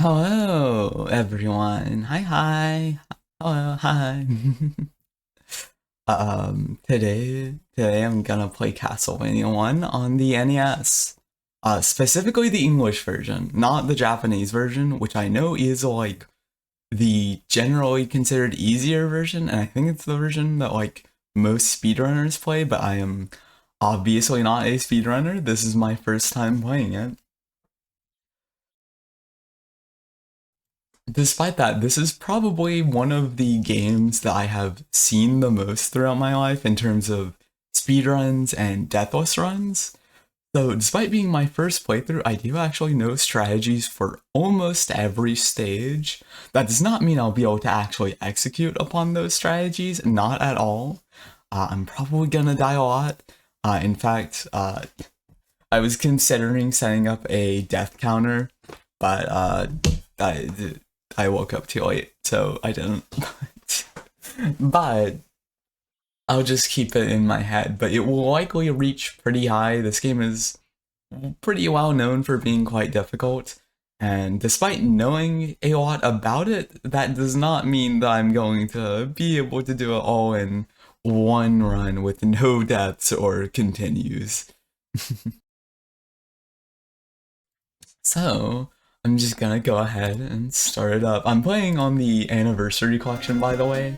Hello, everyone. Hi. Hello, hi. Today I'm gonna play Castlevania 1 on the NES. Specifically the English version, not the Japanese version, which I know is like the generally considered easier version, and I think it's the version that like most speedrunners play, but I am obviously not a speedrunner. This is my first time playing it. Despite that, this is probably one of the games that I have seen the most throughout my life in terms of speedruns and deathless runs. So, despite being my first playthrough, I do actually know strategies for almost every stage. That does not mean I'll be able to actually execute upon those strategies, not at all. I'm probably gonna die a lot. In fact, I was considering setting up a death counter, but I woke up too late, so I didn't. But I'll just keep it in my head. But it will likely reach pretty high. This game is pretty well known for being quite difficult. And despite knowing a lot about it, that does not mean that I'm going to be able to do it all in one run with no deaths or continues. So, I'm just gonna go ahead and start it up. I'm playing on the Anniversary Collection, by the way,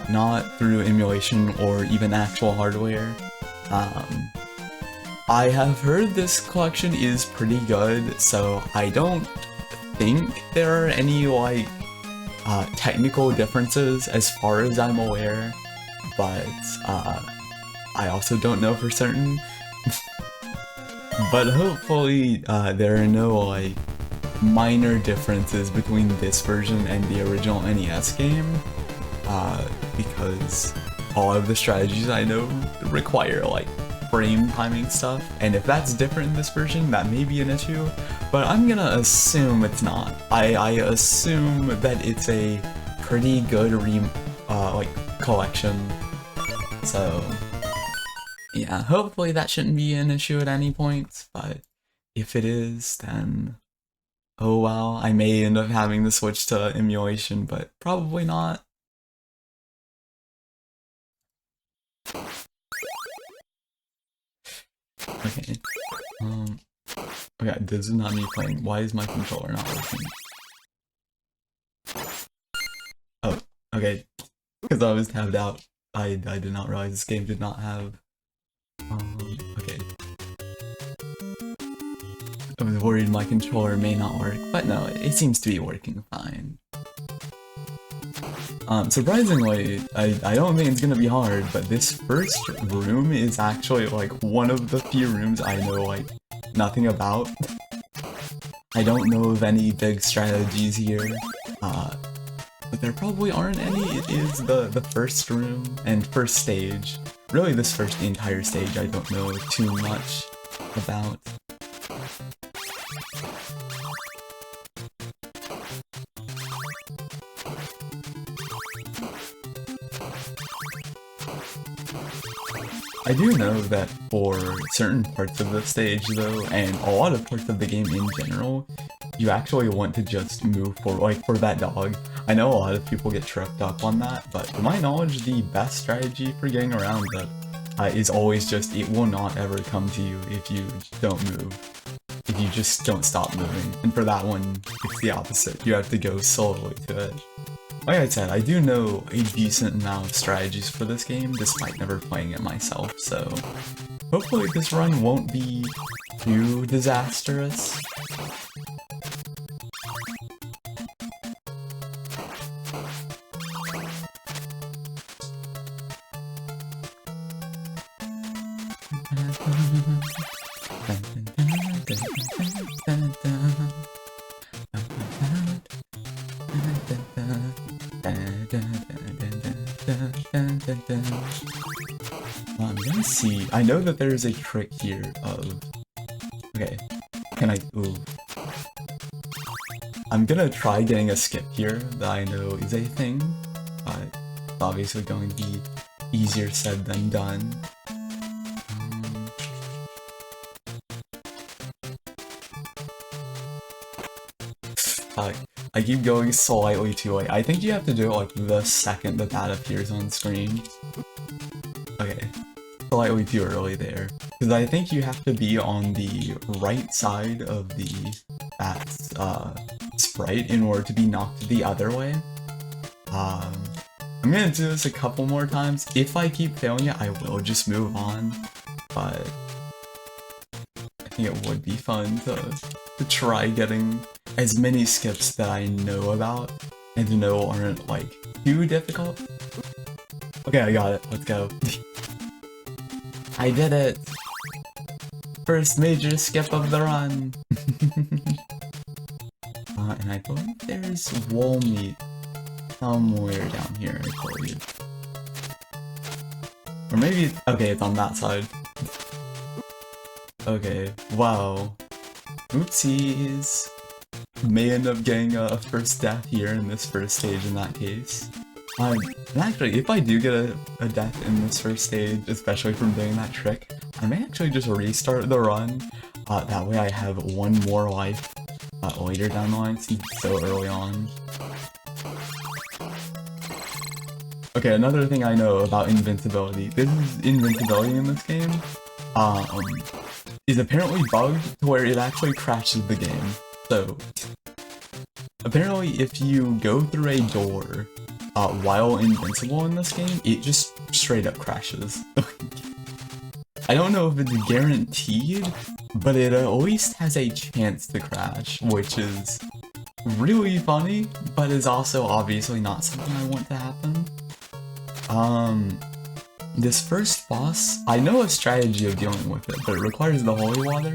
not through emulation or even actual hardware. I have heard this collection is pretty good, so I don't think there are any, like, technical differences as far as I'm aware, but I also don't know for certain. But hopefully there are no like minor differences between this version and the original NES game, because all of the strategies I know require like frame timing stuff, and if that's different in this version, that may be an issue, but I'm gonna assume it's not. I assume that it's a pretty good like collection, so yeah, hopefully that shouldn't be an issue at any point, but if it is, then oh well, I may end up having to switch to emulation, but probably not. Okay, okay, this is not me playing. Why is my controller not working? Oh, okay, because I was tabbed out. I did not realize this game did not have, okay. I was worried my controller may not work, but no, it seems to be working fine. Surprisingly, I don't think it's gonna be hard, but this first room is actually like one of the few rooms I know like nothing about. I don't know of any big strategies here, but there probably aren't any. It is the first room and first stage. Really, the entire stage I don't know too much about. I do know that for certain parts of the stage though, and a lot of parts of the game in general, you actually want to just move forward, like for that dog. I know a lot of people get tripped up on that, but to my knowledge, the best strategy for getting around that is always just, it will not ever come to you if you don't move. If you just don't stop moving. And for that one, it's the opposite. You have to go slowly to it. Like I said, I do know a decent amount of strategies for this game, despite never playing it myself, so hopefully this run won't be too disastrous. I'm gonna see. I know that there's a trick here of. Okay, can I? Ooh. I'm gonna try getting a skip here that I know is a thing, but it's obviously going to be easier said than done. fact, I keep going slightly too late. I think you have to do it like the second that appears on screen. Okay, slightly too early there. Because I think you have to be on the right side of that sprite in order to be knocked the other way. I'm gonna do this a couple more times. If I keep failing it, I will just move on. But I think it would be fun to try getting as many skips that I know about and to know aren't like too difficult. Okay, I got it. Let's go. I did it! First major skip of the run! And I believe there's wall meat somewhere down here, I believe. Or maybe, okay, it's on that side. Okay, wow. Oopsies. May end up getting a first death here in this first stage in that case. And actually, if I do get a death in this first stage, especially from doing that trick, I may actually just restart the run. That way I have one more life later down the line, since it's so early on. Okay, another thing I know about invincibility. This is invincibility in this game. Is apparently bugged to where it actually crashes the game. So, apparently if you go through a door while invincible in this game, it just straight up crashes. I don't know if it's guaranteed, but it at least has a chance to crash, which is really funny, but is also obviously not something I want to happen. This first boss, I know a strategy of dealing with it, but it requires the holy water.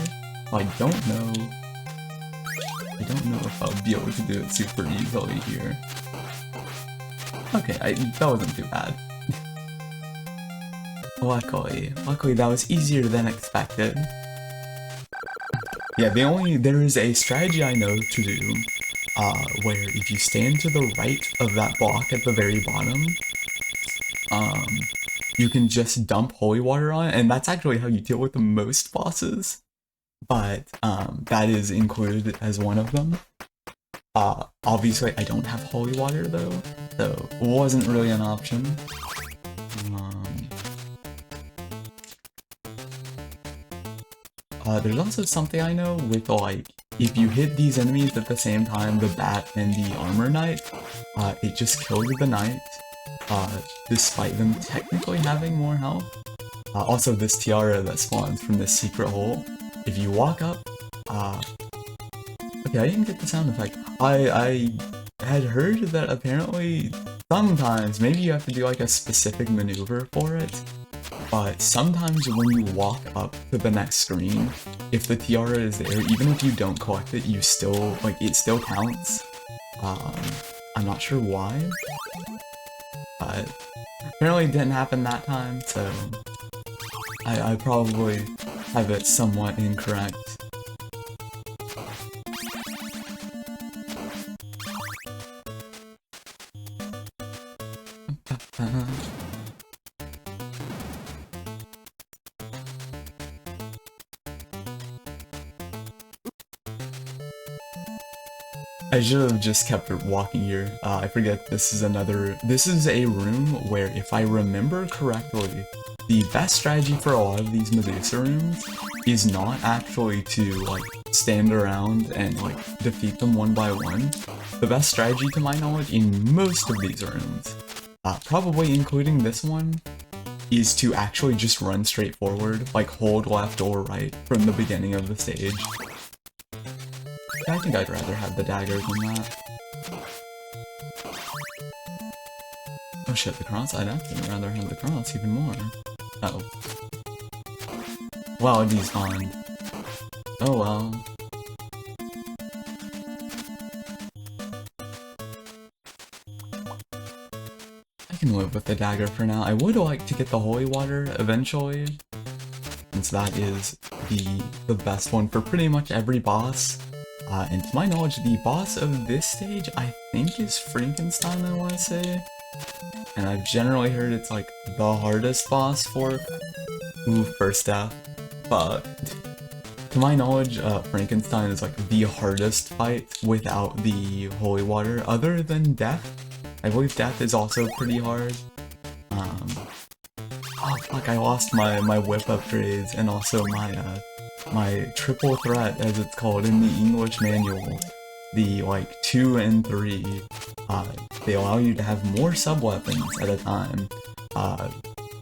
I don't know if I'll be able to do it super easily here. Okay, that wasn't too bad. Luckily that was easier than expected. Yeah, there is a strategy I know to do, where if you stand to the right of that block at the very bottom, you can just dump holy water on it, and that's actually how you deal with the most bosses. But, that is included as one of them. Obviously I don't have holy water though, so it wasn't really an option. There's also something I know with, like, if you hit these enemies at the same time, the bat and the armor knight, it just kills the knight, despite them technically having more health. Also, this tiara that spawns from this secret hole, if you walk up, okay, I didn't get the sound effect. I had heard that apparently sometimes, maybe you have to do like a specific maneuver for it, but sometimes when you walk up to the next screen, if the tiara is there, even if you don't collect it, you still, like, it still counts. I'm not sure why, but apparently it didn't happen that time, so I probably have it somewhat incorrect. I should have just kept walking here. I forget this is a room where, if I remember correctly, the best strategy for a lot of these Medusa rooms is not actually to, like, stand around and, like, defeat them one by one. The best strategy, to my knowledge, in most of these rooms, probably including this one, is to actually just run straight forward, like hold left or right from the beginning of the stage. I think I'd rather have the dagger than that. Oh shit, the cross? I'd actually rather have the cross even more. Uh oh. Wow, it despawned. Oh well. I can live with the dagger for now. I would like to get the holy water eventually, since that is the best one for pretty much every boss. And to my knowledge, the boss of this stage, I think, is Frankenstein, I want to say. And I've generally heard it's, like, the hardest boss for... Ooh, first death. But... to my knowledge, Frankenstein is like the hardest fight without the holy water, other than Death. I believe Death is also pretty hard. Oh fuck, I lost my whip upgrades and also my triple threat, as it's called in the English manual. The like 2 and 3, they allow you to have more sub-weapons at a time.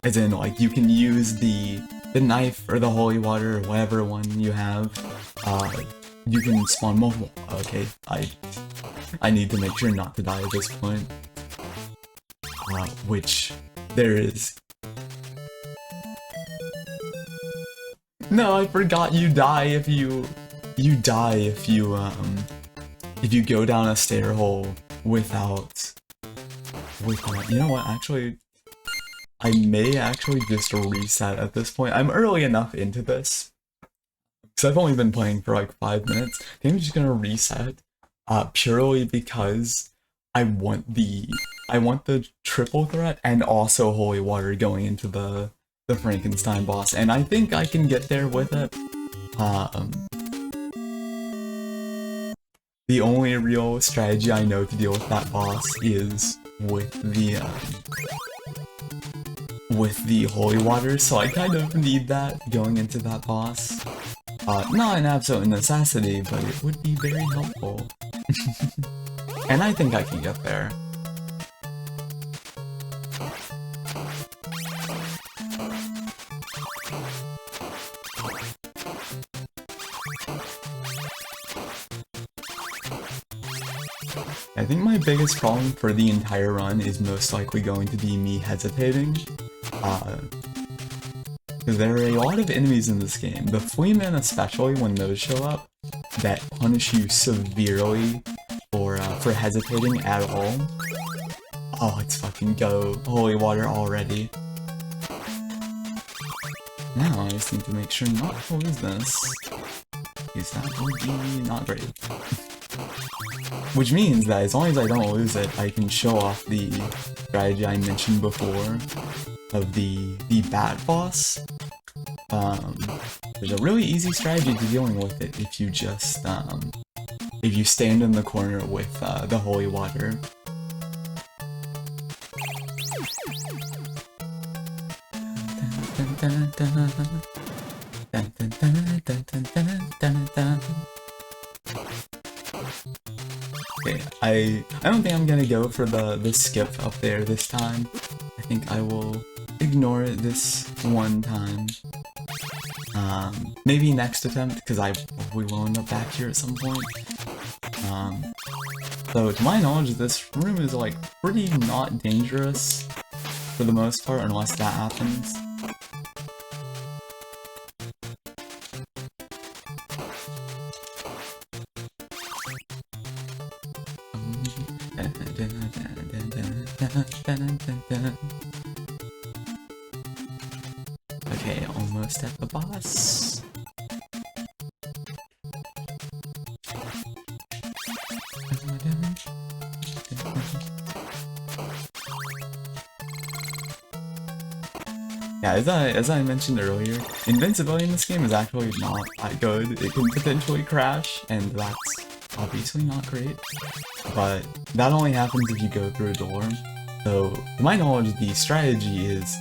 As in, like, you can use the knife or the holy water or whatever one you have. You can spawn multiple. Okay, I need to make sure not to die at this point. Which there is. No, I forgot you die if you go down a stair hole without, you know what, actually, I may actually just reset at this point. I'm early enough into this, because I've only been playing for like 5 minutes. I think I'm just gonna reset, purely because I want the triple threat and also holy water going into the Frankenstein boss, and I think I can get there with it. The only real strategy I know to deal with that boss is with the holy water, so I kind of need that going into that boss. Not an absolute necessity, but it would be very helpful. And I think I can get there. I think my biggest problem for the entire run is most likely going to be me hesitating. Because there are a lot of enemies in this game, the Fleamen especially when those show up, that punish you severely for hesitating at all. Oh, let's fucking go. Holy water already. Now I just need to make sure not to lose this, because that would be not great. Which means that as long as I don't lose it, I can show off the strategy I mentioned before of the bat boss. There's a really easy strategy to dealing with it if you just if you stand in the corner with the holy water. Okay, I don't think I'm gonna go for the skip up there this time. I think I will ignore it this one time. Maybe next attempt, because we will end up back here at some point. So to my knowledge, this room is like pretty not dangerous for the most part, unless that happens. Okay, almost at the boss. Yeah, as I mentioned earlier, invincibility in this game is actually not that good. It can potentially crash, and that's obviously not great. But that only happens if you go through a door. So, to my knowledge, the strategy is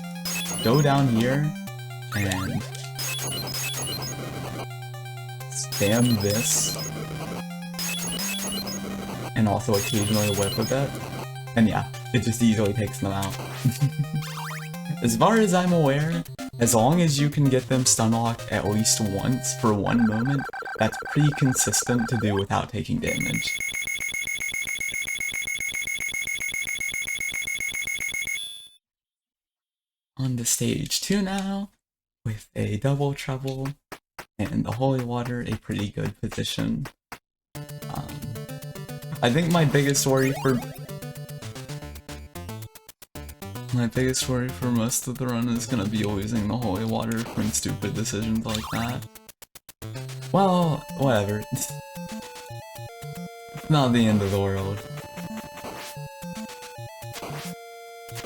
go down here and spam this, and also occasionally whip with it. And yeah, it just easily takes them out. As far as I'm aware, as long as you can get them stun locked at least once for one moment, that's pretty consistent to do without taking damage. On to stage 2 now, with a double trouble and the holy water a pretty good position. I think my biggest worry for most of the run is gonna be losing the holy water from stupid decisions like that. Well, whatever. It's not the end of the world.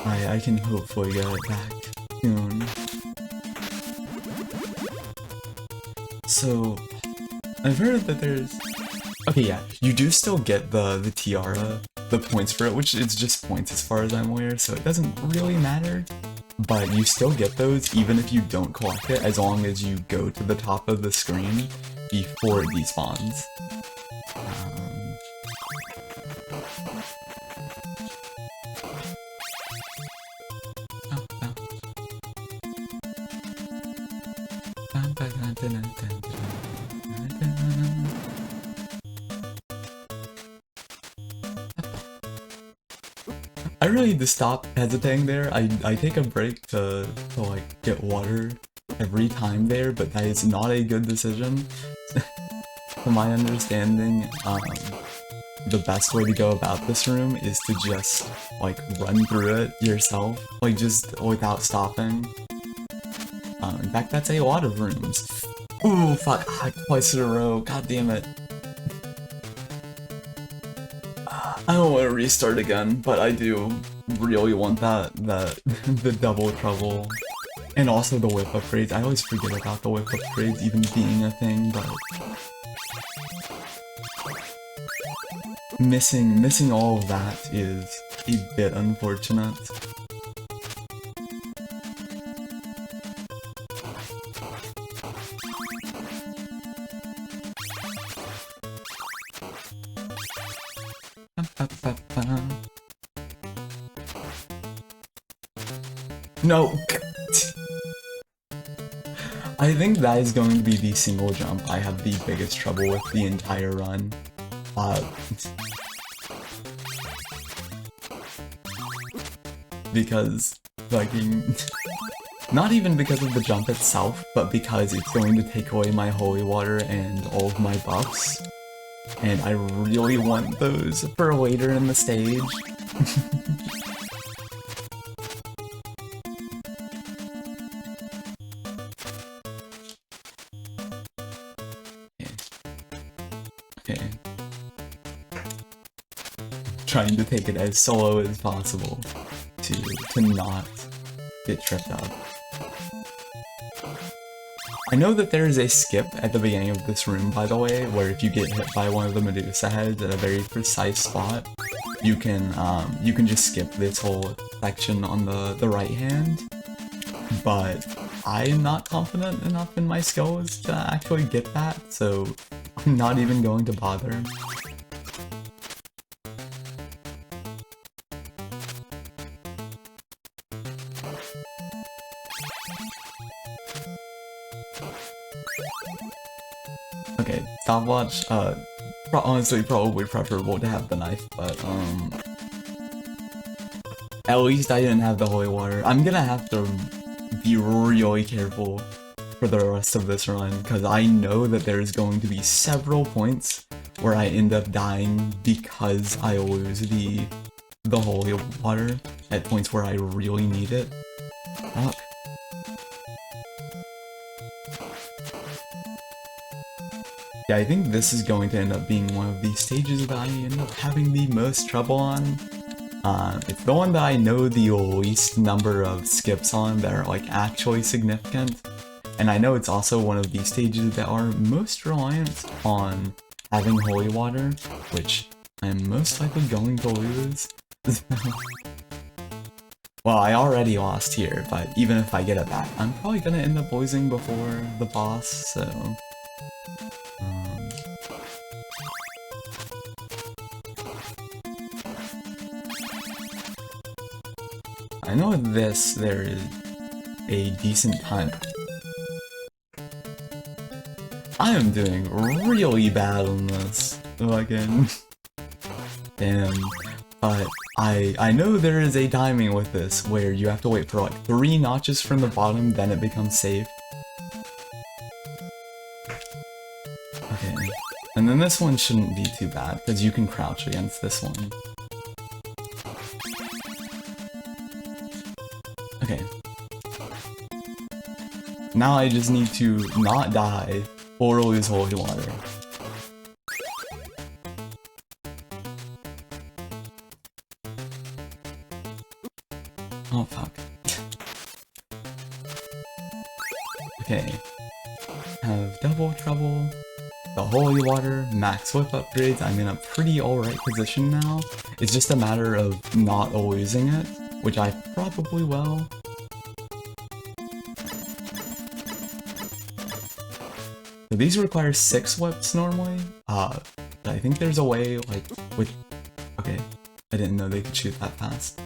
I can hopefully get it back soon. So, I've heard that there's... Okay, yeah, you do still get the tiara, the points for it, which it's just points as far as I'm aware, so it doesn't really matter. But you still get those even if you don't collect it, as long as you go to the top of the screen before it despawns. I really need to stop hesitating there. I take a break to like get water every time there, but that is not a good decision. From my understanding, the best way to go about this room is to just like run through it yourself, like just without stopping. In fact, that's a lot of rooms. Ooh, fuck, twice in a row, god damn it. I don't want to restart again, but I do really want the double trouble. And also the whip upgrades. I always forget about the whip upgrades even being a thing, but... Missing all of that is a bit unfortunate. No! I think that is going to be the single jump I have the biggest trouble with the entire run. Because fucking... Not even because of the jump itself, but because it's going to take away my holy water and all of my buffs. And I really want those for later in the stage. Okay. Trying to take it as solo as possible to not get tripped up. I know that there is a skip at the beginning of this room, by the way, where if you get hit by one of the Medusa heads at a very precise spot, you can just skip this whole section on the right hand. But I'm not confident enough in my skills to actually get that, so I'm not even going to bother. Okay, stopwatch, honestly probably preferable to have the knife, but at least I didn't have the holy water. I'm gonna have to be really careful for the rest of this run, because I know that there's going to be several points where I end up dying because I lose the holy water at points where I really need it. Fuck. Yeah, I think this is going to end up being one of the stages that I end up having the most trouble on. It's the one that I know the least number of skips on that are like actually significant. And I know it's also one of the stages that are most reliant on having holy water, which I'm most likely going to lose. Well, I already lost here, but even if I get it back, I'm probably gonna end up losing before the boss, so... I know with this, there is a decent time. I am doing really bad on this. Again. Damn. But I know there is a timing with this where you have to wait for like 3 notches from the bottom, then it becomes safe. Okay. And then this one shouldn't be too bad, because you can crouch against this one. Okay. Now I just need to not die or lose holy water. Oh fuck. Okay. Have double trouble, the holy water, max whip upgrades. I'm in a pretty alright position now. It's just a matter of not losing it, which I probably will. So these require 6 whips normally, but I think there's a way, like, with... Okay, I didn't know they could shoot that fast.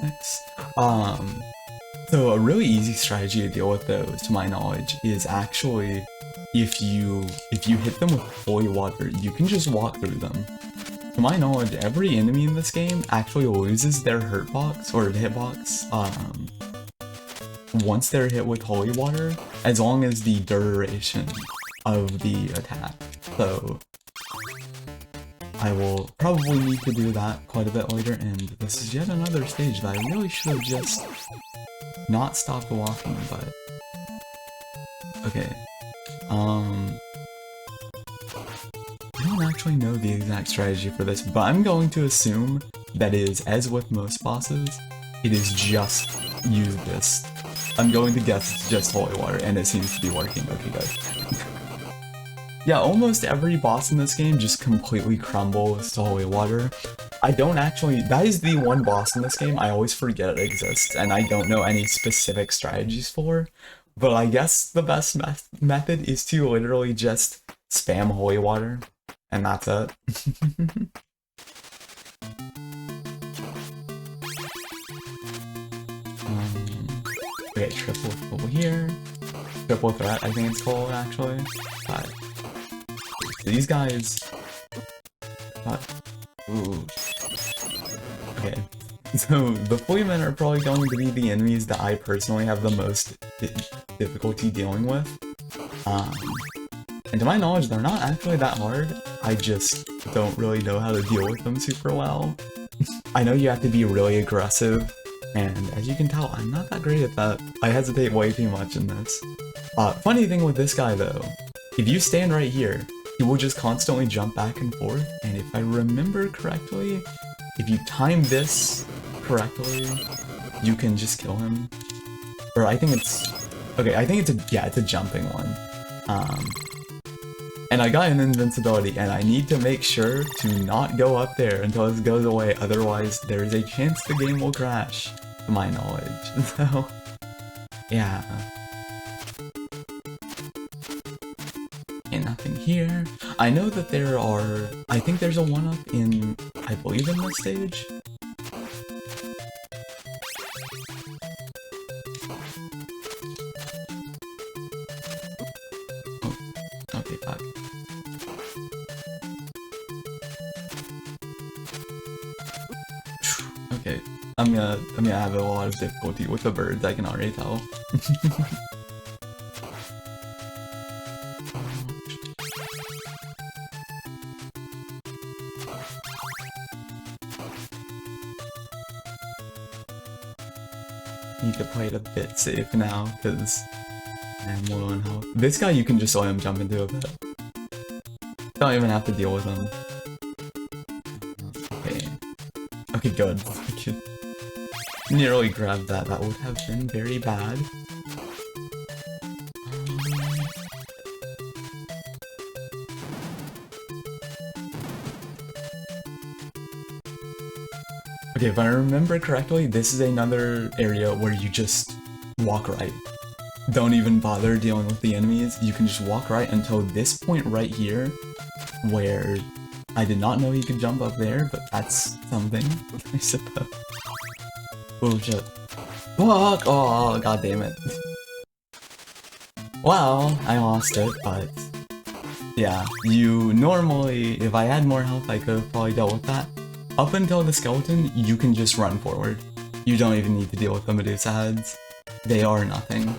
Next. So a really easy strategy to deal with those, to my knowledge, is actually if you hit them with holy water, you can just walk through them. To my knowledge, every enemy in this game actually loses their hurt box or hitbox once they're hit with holy water, as long as the duration of the attack. So I will probably need to do that quite a bit later, and this is yet another stage that I really should have just not stopped walking, but... Okay. I don't actually know the exact strategy for this, but I'm going to assume that is, as with most bosses, it is just use this. I'm going to guess it's just holy water, and it seems to be working. Okay, good. Yeah, almost every boss in this game just completely crumbles to holy water. I don't actually... That is the one boss in this game I always forget it exists, and I don't know any specific strategies for. But I guess the best method is to literally just spam holy water, and that's it. Okay, triple over here. Triple threat, I think it's called, actually. But these guys... Ooh. Okay. So, the Fleamen are probably going to be the enemies that I personally have the most difficulty dealing with. And to my knowledge, they're not actually that hard. I just don't really know how to deal with them super well. I know you have to be really aggressive, and as you can tell, I'm not that great at that. I hesitate way too much in this. Funny thing with this guy though, if you stand right here, he will just constantly jump back and forth, and if I remember correctly, if you time this correctly, you can just kill him. Or I think it's... Okay, I think it's a jumping one. And I got an invincibility, and I need to make sure to not go up there until this goes away, otherwise there is a chance the game will crash, to my knowledge. So, yeah. And nothing here. I know that there are... I think there's a one-up in... I believe in this stage? Oh, okay, fuck. Okay, I'm gonna have a lot of difficulty with the birds, I can already tell. Need to play it a bit safe now, because I'm low on health. This guy you can just let him jump into a bit. Don't even have to deal with him. Okay. Okay, good. I could nearly grab that. That would have been very bad. Okay, if I remember correctly, this is another area where you just walk right. Don't even bother dealing with the enemies, you can just walk right until this point right here, where I did not know you could jump up there, but that's something, I suppose. Oh shit. Fuck! Oh, god damn it. Well, I lost it, but... Yeah, you normally, if I had more health, I could have probably dealt with that. Up until the skeleton, you can just run forward. You don't even need to deal with the Medusa heads. They are nothing.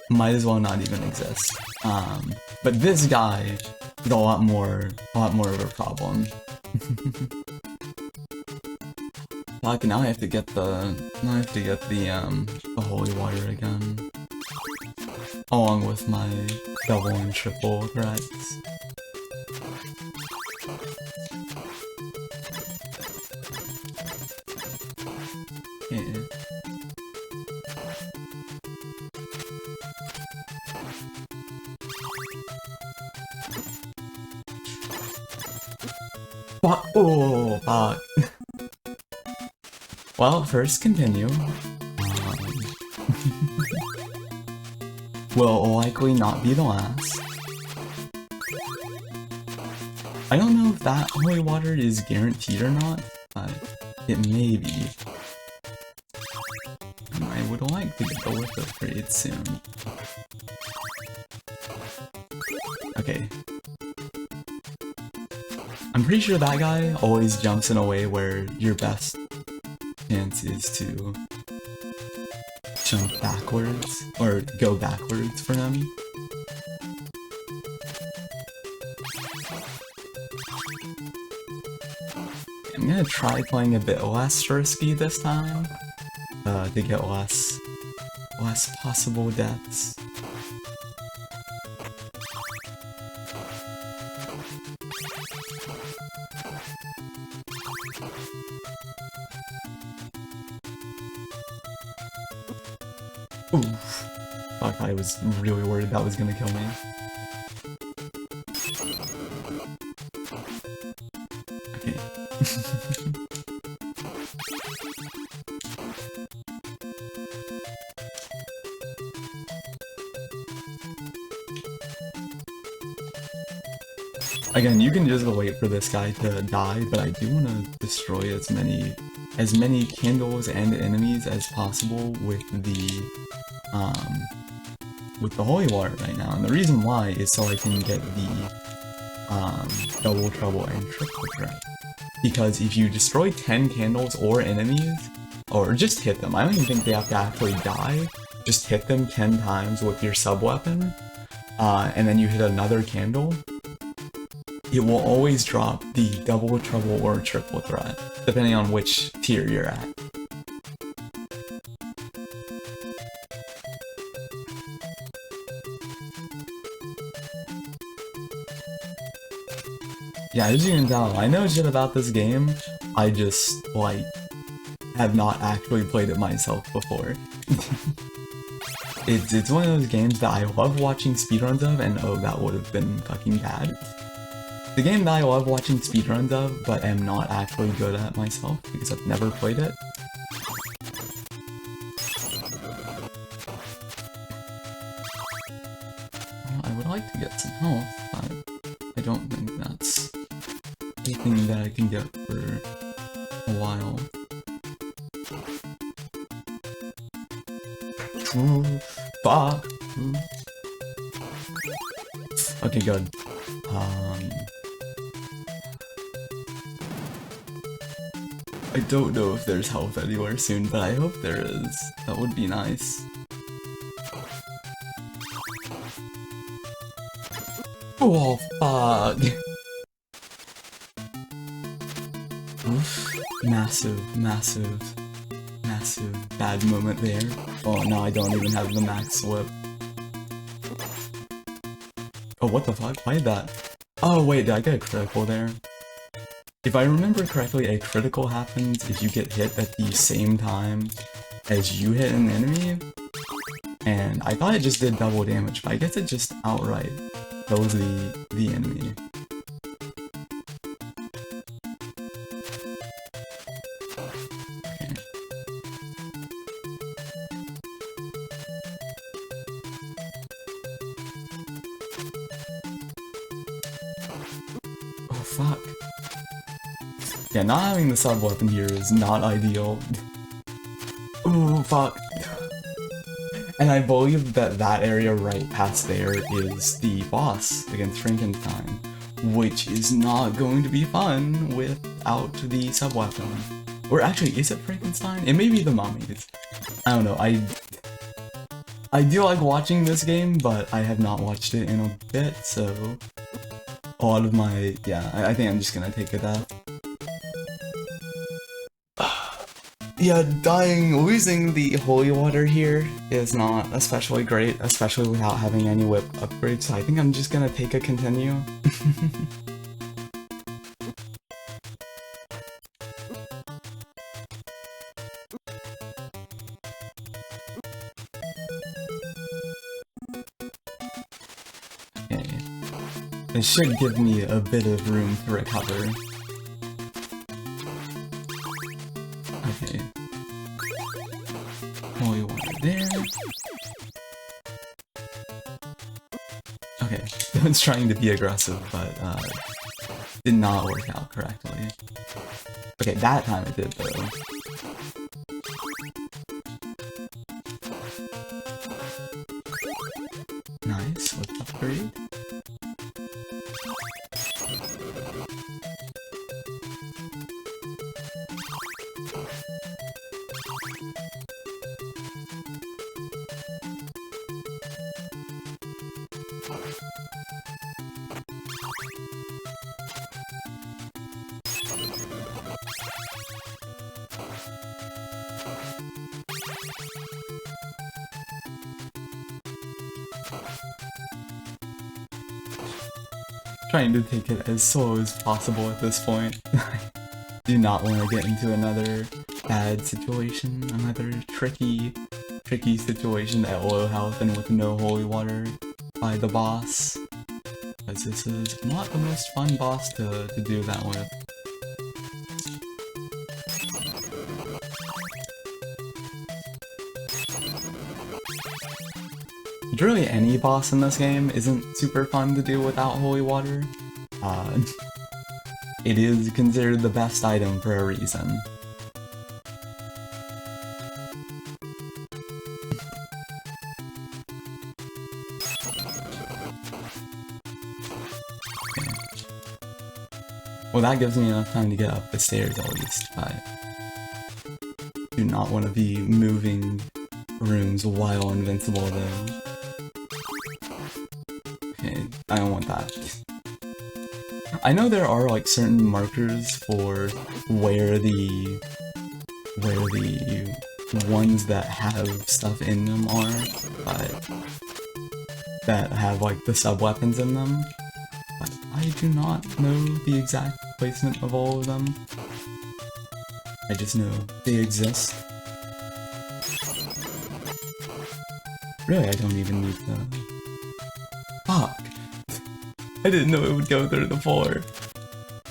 Might as well not even exist. But this guy is a lot more of a problem. Fuck, now I have to get the holy water again. Along with my double and triple threats. Fuck. Oh, fuck. Well, first continue. Will likely not be the last. I don't know if that holy water is guaranteed or not, but it may be. And I would like to get the whip upgrade soon. Okay. I'm pretty sure that guy always jumps in a way where your best chance is to jump backwards, or go backwards for him. I'm gonna try playing a bit less risky this time, to get less possible deaths. Oof. Fuck, I was really worried that was gonna kill me. Okay. Again, you can just wait for this guy to die, but I do want to destroy as many candles and enemies as possible with the holy water right now. And the reason why is so I can get the double trouble and triple threat. Because if you destroy 10 candles or enemies, or just hit them, I don't even think they have to actually die, just hit them 10 times with your sub-weapon, and then you hit another candle, it will always drop the double trouble or triple threat, depending on which tier you're at. Yeah, as you can tell, I know shit about this game, I just, like, have not actually played it myself before. It's one of those games that I love watching speedruns of, and oh, that would have been fucking bad. The game that I love watching speedruns of, but am not actually good at myself, because I've never played it. Well, I would like to get some health, but I don't think that's anything that I can get for a while. Ooh, fuck. Okay, good. I don't know if there's health anywhere soon, but I hope there is. That would be nice. Oh, fuck. Oof. Massive bad moment there. Oh, no, I don't even have the max whip. Oh, what the fuck? Why did that? Oh, wait, did I get a critical there? If I remember correctly, a critical happens if you get hit at the same time as you hit an enemy. And I thought it just did double damage, but I guess it just outright kills the enemy. Okay. Oh, fuck. Yeah, not having the sub-weapon here is not ideal. Ooh, fuck. And I believe that that area right past there is the boss against Frankenstein, which is not going to be fun without the sub-weapon. Or actually, is it Frankenstein? It may be the mummies. I don't know, I do like watching this game, but I have not watched it in a bit, so a lot of my, yeah, I think I'm just gonna take a death. Yeah, losing the holy water here is not especially great, especially without having any whip upgrades, so I think I'm just gonna take a continue. It should give me a bit of room to recover. Okay. Holy water there. Okay, I was trying to be aggressive, but did not work out correctly. Okay, that time it did though. Nice, let's upgrade. Trying to take it as slow as possible at this point. Do not want to get into another bad situation, another tricky situation at low health and with no holy water by the boss. Because this is not the most fun boss to do that with. Literally any boss in this game isn't super fun to do without holy water. It is considered the best item for a reason. Okay. Well, that gives me enough time to get up the stairs at least, but do not want to be moving rooms while invincible though. Okay, I don't want that. I know there are like certain markers for where the ones that have stuff in them are, but that have like the sub-weapons in them, but I do not know the exact placement of all of them. I just know they exist. Really, I don't even need to... Fuck! I didn't know it would go through the floor.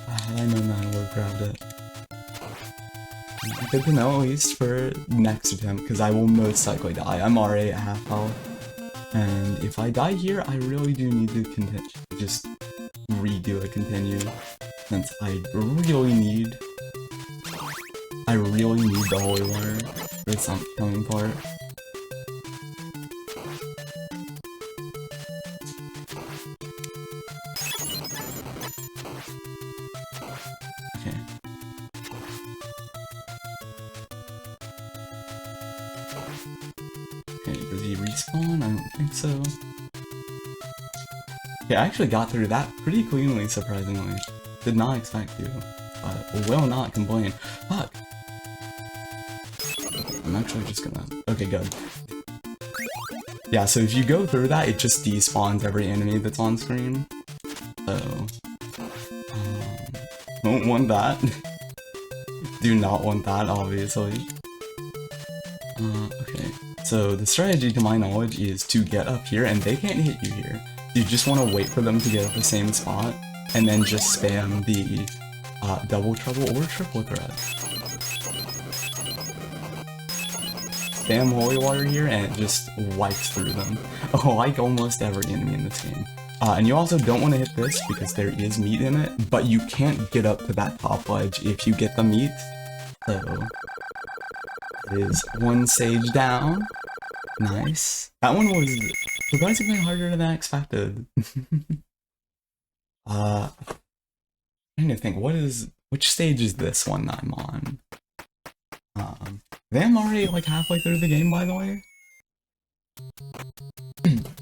I know now I would've grabbed it. Good to know at least for next attempt, because I will most likely die. I'm already at half health. And if I die here, I really do need to just redo a continue. Since I really need the holy water for this upcoming part. Okay. Okay, does he respawn? I don't think so. Yeah, I actually got through that pretty cleanly, surprisingly. Did not expect to, but will not complain. Fuck! I'm actually just gonna... Okay, good. Yeah, so if you go through that, it just despawns every enemy that's on screen. So... don't want that. Do not want that, obviously. Okay. So the strategy, to my knowledge, is to get up here, and they can't hit you here. You just want to wait for them to get at the same spot, and then just spam the double trouble or triple threat. Spam holy water here, and it just wipes through them. Like almost every enemy in this game. And you also don't want to hit this because there is meat in it, but you can't get up to that top ledge if you get the meat. So, it is one stage down. Nice. That one was surprisingly harder than I expected. I'm trying to think, which stage is this one that I'm on? I'm already like halfway through the game, by the way.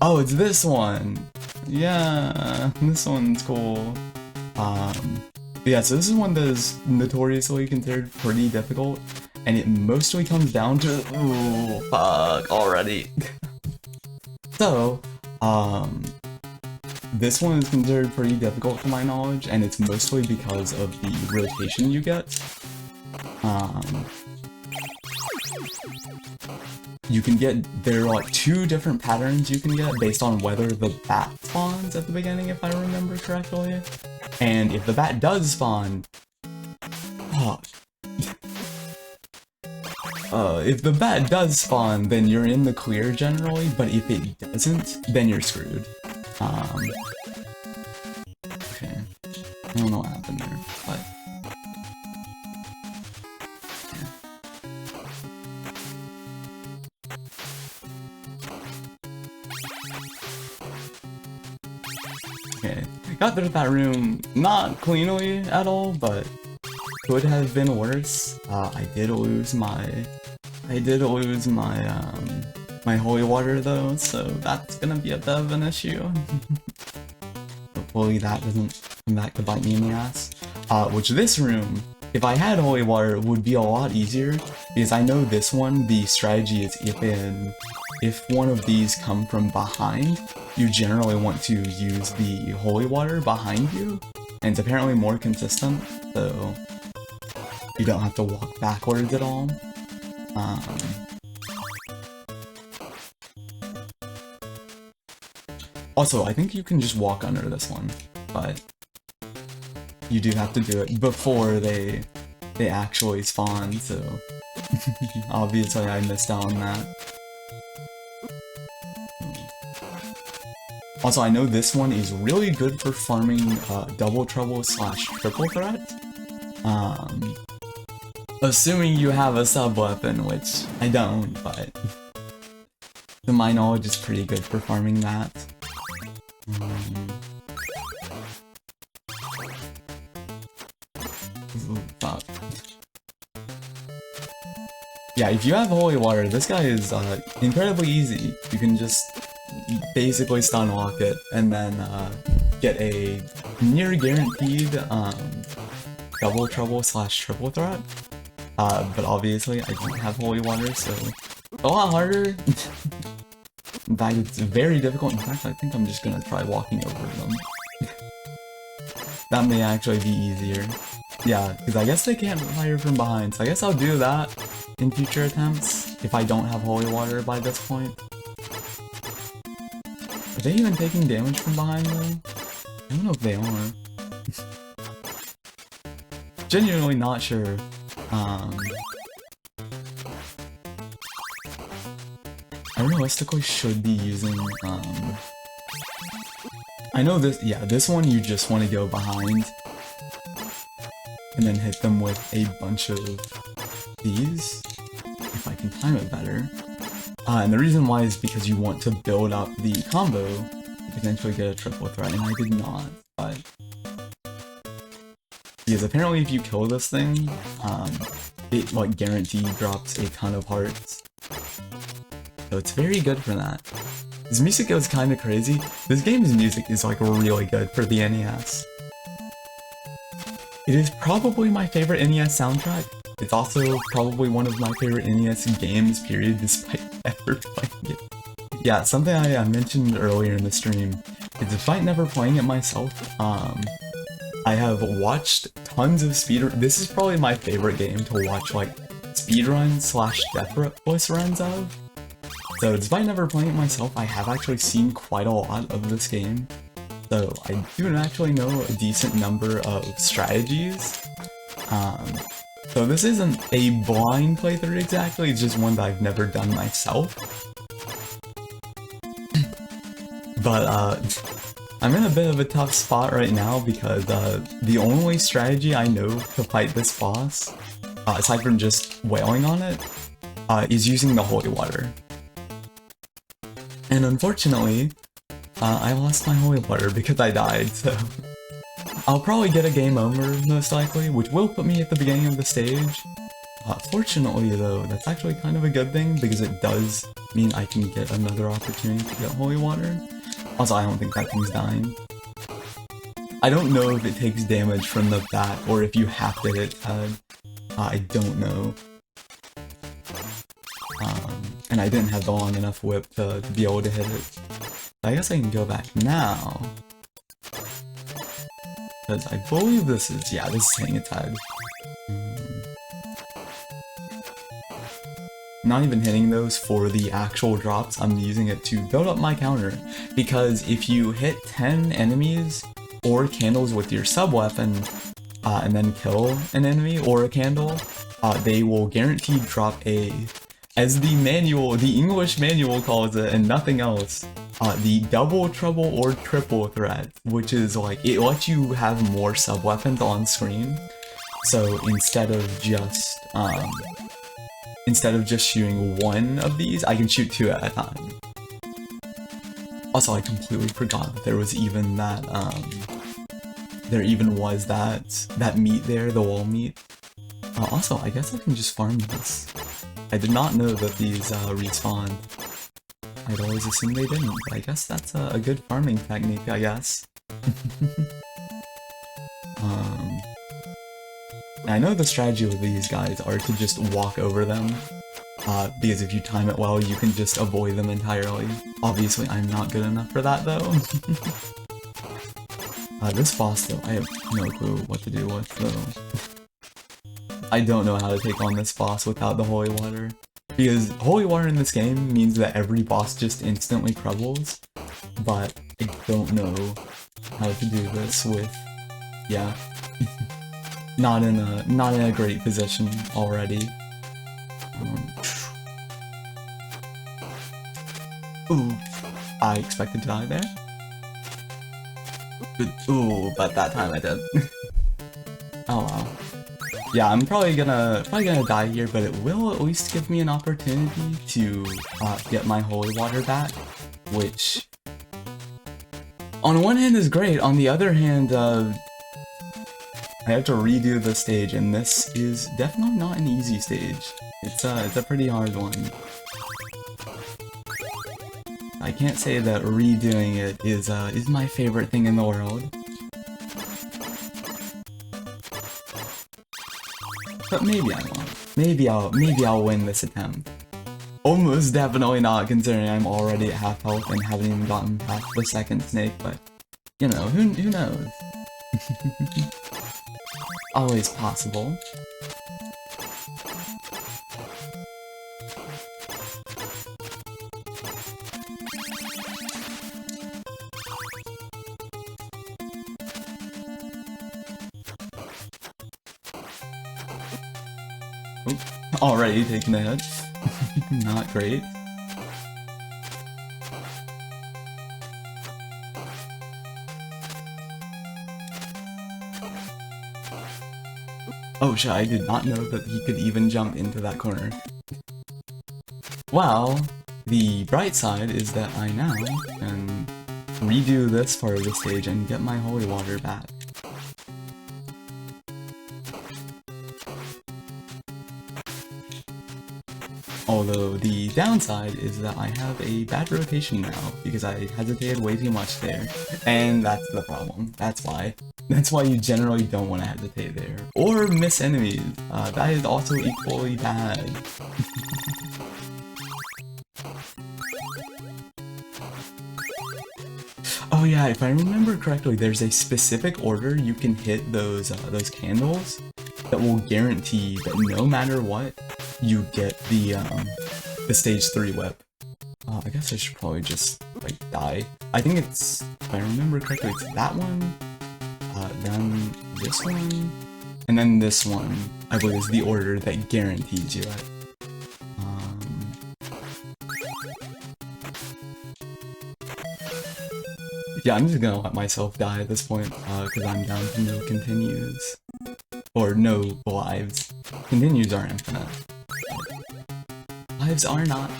Oh, it's this one! Yeah, this one's cool. Yeah, so this is one that is notoriously considered pretty difficult, and it mostly comes down to... Ooh, fuck, already. So, this one is considered pretty difficult to my knowledge, and it's mostly because of the rotation you get. you can get, there are like 2 different patterns you can get based on whether the bat spawns at the beginning, if I remember correctly. And if the bat does spawn, if the bat does spawn, then you're in the clear generally, but if it doesn't, then you're screwed. Okay. I don't know what happened there, but... Okay, got through that room not cleanly at all, but could have been worse. I did lose my my holy water though, so that's gonna be a bit of an issue. Hopefully that doesn't come back to bite me in the ass. Which this room, if I had holy water, would be a lot easier, because I know this one, the strategy is if one of these come from behind, you generally want to use the holy water behind you, and it's apparently more consistent, so you don't have to walk backwards at all. Also, I think you can just walk under this one, but you do have to do it before they actually spawn, so obviously I missed out on that. Also, I know this one is really good for farming double trouble / triple threat. Assuming you have a sub weapon, which I don't, but to my knowledge it's pretty good for farming that. Fuck. Yeah, if you have holy water, this guy is incredibly easy. You can just basically stun lock it and then get a near guaranteed double trouble / triple threat. But obviously I don't have holy water, so a lot harder. In fact, it's very difficult. In fact, I think I'm just gonna try walking over them. That may actually be easier. Yeah, because I guess they can't fire from behind, so I guess I'll do that in future attempts if I don't have holy water by this point. Are they even taking damage from behind though? I don't know if they are. Genuinely not sure. I realistically should be using, I know this, yeah, this one you just want to go behind and then hit them with a bunch of these, if I can time it better. And the reason why is because you want to build up the combo to potentially get a triple threat, and I did not, but... Because apparently if you kill this thing, it like guaranteed drops a ton of hearts. So it's very good for that. This music goes kinda crazy. This game's music is like really good for the NES. It is probably my favorite NES soundtrack. It's also probably one of my favorite NES games, period, despite never playing it. Yeah, something I mentioned earlier in the stream is despite never playing it myself, I have watched tons of speedruns. This is probably my favorite game to watch like speedruns / death runs of. So despite never playing it myself, I have actually seen quite a lot of this game. So I do actually know a decent number of strategies. So this isn't a blind playthrough exactly, it's just one that I've never done myself. But I'm in a bit of a tough spot right now because the only strategy I know to fight this boss, aside from just wailing on it, is using the holy water. And unfortunately, I lost my holy water because I died, so... I'll probably get a game over, most likely, which will put me at the beginning of the stage. Fortunately though, that's actually kind of a good thing, because it does mean I can get another opportunity to get holy water. Also, I don't think that thing's dying. I don't know if it takes damage from the bat, or if you have to hit head. I don't know. And I didn't have the long enough whip to be able to hit it. I guess I can go back now. Because I believe this is, yeah, this is hitting its head. not even hitting those for the actual drops. I'm using it to build up my counter, because if you hit 10 enemies or candles with your sub-weapon and then kill an enemy or a candle, they will guaranteed drop a, as the English manual calls it and nothing else, the double, trouble, or triple threat, which is like, it lets you have more sub-weapons on screen. So instead of just shooting one of these, I can shoot 2 at a time. Also, I completely forgot that there was even that, that meat there, the wall meat. Also, I guess I can just farm this. I did not know that these respawned. I'd always assumed they didn't, but I guess that's a good farming technique, I guess. I know the strategy with these guys are to just walk over them, because if you time it well, you can just avoid them entirely. Obviously, I'm not good enough for that, though. This boss, though, I have no clue what to do with, though. I don't know how to take on this boss without the holy water. Because holy water in this game means that every boss just instantly crumbles, but I don't know how to do this with, yeah. Not in a great position already. Ooh, I expected to die there. Ooh, but that time I did. Oh wow. Yeah, I'm probably gonna die here, but it will at least give me an opportunity to get my holy water back, which on one hand is great. On the other hand, I have to redo the stage, and this is definitely not an easy stage. It's a pretty hard one. I can't say that redoing it is my favorite thing in the world. But maybe I won't. Maybe I'll win this attempt. Almost definitely not, considering I'm already at half health and haven't even gotten past the second snake, but you know, who knows? Always possible. Oop, already taking a hit. Not great. Oh shit, I did not know that he could even jump into that corner. Well, the bright side is that I now can redo this part of the stage and get my holy water back. Although the downside is that I have a bad rotation now, because I hesitated way too much there, and that's the problem. That's why. That's why you generally don't want to hesitate there. Or miss enemies. That is also equally bad. Oh yeah, if I remember correctly, there's a specific order you can hit those candles that will guarantee that no matter what, you get the stage 3 whip. I guess I should probably just, like, die. I think it's, if I remember correctly, it's that one, then this one, and then this one, I believe is the order that guarantees you it. Yeah, I'm just gonna let myself die at this point, because I'm down to no continues. Or no lives. Continues are infinite. Lives are not.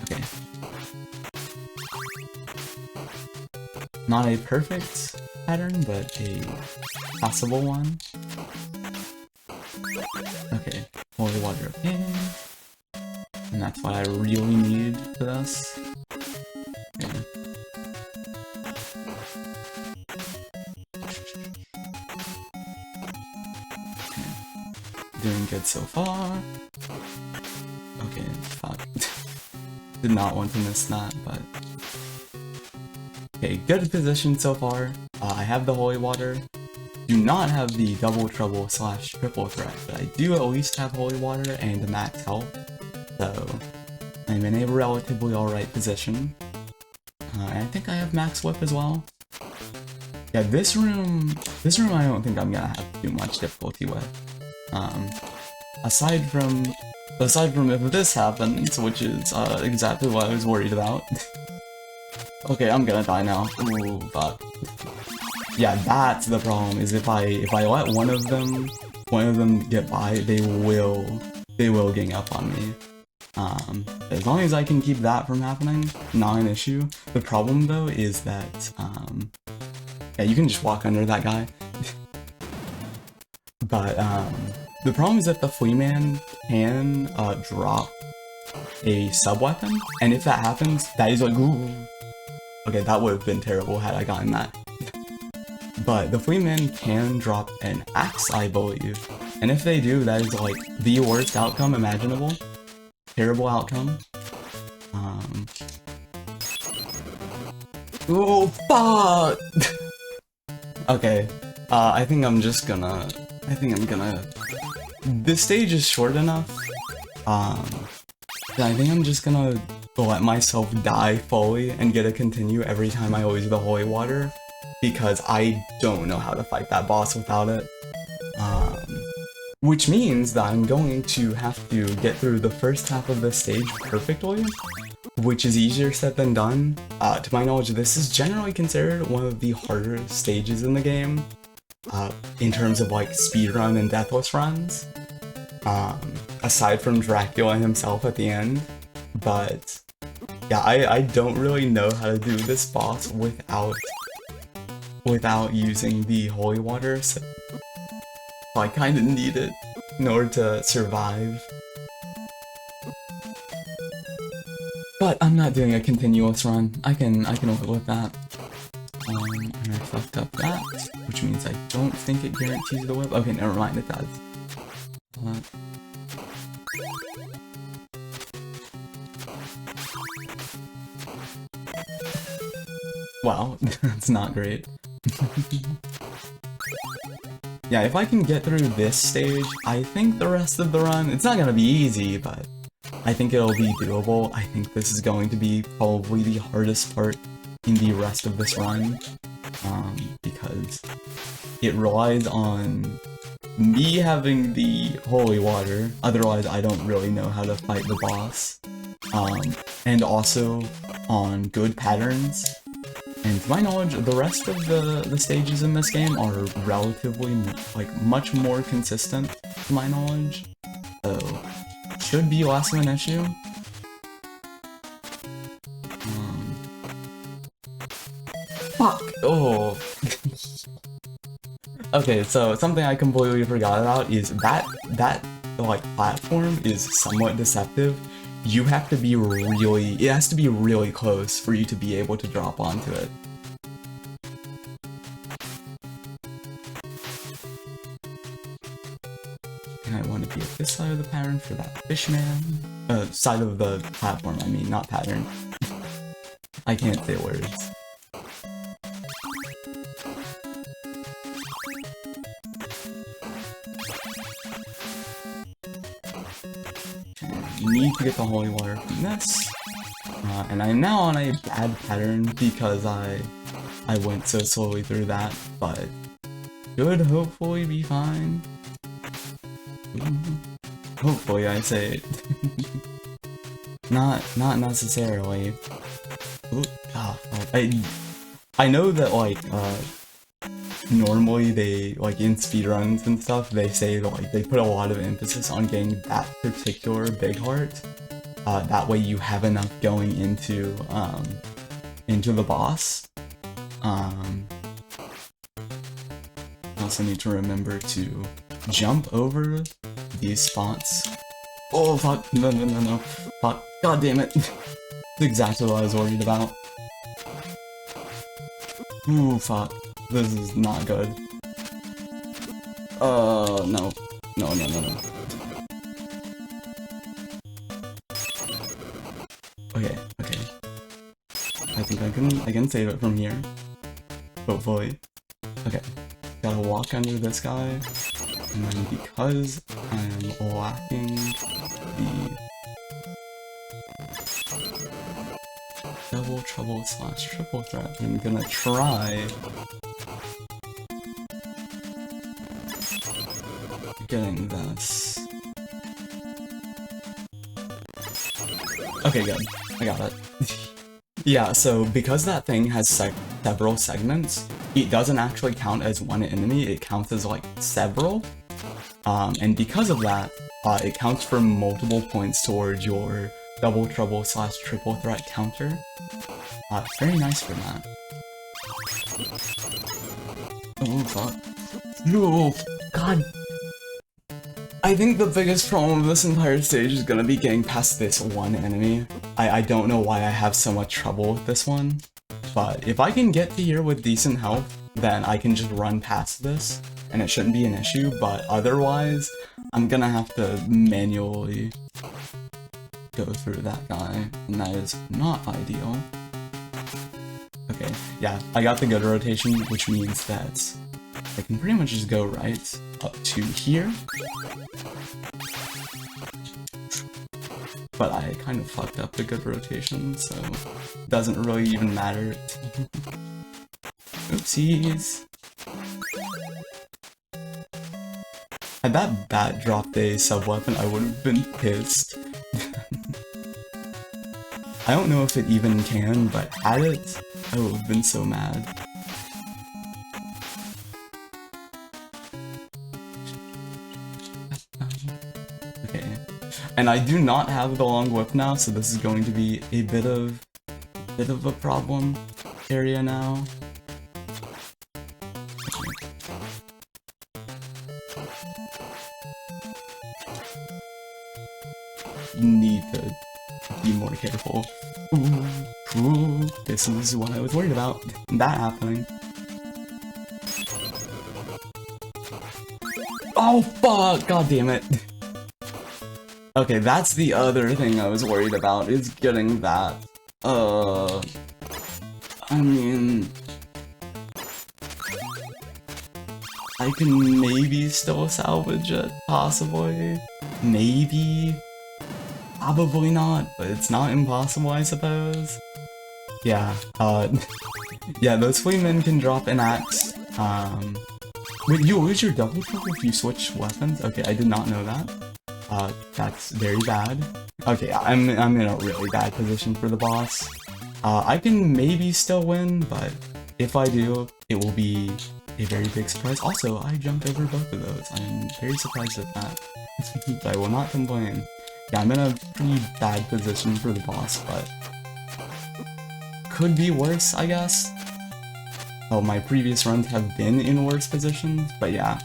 Okay. Not a perfect pattern, but a possible one. Okay, holy water again. And that's what I really need for this. Okay. Doing good so far. Okay, fuck. Did not want to miss that, but... Okay, good position so far. I have the holy water. Do not have the double trouble slash triple threat, but I do at least have holy water and max health. So I'm in a relatively alright position. And I think I have max whip as well. Yeah, this room I don't think I'm gonna have too much difficulty with. Aside from if this happens, which is exactly what I was worried about. Okay, I'm gonna die now. Ooh, fuck. Yeah, that's the problem. Is if I let one of them get by, they will gang up on me. As long as I can keep that from happening, not an issue. The problem though is that yeah, you can just walk under that guy. But the problem is that the Flea Man can drop a sub-weapon, and if that happens, that is like, ooh. Okay, that would have been terrible had I gotten that. But the Flea Man can drop an axe, I believe. And if they do, that is like the worst outcome imaginable. Terrible outcome. Oh, fuck! Okay, I think I'm gonna... This stage is short enough. I think I'm just gonna let myself die fully and get a continue every time I use the holy water, because I don't know how to fight that boss without it. Which means that I'm going to have to get through the first half of this stage perfectly, which is easier said than done. To my knowledge, this is generally considered one of the harder stages in the game, in terms of like speedrun and deathless runs, aside from Dracula himself at the end. But yeah, I don't really know how to do this boss without using the holy water, so I kind of need it in order to survive. But I'm not doing a continuous run. I can live with that. And I fucked up that, which means I don't think it guarantees the whip. Okay, never mind, it does. Wow, that's not great. Yeah, if I can get through this stage, I think the rest of the run, it's not gonna be easy, but I think it'll be doable. I think this is going to be probably the hardest part in the rest of this run, because it relies on me having the holy water, otherwise I don't really know how to fight the boss, and also on good patterns. And to my knowledge, the rest of the stages in this game are relatively, like, much more consistent, to my knowledge. So, should be less of an issue. Fuck! Oh! Okay, so something I completely forgot about is that like, platform is somewhat deceptive. You have to be it has to be really close for you to be able to drop onto it. And I want to be at this side of the pattern for that fishman. Side of the platform, I mean, not pattern. I can't say words. Need to get the holy water from this, and I'm now on a bad pattern because I went so slowly through that, but should hopefully be fine. Hopefully, I say. Not necessarily. Ooh, God, I know that, like, normally they, like, in speedruns and stuff, they say that, like, they put a lot of emphasis on getting that particular big heart. That way you have enough going into the boss. I also need to remember to jump over these spots. Oh, fuck, no, fuck, god damn it. That's exactly what I was worried about. Ooh, fuck. This is not good. No. No. Okay. I think I can I can save it from here. Hopefully. Okay. Gotta walk under this guy. And then because I am lacking the double trouble / triple threat, I'm gonna try getting this. Okay, good. I got it. Yeah, so because that thing has several segments, it doesn't actually count as one enemy, it counts as like several. And because of that, it counts for multiple points towards your double trouble / triple threat counter. It's very nice for that. Oh, fuck. No! God! I think the biggest problem of this entire stage is gonna be getting past this one enemy. I don't know why I have so much trouble with this one, but if I can get to here with decent health, then I can just run past this, and it shouldn't be an issue, but otherwise, I'm gonna have to manually go through that guy, and that is not ideal. Okay, yeah, I got the good rotation, which means that I can pretty much just go right up to here. But I kind of fucked up the good rotation, so it doesn't really even matter. Oopsies. Had that bat dropped a sub-weapon, I would have been pissed. I don't know if it even can, but had it, I would have been so mad. And I do not have the long whip now, so this is going to be a bit of a problem area now. Need to be more careful. Ooh, this is what I was worried about. That happening. Oh fuck! God damn it. Okay, that's the other thing I was worried about, is getting that. I mean... I can maybe still salvage it, possibly. Maybe. Probably not, but it's not impossible, I suppose. Yeah, yeah, those fleamen can drop an axe. Wait, you lose your double trouble if you switch weapons? Okay, I did not know that. That's very bad. Okay, I'm in a really bad position for the boss. I can maybe still win, but if I do, it will be a very big surprise. Also, I jumped over both of those. I'm very surprised at that. I will not complain. Yeah, I'm in a pretty bad position for the boss, but could be worse, I guess. Oh, my previous runs have been in worse positions, but yeah,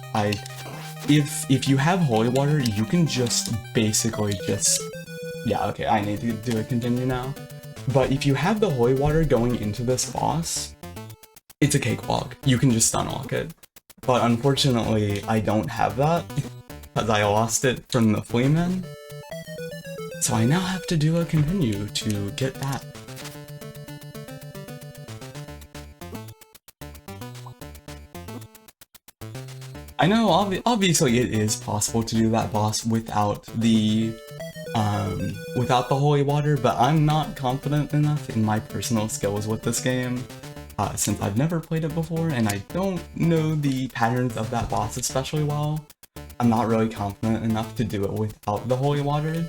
if you have holy water, you can just basically just... Yeah, okay, I need to do a continue now. But if you have the holy water going into this boss, it's a cakewalk. You can just stunlock it. But unfortunately, I don't have that, because I lost it from the fleamen. So I now have to do a continue to get that. I know, obviously it is possible to do that boss without the holy water, but I'm not confident enough in my personal skills with this game, since I've never played it before, and I don't know the patterns of that boss especially well. I'm not really confident enough to do it without the holy water.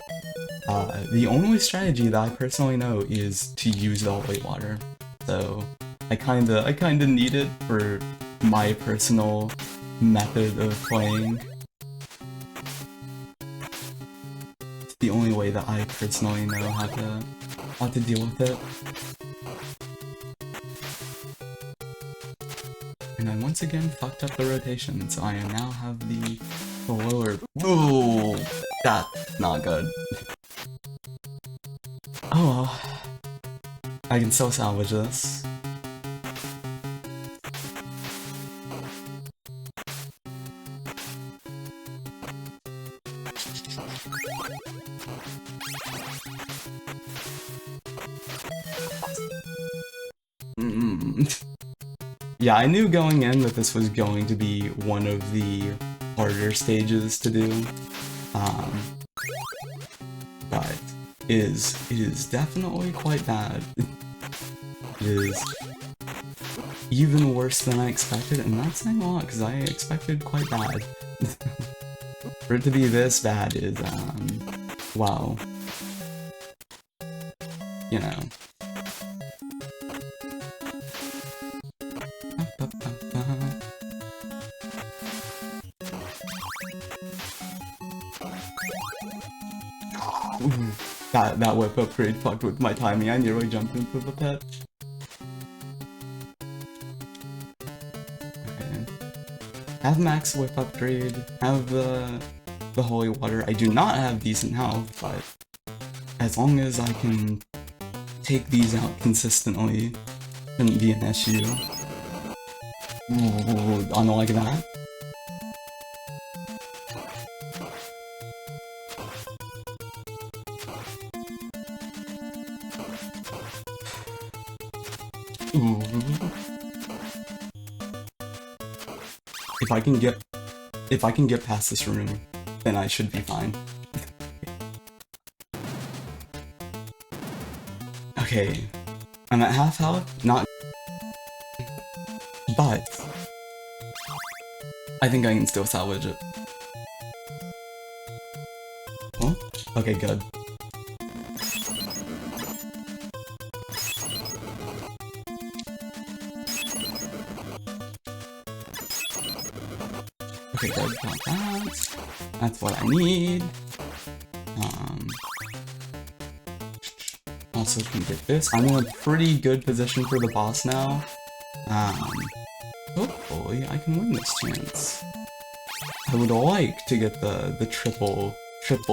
The only strategy that I personally know is to use the holy water, so I kinda need it for my personal method of playing. It's the only way that I personally know how to deal with it. And I once again fucked up the rotation, so I now have the lower... Ooh, that's not good. Oh well. I can still salvage this. Yeah, I knew going in that this was going to be one of the harder stages to do. But it is definitely quite bad. It is even worse than I expected, and that's saying a lot, because I expected quite bad. For it to be this bad is, wow. You know. That whip upgrade fucked with my timing. I nearly jumped into the pit. Okay. Have max whip upgrade, have the holy water. I do not have decent health, but as long as I can take these out consistently, shouldn't be an issue. Ooh, unlike that. Ooh. If I can get past this room, then I should be fine. Okay, I'm at half health, not, but I think I can still salvage it. Oh, okay, good. Okay, good, got that. That's what I need. Also can get this. I'm in a pretty good position for the boss now. Hopefully I can win this chance. I would like to get the triple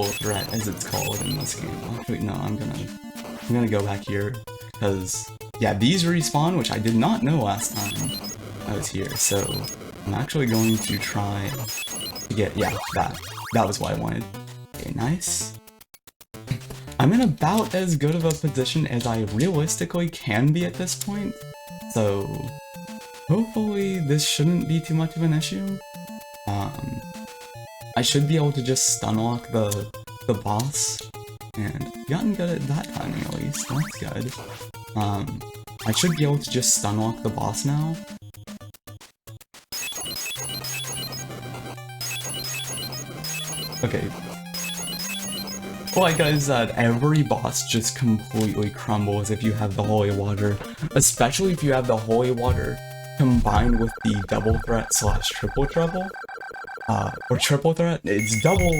threat, as it's called in this game. Wait, no, I'm gonna go back here, because yeah, these respawn, which I did not know last time I was here, so I'm actually going to try to get, yeah, that was what I wanted. Okay, nice. I'm in about as good of a position as I realistically can be at this point, so hopefully this shouldn't be too much of an issue. I should be able to just stun lock the boss, and gotten good at that timing at least, that's good. I should be able to just stun lock the boss now. Okay. Like I said, every boss just completely crumbles if you have the holy water, especially if you have the holy water combined with the double threat slash triple trouble, or triple threat. It's double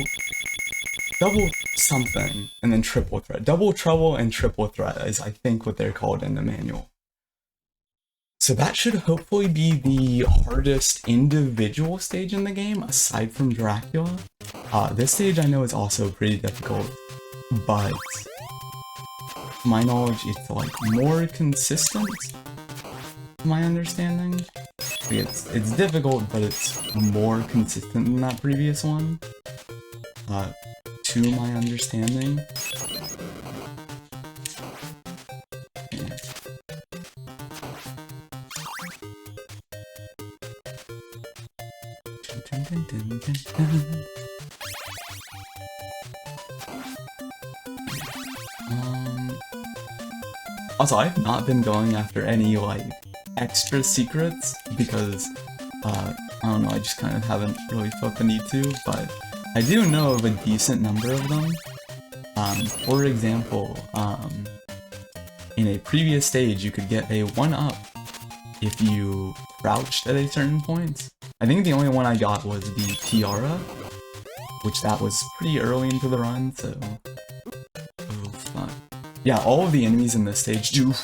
something and then triple threat. Double trouble and triple threat is, I think, what they're called in the manual. So that should hopefully be the hardest individual stage in the game, aside from Dracula. This stage I know is also pretty difficult, but to my knowledge it's like more consistent, to my understanding. It's difficult, but it's more consistent than that previous one, to my understanding. Also, I've not been going after any, like, extra secrets, because, I don't know, I just kind of haven't really felt the need to, but I do know of a decent number of them. For example, in a previous stage, you could get a 1-up if you crouched at a certain point. I think the only one I got was the Tiara, which that was pretty early into the run, so... Oh, fuck. Yeah, all of the enemies in this stage do...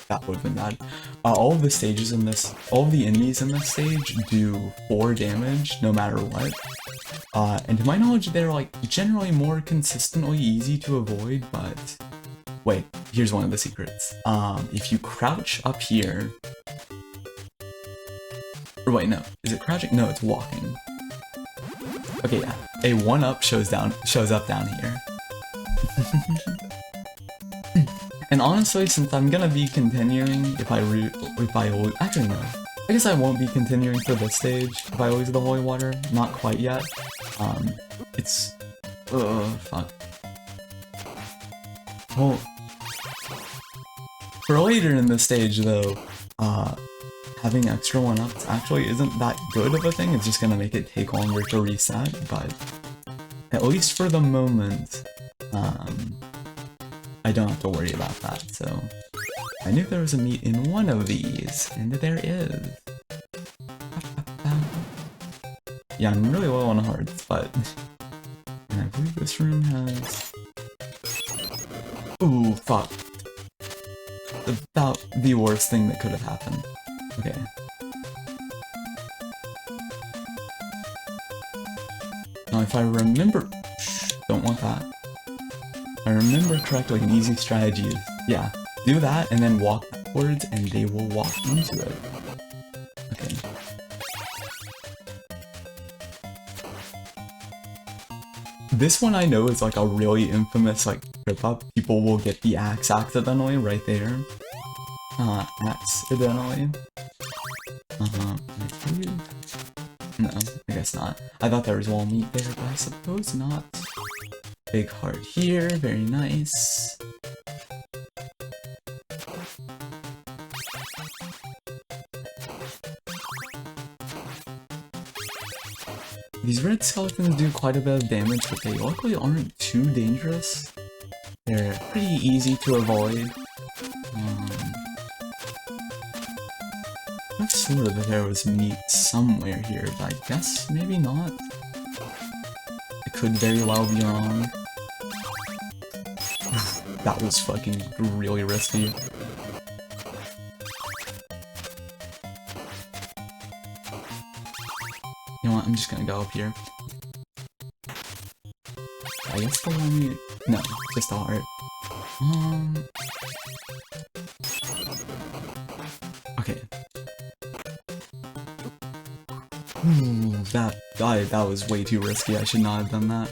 That would've been bad. All of the enemies in this stage do 4 damage, no matter what. And to my knowledge, they're, like, generally more consistently easy to avoid, but... Wait, here's one of the secrets. If you crouch up here... Or wait, no. Is it crouching? No, it's walking. Okay, yeah. A 1-up shows up down here. And honestly, since I'm gonna be continuing, actually no. I guess I won't be continuing for this stage if I lose the holy water. Not quite yet. It's... fuck. Well, for later in the stage though, having extra 1-ups actually isn't that good of a thing. It's just gonna make it take longer to reset, but at least for the moment, I don't have to worry about that, so... I knew there was a meat in one of these, and there is. Yeah, I'm really low on hearts, but... And I believe this room has... Ooh, fuck. About the worst thing that could have happened. Okay. Now if I remember... Don't want that. If I remember correctly, an easy strategy is... Yeah, do that and then walk backwards and they will walk into it. Okay. This one I know is like a really infamous like trip up. People will get the axe accidentally right there. Accidentally. No, I guess not. I thought there was wall meat there, but I suppose not. Big heart here, very nice. These red skeletons do quite a bit of damage, but they luckily aren't too dangerous. They're pretty easy to avoid. I'm sure that there was meat somewhere here, but I guess maybe not. I could very well be wrong. That was fucking really risky. You know what, I'm just gonna go up here. I guess the one... No, just a heart. Okay. That was way too risky. I should not have done that.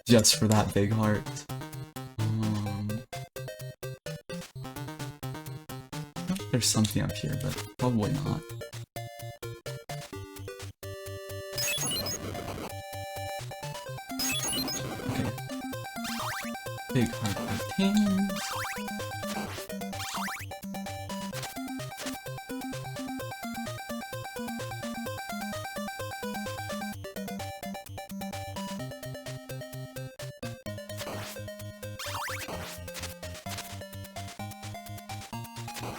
Just for that big heart. There's something up here, but probably not. Okay. Big heart contains.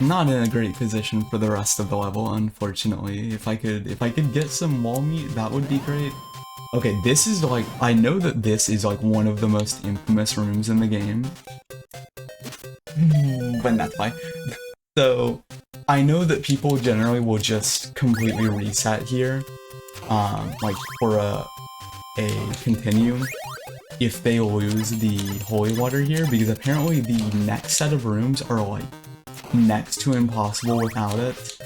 Not in a great position for the rest of the level, unfortunately. If I could get some wall meat, that would be great. Okay, this is like, I know that this is like one of the most infamous rooms in the game. But that's fine. So, I know that people generally will just completely reset here, like for a continue, if they lose the holy water here, because apparently the next set of rooms are like next to impossible without it.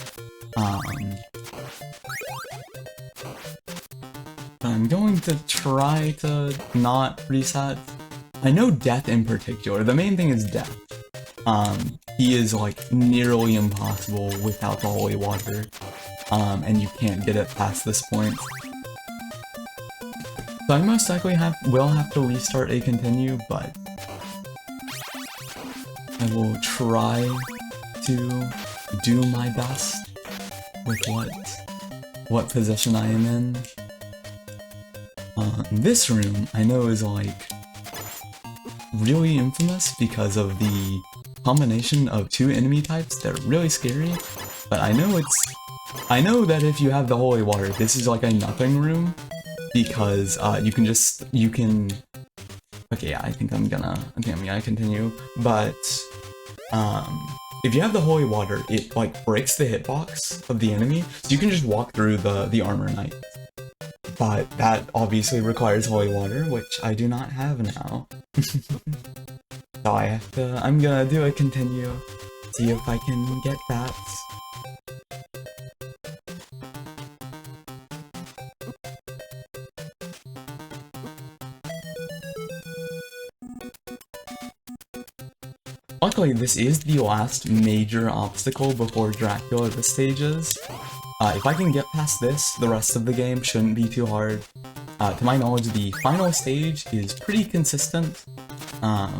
I'm going to try to not reset. I know death in particular. The main thing is death. He is like nearly impossible without the holy water. And you can't get it past this point. So I most likely will have to restart a continue, but I will try to do my best with what position I am in. This room I know is like really infamous because of the combination of two enemy types that are really scary, but I know that if you have the holy water, this is like a nothing room, because you can okay, yeah, I think I'm gonna continue, but if you have the holy water, it like breaks the hitbox of the enemy, so you can just walk through the armor knight. But that obviously requires holy water, which I do not have now. So I'm gonna do a continue, see if I can get that. Luckily, this is the last major obstacle before Dracula the stages. If I can get past this, the rest of the game shouldn't be too hard. To my knowledge, the final stage is pretty consistent. That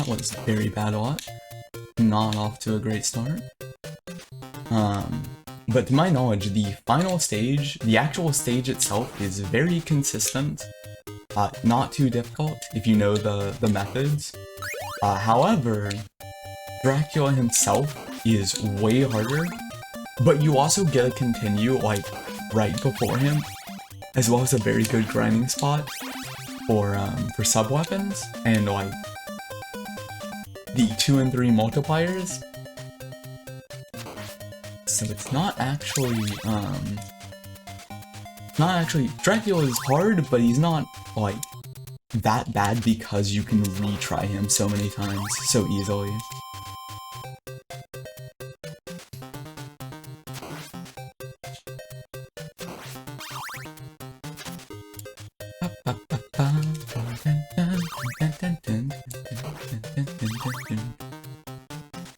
was very bad luck. Not off to a great start. But to my knowledge, the final stage, the actual stage itself, is very consistent. Not too difficult if you know the methods. However, Dracula himself is way harder, but you also get to continue, like, right before him, as well as a very good grinding spot for sub-weapons, and, like, the 2 and 3 multipliers. So it's not actually, Dracula is hard, but he's not, like, that bad because you can retry him so many times, so easily.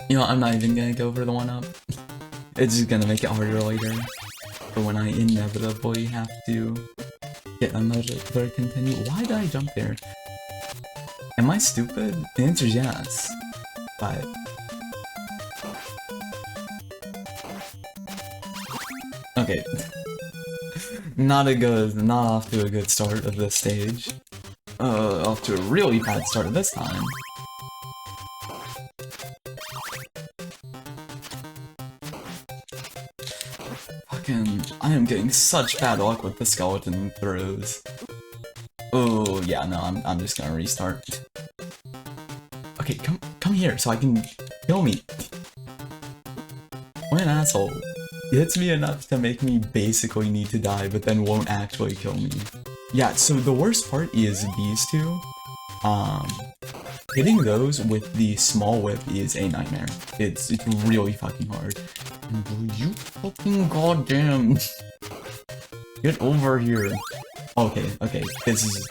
You know, I'm not even gonna go for the 1-up. It's just gonna make it harder later, for when I inevitably have to get another continue. Why did I jump there? Am I stupid? The answer is yes, but... Okay. Not off to a good start of this stage. Off to a really bad start of this time. I am getting such bad luck with the skeleton throws. Oh yeah, no, I'm just gonna restart. Okay, come here so I can kill me. What an asshole. He hits me enough to make me basically need to die, but then won't actually kill me. Yeah, so the worst part is these two. Hitting those with the small whip is a nightmare. It's really fucking hard. You fucking goddamn... Get over here. Okay, this is...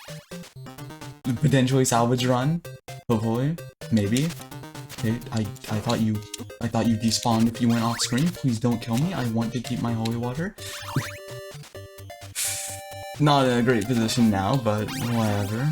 potentially salvage run. Hopefully. Maybe. Okay, I thought you despawned if you went off screen. Please don't kill me. I want to keep my holy water. Not in a great position now, but whatever.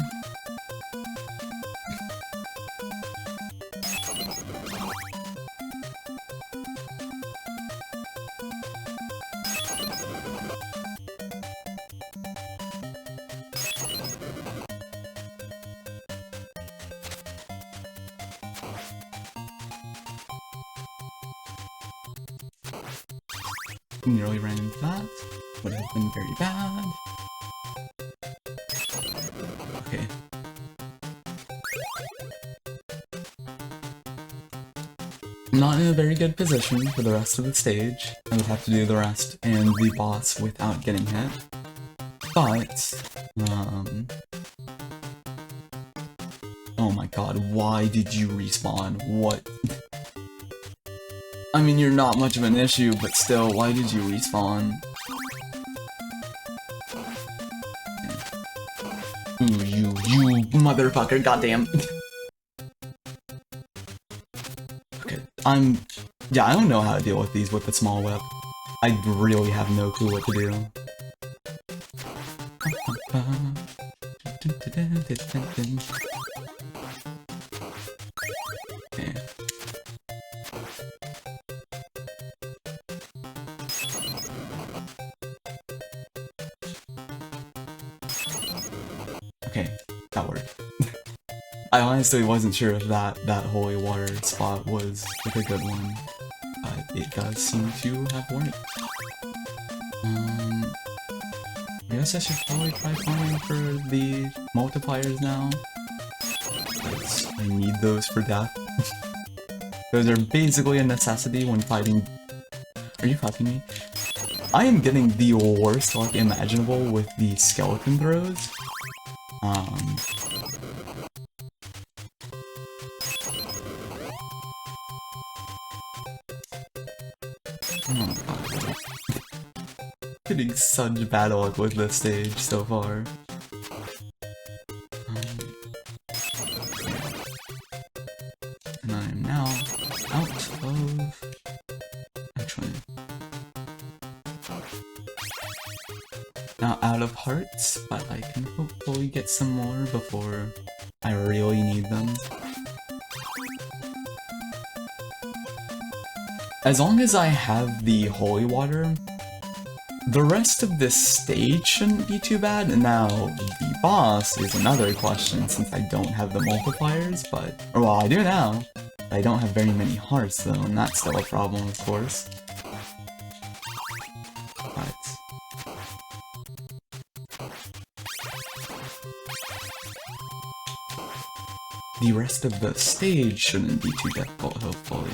Nearly ran into that. Would have been very bad. Okay. I'm not in a very good position for the rest of the stage. I would have to do the rest and the boss without getting hit. But, oh my god, why did you respawn? What? I mean, you're not much of an issue, but still, why did you respawn? Ooh, you motherfucker, goddamn. Okay, yeah, I don't know how to deal with these with the small whip. I really have no clue what to do. Okay. Okay, that worked. I honestly wasn't sure if that holy water spot was like a good one, but it does seem to have worked. I guess I should probably try farming for the multipliers now, because I need those for death. Those are basically a necessity when fighting. Are you fucking me? I am getting the worst luck imaginable with the skeleton throws. Oh my god. Getting such bad luck with this stage so far. Not out of hearts, but I can hopefully get some more before I really need them. As long as I have the holy water, the rest of this stage shouldn't be too bad. Now, the boss is another question since I don't have the multipliers, but... Or, well, I do now. I don't have very many hearts though, and that's still a problem, of course. But... the rest of the stage shouldn't be too difficult, hopefully.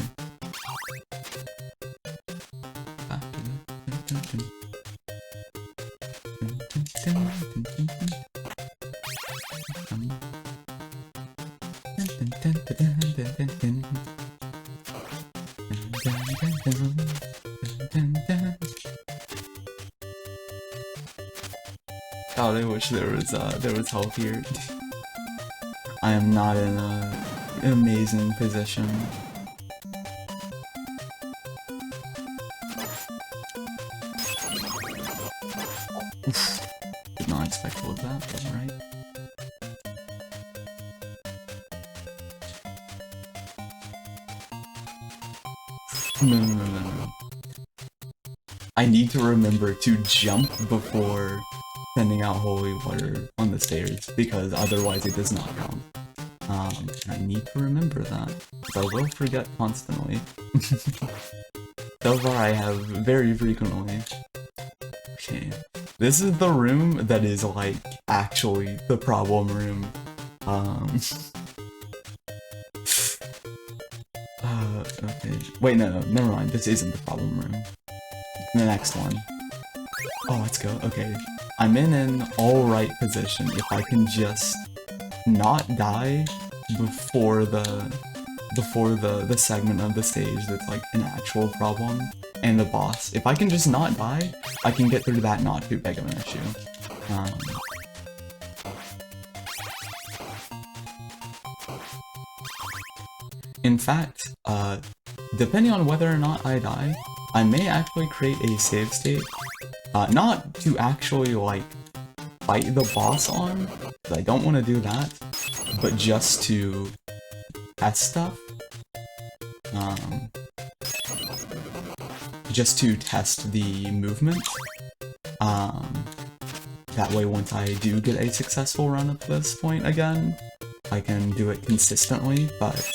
God, I wish there was help here. I am not in an amazing position. Oof. Did not expect all of that, but alright. No. I need to remember to jump before sending out holy water on the stairs, because otherwise it does not count. I need to remember that, because I will forget constantly. So far I have very frequently. Okay, this is the room that is like actually the problem room. Okay. Wait, no, never mind. This isn't the problem room. The next one. Oh, let's go. Okay. I'm in an alright position if I can just not die before the segment of the stage that's like an actual problem and the boss. If I can just not die, I can get through that not too big of an issue. In fact, depending on whether or not I die, I may actually create a save state. Not to actually, like, fight the boss on, because I don't want to do that, but just to test stuff. Just to test the movement. That way once I do get a successful run at this point again, I can do it consistently, but...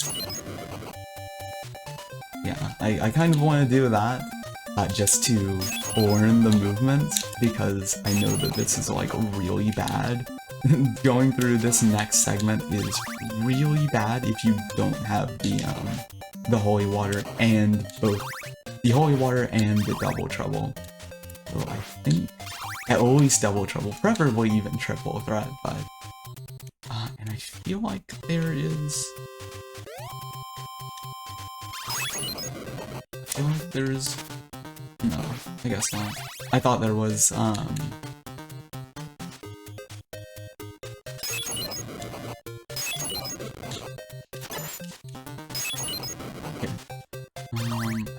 yeah, I kind of want to do that, just to learn the movement, because I know that this is like really bad. Going through this next segment is really bad if you don't have the holy water and both the holy water and the double trouble. So I think at least double trouble, preferably even triple threat, but and I feel like there is. I feel like there's. No, I guess not. I thought there was, okay.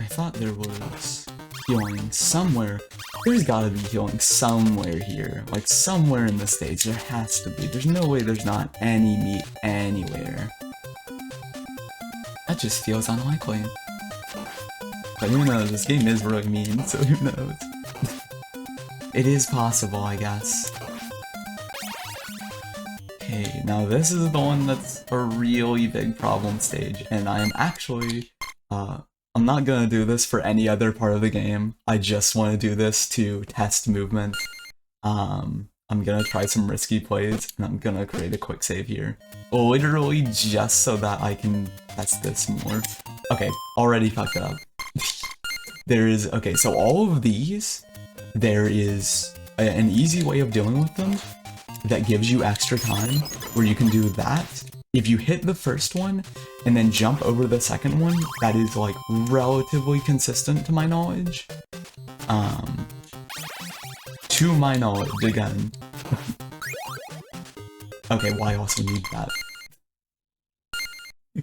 I thought there was healing somewhere. There's gotta be healing somewhere here. Like, somewhere in the stage, there has to be. There's no way there's not any meat anywhere. That just feels unlikely. But who knows, this game is really mean, so who knows. It is possible, I guess. Okay, now this is the one that's a really big problem stage, and I am actually, I'm not gonna do this for any other part of the game. I just want to do this to test movement. I'm gonna try some risky plays, and I'm gonna create a quick save here. Literally just so that I can test this more. Okay, already fucked it up. Okay, so all of these, there is an easy way of dealing with them that gives you extra time, where you can do that. If you hit the first one, and then jump over the second one, that is, like, relatively consistent to my knowledge. To my knowledge, again. Okay, well, I also need that.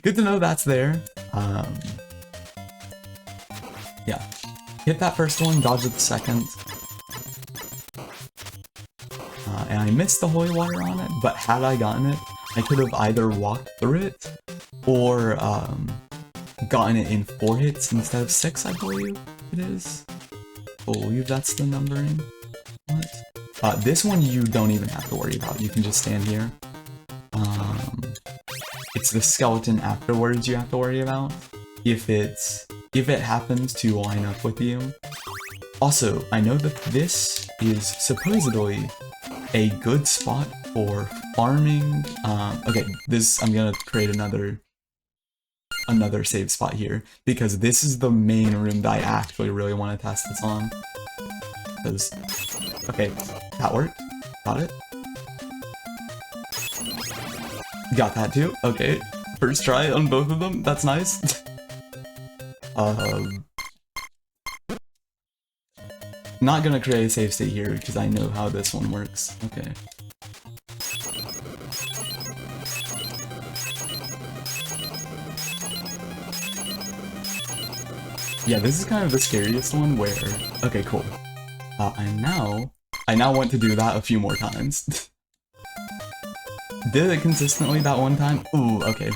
Good to know that's there. Yeah. Hit that first one, dodge the second. and I missed the holy water on it, but had I gotten it, I could have either walked through it, or gotten it in 4 hits instead of 6, I believe it is. I believe that's the numbering. What? This one you don't even have to worry about, you can just stand here. It's the skeleton afterwards you have to worry about, if it happens to line up with you. Also, I know that this is supposedly a good spot for farming. Okay, I'm gonna create another save spot here, because this is the main room that I actually really want to test this on. Okay, that worked. Got it. Got that too. Okay, first try on both of them. That's nice. Not gonna create a save state here because I know how this one works. Okay. Yeah, this is kind of the scariest one where... Okay, cool. I now want to do that a few more times. Did it consistently that one time? Ooh, okay.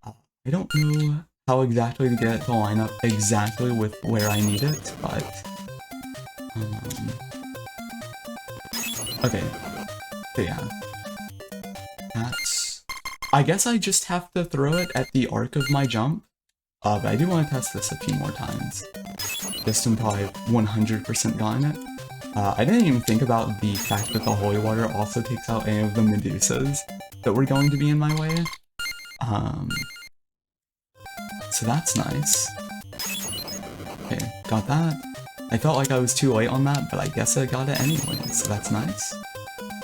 I don't know how exactly to get it to line up exactly with where I need it, but... okay. So yeah. That's... I guess I just have to throw it at the arc of my jump. But I do want to test this a few more times, just until I've 100% gotten it. I didn't even think about the fact that the holy water also takes out any of the Medusas that were going to be in my way. So that's nice. Okay, got that. I felt like I was too late on that, but I guess I got it anyway, so that's nice.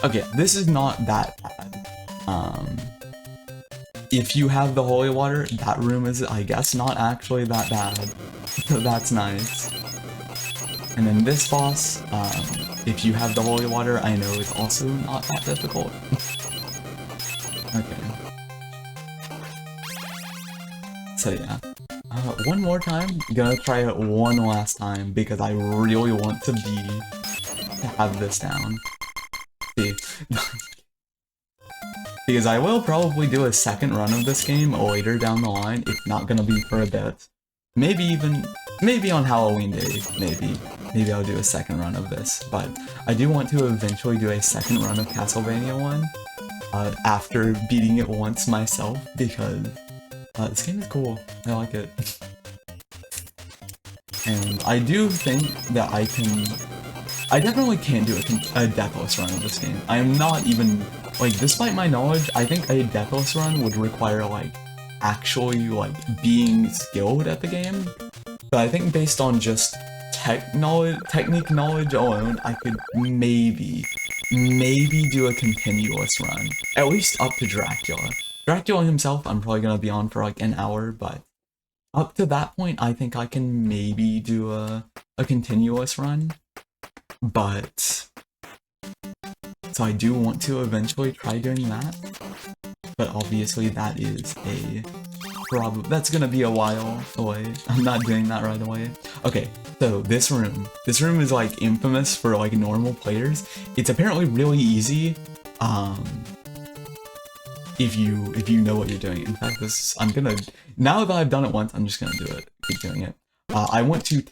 Okay, this is not that bad. If you have the holy water, that room is, I guess, not actually that bad. So that's nice. And then this boss, if you have the holy water, I know it's also not that difficult. Okay. So yeah. One more time, gonna try it one last time because I really want to have this down. See. Because I will probably do a second run of this game later down the line, if not gonna be for a bit. Maybe on Halloween Day, maybe I'll do a second run of this, but I do want to eventually do a second run of Castlevania 1, after beating it once myself, because this game is cool, I like it. And I do think that I definitely can do a deathless run of this game. I am not even, like, despite my knowledge, I think a deathless run would require, like, actually, like, being skilled at the game. But I think based on just technique knowledge alone, I could maybe do a continuous run. At least up to Dracula. Dracula himself, I'm probably gonna be on for, like, an hour, but up to that point, I think I can maybe do a continuous run. But... so I do want to eventually try doing that, but obviously that is that's gonna be a while away. I'm not doing that right away. Okay, so this room is like infamous for like normal players. It's apparently really easy, if you know what you're doing. In fact, now that I've done it once, I'm just gonna keep doing it. I want to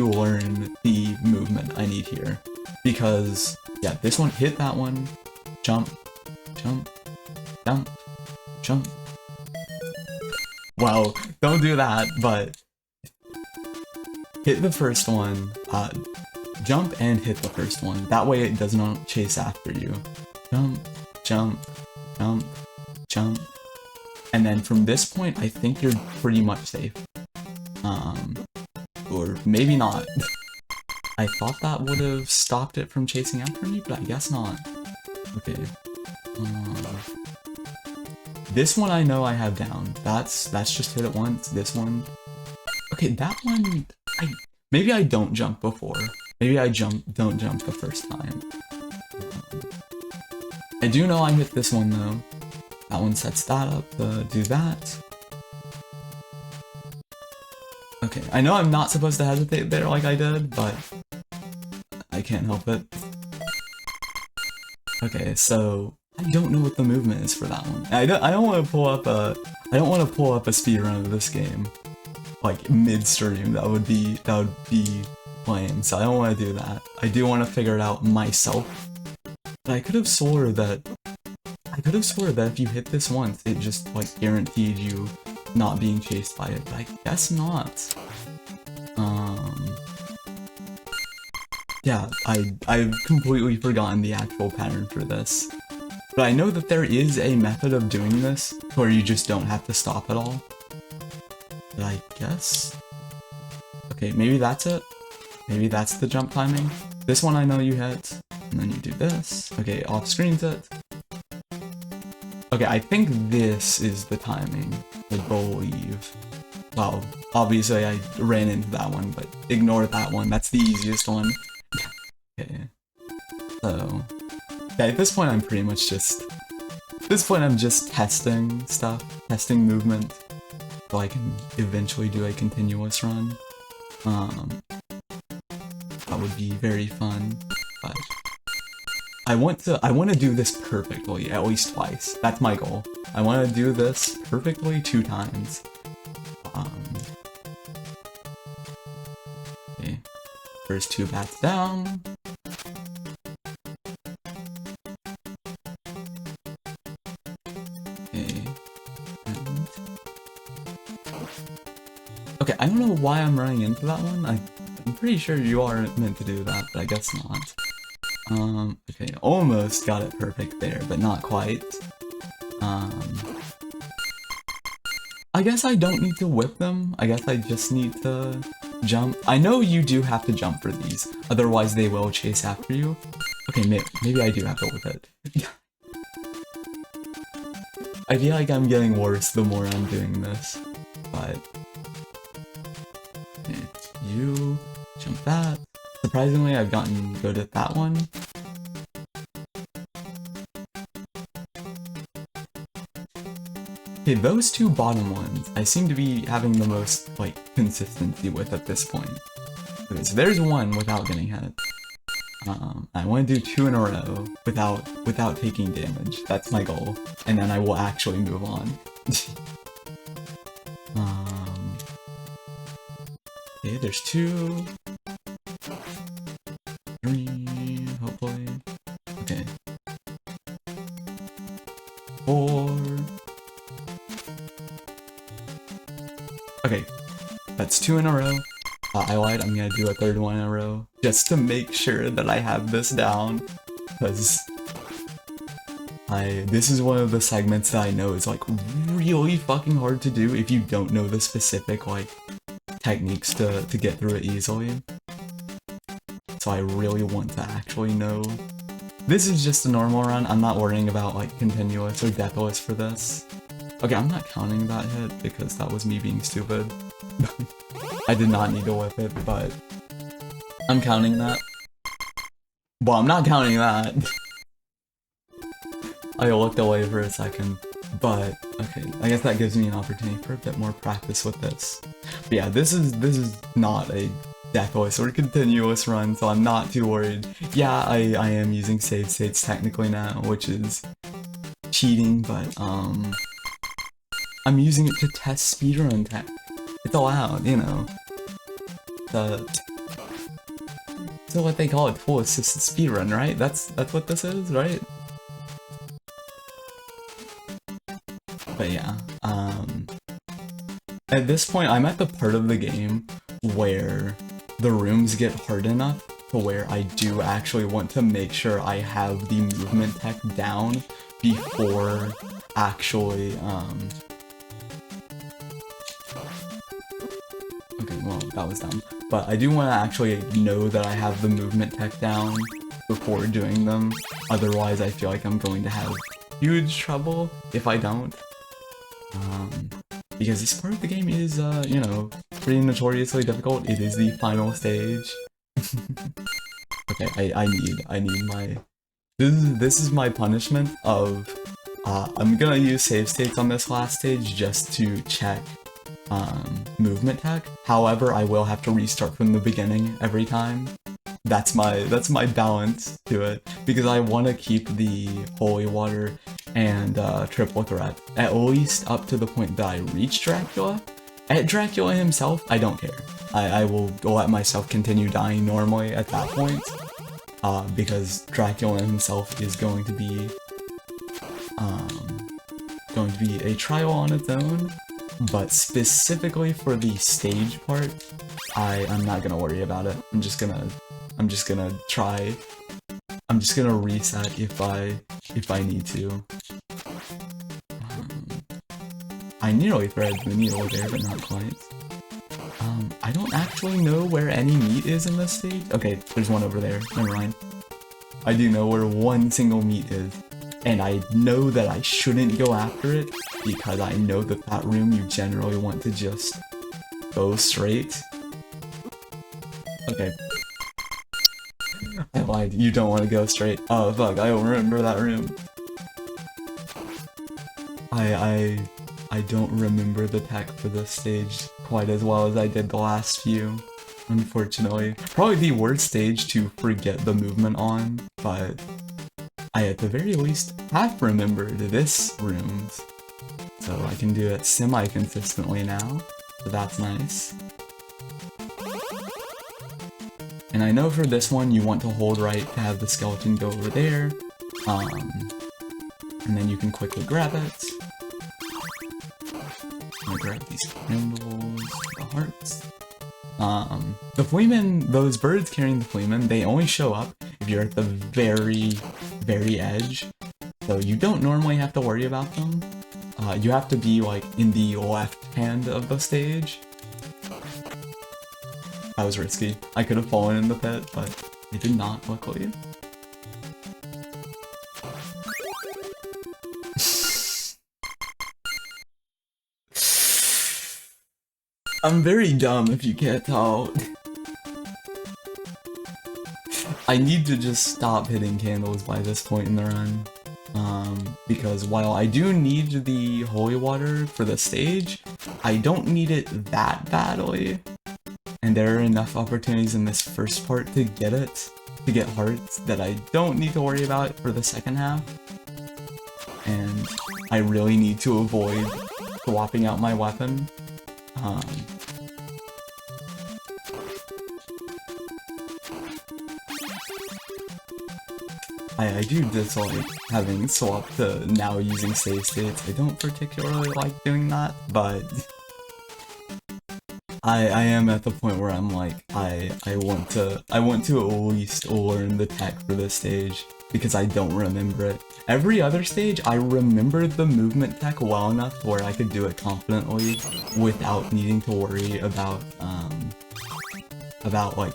learn the movement I need here, because yeah, this one, hit that one, jump, jump, jump, jump. Well, don't do that, but hit the first one, jump and hit the first one. That way it does not chase after you. Jump, jump, jump, jump. And then from this point, I think you're pretty much safe. Or maybe not. I thought that would have stopped it from chasing after me, but I guess not. Okay. This one I know I have down. That's just hit it once. This one. Okay, that one. Maybe I don't jump before. Maybe I don't jump the first time. I do know I hit this one though. That one sets that up to do that. Okay, I know I'm not supposed to hesitate there like I did, but I can't help it. Okay, so I don't know what the movement is for that one. I don't want to pull up a speedrun of this game like midstream. That would be lame. So I don't want to do that. I do want to figure it out myself. But I could have swore that if you hit this once, it just like guaranteed you not being chased by it. But I guess not. Yeah, I've completely forgotten the actual pattern for this. But I know that there is a method of doing this where you just don't have to stop at all. But I guess... Okay, maybe that's it. Maybe that's the jump timing. This one I know you hit, and then you do this. Okay, off screen's it. Okay, I think this is the timing, I believe. Well, obviously I ran into that one, but ignore that one. That's the easiest one. Okay. So, yeah, at this point I'm pretty much just... At this point I'm just testing stuff, testing movement, so I can eventually do a continuous run. That would be very fun, but... I want to do this perfectly, at least twice. That's my goal. I want to do this perfectly 2 times. Okay. First 2 bats down. Okay, I don't know why I'm running into that one. I'm pretty sure you are meant to do that, but I guess not. Okay, almost got it perfect there, but not quite. I guess I don't need to whip them. I guess I just need to jump. I know you do have to jump for these, otherwise they will chase after you. Okay, maybe I do have to whip it. I feel like I'm getting worse the more I'm doing this, but... Okay, you jump that. Surprisingly, I've gotten good at that one. Okay, those 2 bottom ones, I seem to be having the most, like, consistency with at this point. Okay, so there's one without getting hit. I want to do 2 in a row without taking damage. That's my goal. And then I will actually move on. Okay, there's 2. 3, hopefully. Okay. 4. Okay, that's 2 in a row. I lied, I'm gonna do a 3rd one in a row, just to make sure that I have this down, because this is one of the segments that I know is, like, really fucking hard to do if you don't know the specific, like, techniques to get through it easily. So I really want to actually know. This is just a normal run, I'm not worrying about, like, continuous or deathless for this. Okay, I'm not counting that hit because that was me being stupid. I did not need to whip it, but I'm counting that. Well, I'm not counting that. I looked away for a second, but okay, I guess that gives me an opportunity for a bit more practice with this. But yeah, this is not a deathless or continuous run, so I'm not too worried. Yeah, I am using save states technically now, which is cheating, but I'm using it to test speedrun tech. It's allowed, you know. So what they call it, full assisted speedrun, right? That's what this is, right? But yeah, at this point, I'm at the part of the game where the rooms get hard enough to where I do actually want to make sure I have the movement tech down before actually, okay, well, that was dumb. But I do want to actually know that I have the movement tech down before doing them. Otherwise, I feel like I'm going to have huge trouble if I don't. Because this part of the game is, you know, pretty notoriously difficult. It is the final stage. Okay, I need my... This is my punishment of... I'm gonna use save states on this last stage just to check movement tech. However, I will have to restart from the beginning every time. That's my balance to it, because I want to keep the holy water and triple threat at least up to the point that I reach Dracula. At Dracula himself, I don't care. I will let myself continue dying normally at that point, because Dracula himself is going to be a trial on its own. But specifically for the stage part, I'm not gonna worry about it. I'm just gonna try. I'm just gonna reset if I need to. I nearly threaded the needle there, but not quite. I don't actually know where any meat is in this stage. Okay, there's one over there. Never mind. I do know where one single meat is, and I know that I shouldn't go after it because I know that room you generally want to just go straight. Okay. I lied. You don't want to go straight. Oh fuck! I don't remember that room. I don't remember the tech for this stage quite as well as I did the last few, unfortunately. Probably the worst stage to forget the movement on, but I at the very least have remembered this room, so I can do it semi-consistently now, so that's nice. And I know for this one you want to hold right to have the skeleton go over there, and then you can quickly grab it. I'm gonna grab these candles, the hearts. The fleamen, those birds carrying the fleamen, they only show up if you're at the very, very edge. So you don't normally have to worry about them. You have to be like in the left hand of the stage. That was risky. I could have fallen in the pit, but it did not, luckily. I'm very dumb if you can't tell. I need to just stop hitting candles by this point in the run. Because while I do need the holy water for the stage, I don't need it that badly. And there are enough opportunities in this first part to get it, to get hearts, that I don't need to worry about for the second half. And I really need to avoid swapping out my weapon. I do dislike having swapped to now using save states. I don't particularly like doing that, but I am at the point where I'm like, I want to at least learn the tech for this stage, because I don't remember it. Every other stage, I remembered the movement tech well enough to where I could do it confidently without needing to worry about like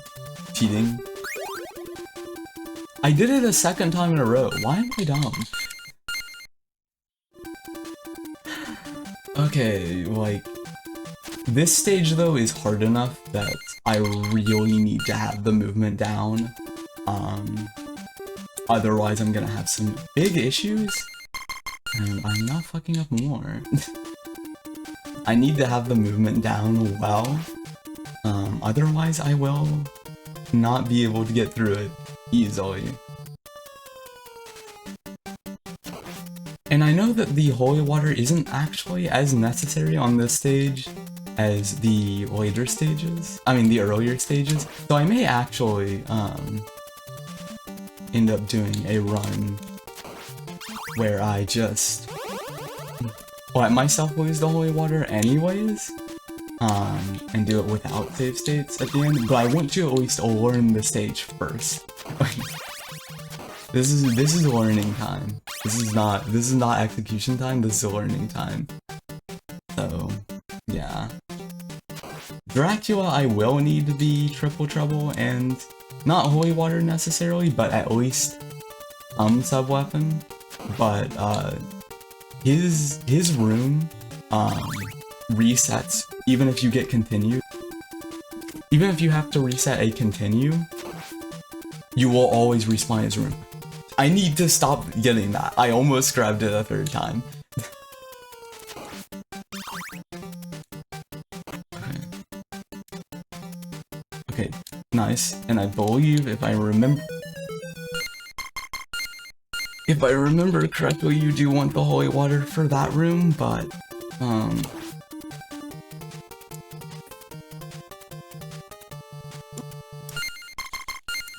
cheating. I did it a second time in a row. Why am I dumb? Okay, like, this stage though is hard enough that I really need to have the movement down. Otherwise I'm gonna have some big issues, and I'm not fucking up more. I need to have the movement down well, otherwise I will not be able to get through it easily. And I know that the holy water isn't actually as necessary on this stage as the later stages. I mean, the earlier stages. So I may actually end up doing a run where I just let myself lose the holy water anyways, and do it without save states at the end. But I want to at least learn the stage first. This is learning time. This is not execution time. This is learning time. So yeah, Dracula, I will need the triple trouble and not holy water necessarily, but at least sub weapon. But his room resets even if you get continue. Even if you have to reset a continue, you will always respawn his room. I need to stop getting that. I almost grabbed it a third time. Okay, nice. And I believe if I remember correctly, you do want the holy water for that room, but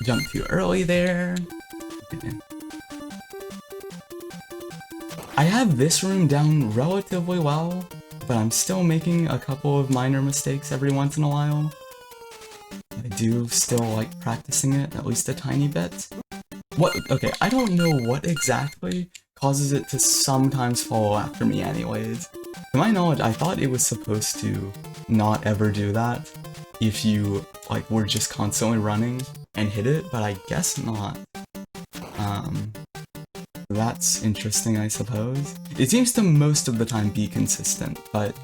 jump too early there. Okay. I have this room down relatively well, but I'm still making a couple of minor mistakes every once in a while. I do still like practicing it, at least a tiny bit. What? Okay, I don't know what exactly causes it to sometimes follow after me anyways. To my knowledge, I thought it was supposed to not ever do that if you, like, were just constantly running and hit it, but I guess not. That's interesting, I suppose. It seems to most of the time be consistent, but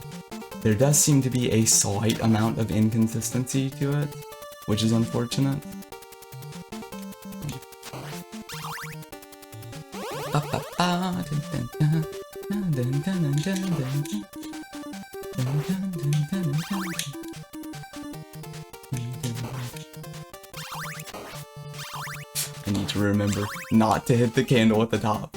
there does seem to be a slight amount of inconsistency to it, which is unfortunate. I need to remember not to hit the candle at the top.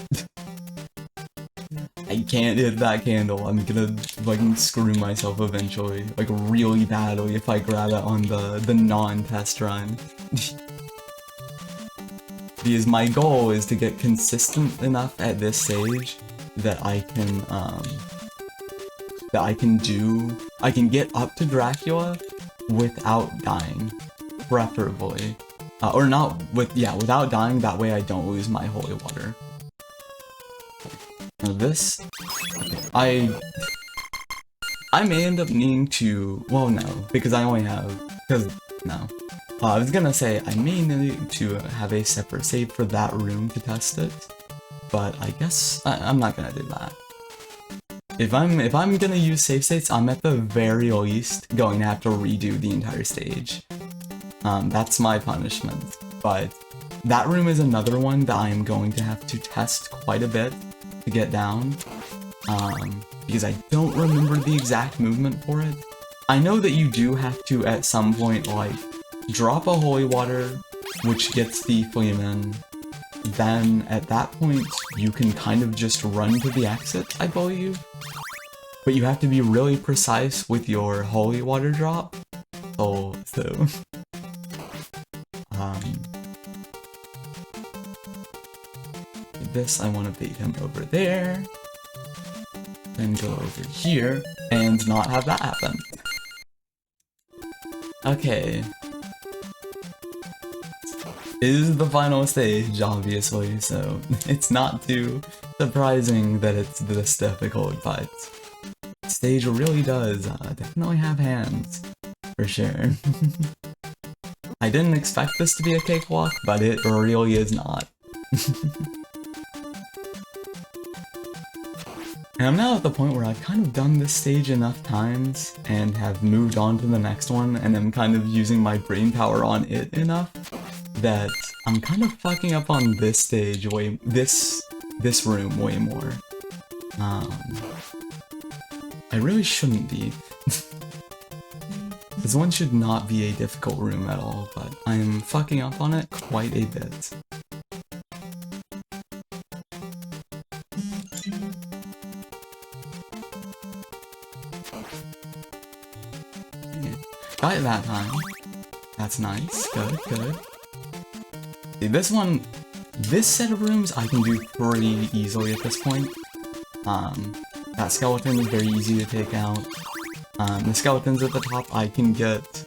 I can't hit that candle. I'm gonna fucking screw myself eventually, like really badly, if I grab it on the non-test run. Because my goal is to get consistent enough at this stage that I can get up to Dracula without dying, preferably. Or not without dying, that way I don't lose my holy water. Now this, okay, I may end up needing to, well no, because I only have, I was gonna say I may need to have a separate save for that room to test it, but I guess I'm not gonna do that. If I'm gonna use save states, I'm at the very least going to have to redo the entire stage. That's my punishment, but that room is another one that I am going to have to test quite a bit to get down, because I don't remember the exact movement for it. I know that you do have to, at some point, like, drop a holy water, which gets the Fleaman, then at that point, you can kind of just run to the exit, I believe. But you have to be really precise with your holy water drop, so this, I want to bait him over there, then go over here, and not have that happen. Okay. It is the final stage, obviously, so it's not too surprising that it's this difficult, but the stage really does definitely have hands, for sure. I didn't expect this to be a cakewalk, but it really is not. And I'm now at the point where I've kind of done this stage enough times and have moved on to the next one, and I'm kind of using my brain power on it enough that I'm kind of fucking up on this stage this room way more. I really shouldn't be. This one should not be a difficult room at all, but I am fucking up on it quite a bit. Got it that time. That's nice. Good, good. See, this set of rooms I can do pretty easily at this point. That skeleton is very easy to take out. The skeletons at the top I can get,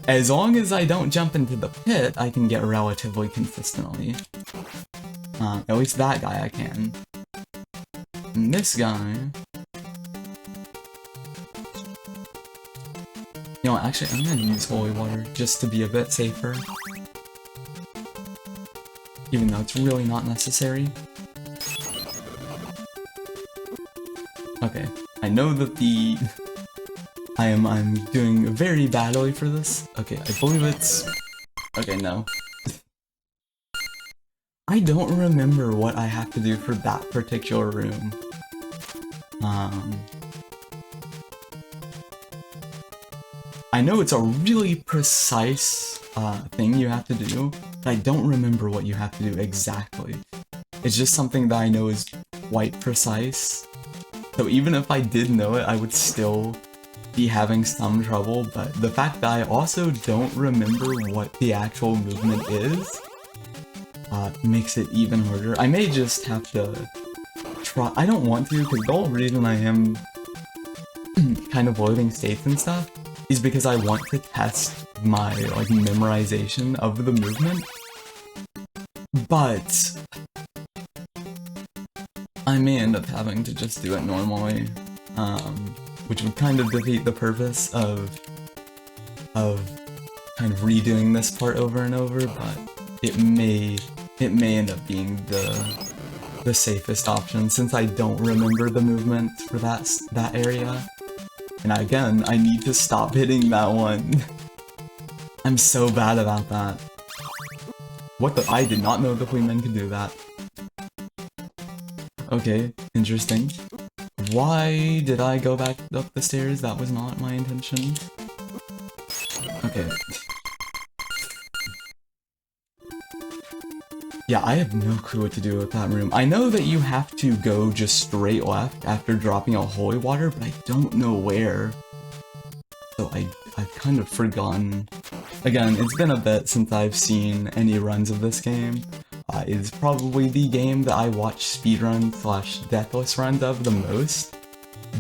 as long as I don't jump into the pit, I can get relatively consistently. At least that guy I can. And this guy... You know, actually, I'm gonna use holy water just to be a bit safer. Even though it's really not necessary. Okay, I know that I'm doing very badly for this. Okay, I believe it's... Okay, no. I don't remember what I have to do for that particular room. I I know it's a really precise thing you have to do, but I don't remember what you have to do exactly. It's just something that I know is quite precise. So even if I did know it, I would still be having some trouble, but the fact that I also don't remember what the actual movement is makes it even harder. I may just have to try. I don't want to, because the whole reason I am kind of loading states and stuff is because I want to test my like memorization of the movement. But I may end up having to just do it normally, which would kind of defeat the purpose of kind of redoing this part over and over, but it may end up being the safest option since I don't remember the movement for that area. And again, I need to stop hitting that one. I'm so bad about that. What the? I did not know the Queenmen could do that. Okay, interesting. Why did I go back up the stairs? That was not my intention. Okay. Yeah, I have no clue what to do with that room. I know that you have to go just straight left after dropping out holy water, but I don't know where. So I've kind of forgotten. Again, it's been a bit since I've seen any runs of this game. It's probably the game that I watch speedrun / deathless runs of the most,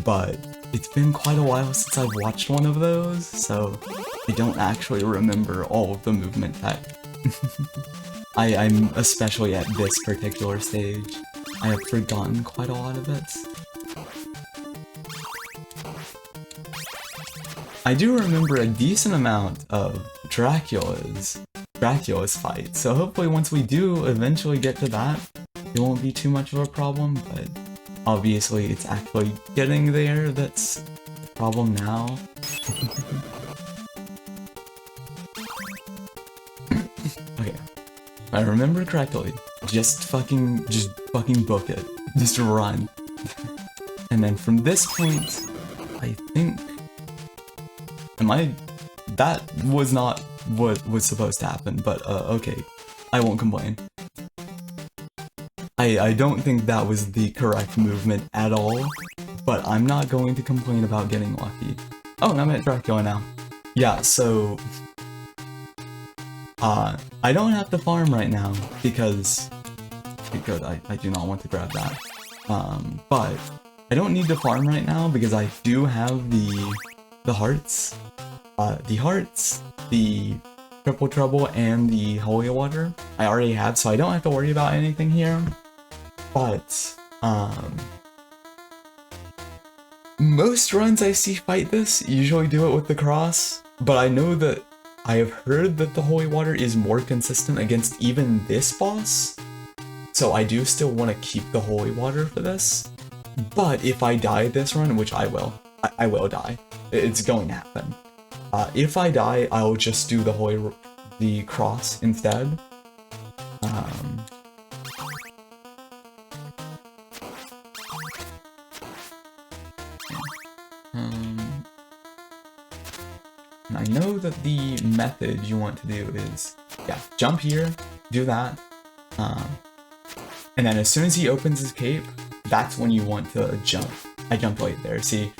but it's been quite a while since I've watched one of those, so I don't actually remember all of the movement tech. I'm especially at this particular stage. I have forgotten quite a lot of it. I do remember a decent amount of Dracula's fight, so hopefully once we do eventually get to that, it won't be too much of a problem, but obviously it's actually getting there that's the problem now. Okay, if I remember correctly, just fucking book it. Just run. And then from this point, I think... That was not what was supposed to happen, but okay. I won't complain. I don't think that was the correct movement at all, but I'm not going to complain about getting lucky. Oh, and I'm at Dracula now. Yeah, so... I don't have to farm right now, because I do not want to grab that. But I don't need to farm right now because I do have the hearts. The triple trouble, and the holy water I already have, so I don't have to worry about anything here. But, most runs I see fight this usually do it with the cross, but I know that I have heard that the holy water is more consistent against even this boss, so I do still want to keep the holy water for this. But if I die this run, which I will die, it's going to happen. If I die, I'll just do the cross instead. And I know that the method you want to do is, yeah, jump here, do that, and then as soon as he opens his cape, that's when you want to jump. I jumped right there, see?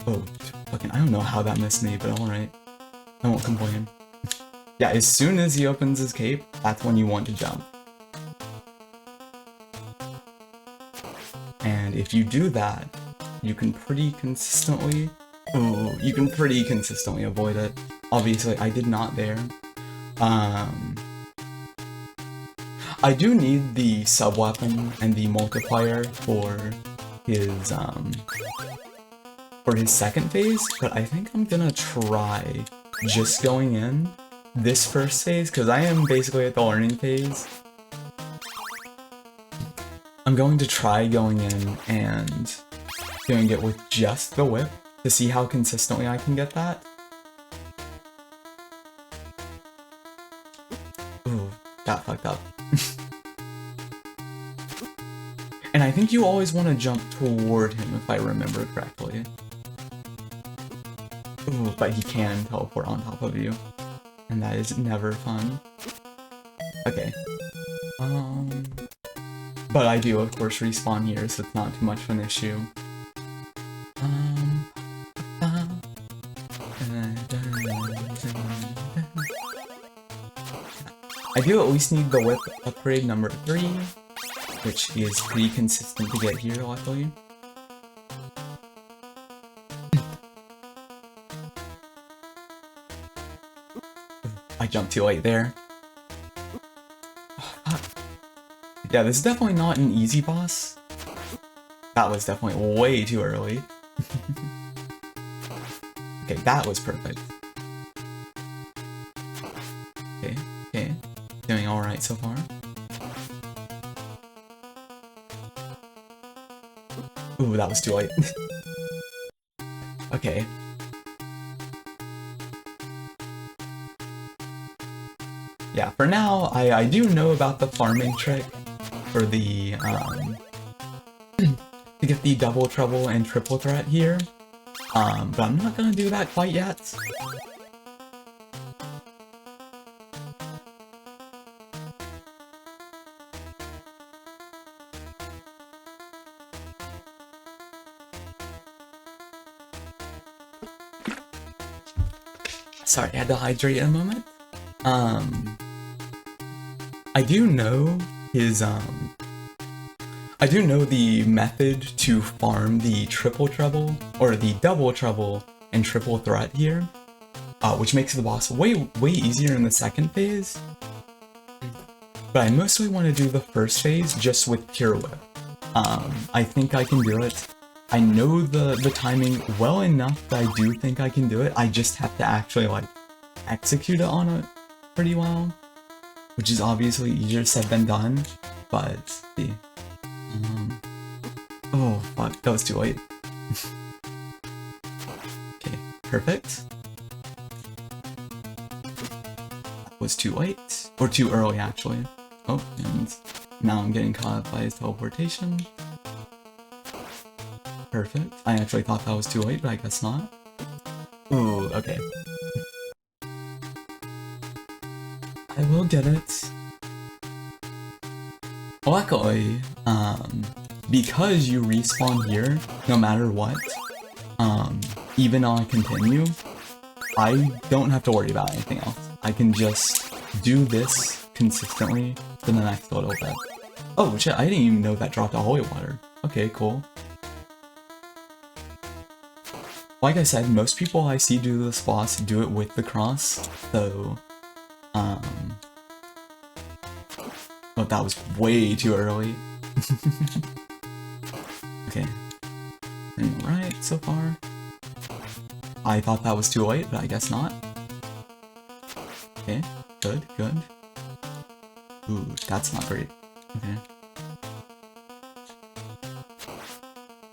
Oh, fucking, I don't know how that missed me, but alright. I won't complain. Yeah, as soon as he opens his cape, that's when you want to jump. And if you do that, you can pretty consistently... Oh, you can pretty consistently avoid it. Obviously, I did not there. I do need the sub-weapon and the multiplier for his second phase, but I think I'm gonna try just going in this first phase, because I am basically at the learning phase. I'm going to try going in and doing it with just the whip to see how consistently I can get that. Ooh, got fucked up. And I think you always want to jump toward him, if I remember correctly. Ooh, but he can teleport on top of you. And that is never fun. Okay. But I do, of course, respawn here, so it's not too much of an issue. I do at least need the whip upgrade number 3, which is pretty consistent to get here, luckily. I jumped too late there. Yeah, this is definitely not an easy boss. That was definitely way too early. Okay, that was perfect. Okay, okay. Doing alright so far. Ooh, that was too late. Okay. Yeah, for now, I do know about the farming trick for the, to get the double trouble and triple threat here. But I'm not gonna do that quite yet. Sorry, I had to hydrate in a moment. I do know his, I do know the method to farm the triple trouble, or the double trouble and triple threat here, which makes the boss way easier in the second phase. But I mostly want to do the first phase just with pure whip. I think I can do it. I know the timing well enough that I do think I can do it. I just have to actually, like, execute it on it pretty well, which is obviously easier said than done, but see. Oh fuck, that was too late. Okay, perfect. That was too late, or too early actually. Oh, and now I'm getting caught up by his teleportation. Perfect. I actually thought that was too late, but I guess not. Ooh, okay. I will get it. Luckily, because you respawn here, no matter what, even on continue, I don't have to worry about anything else. I can just do this consistently for the next little bit. Oh shit, I didn't even know that dropped a holy water. Okay, cool. Like I said, most people I see do this boss do it with the cross, so, oh, that was way too early. Okay. Alright, so far. I thought that was too late, but I guess not. Okay, good, good. Ooh, that's not great. Okay.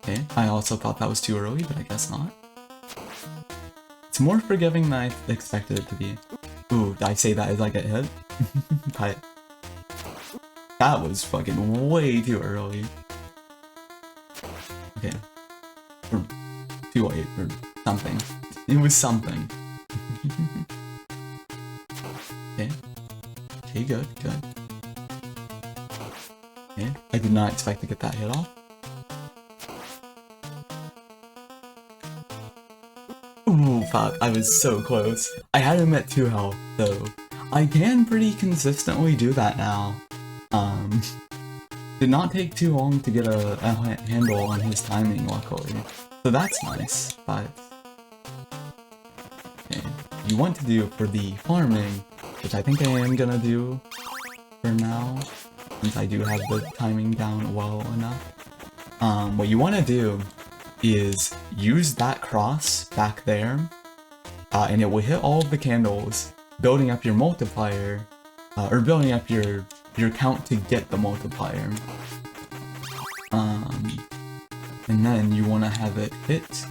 Okay, I also thought that was too early, but I guess not. It's more forgiving than I expected it to be. Ooh, did I say that as I get hit? But that was fucking way too early. Okay. Or too late, or something. It was something. Okay. Okay, good, good. Okay, I did not expect to get that hit off. Ooh, fuck, I was so close. I had him at 2 health, though. I can pretty consistently do that now. Did not take too long to get a handle on his timing, luckily. So that's nice, but... Okay, you want to do for the farming, which I think I am gonna do for now, since I do have the timing down well enough. What you want to do is use that cross back there, and it will hit all of the candles, building up your multiplier, or building up your count to get the multiplier. And then you want to have it hit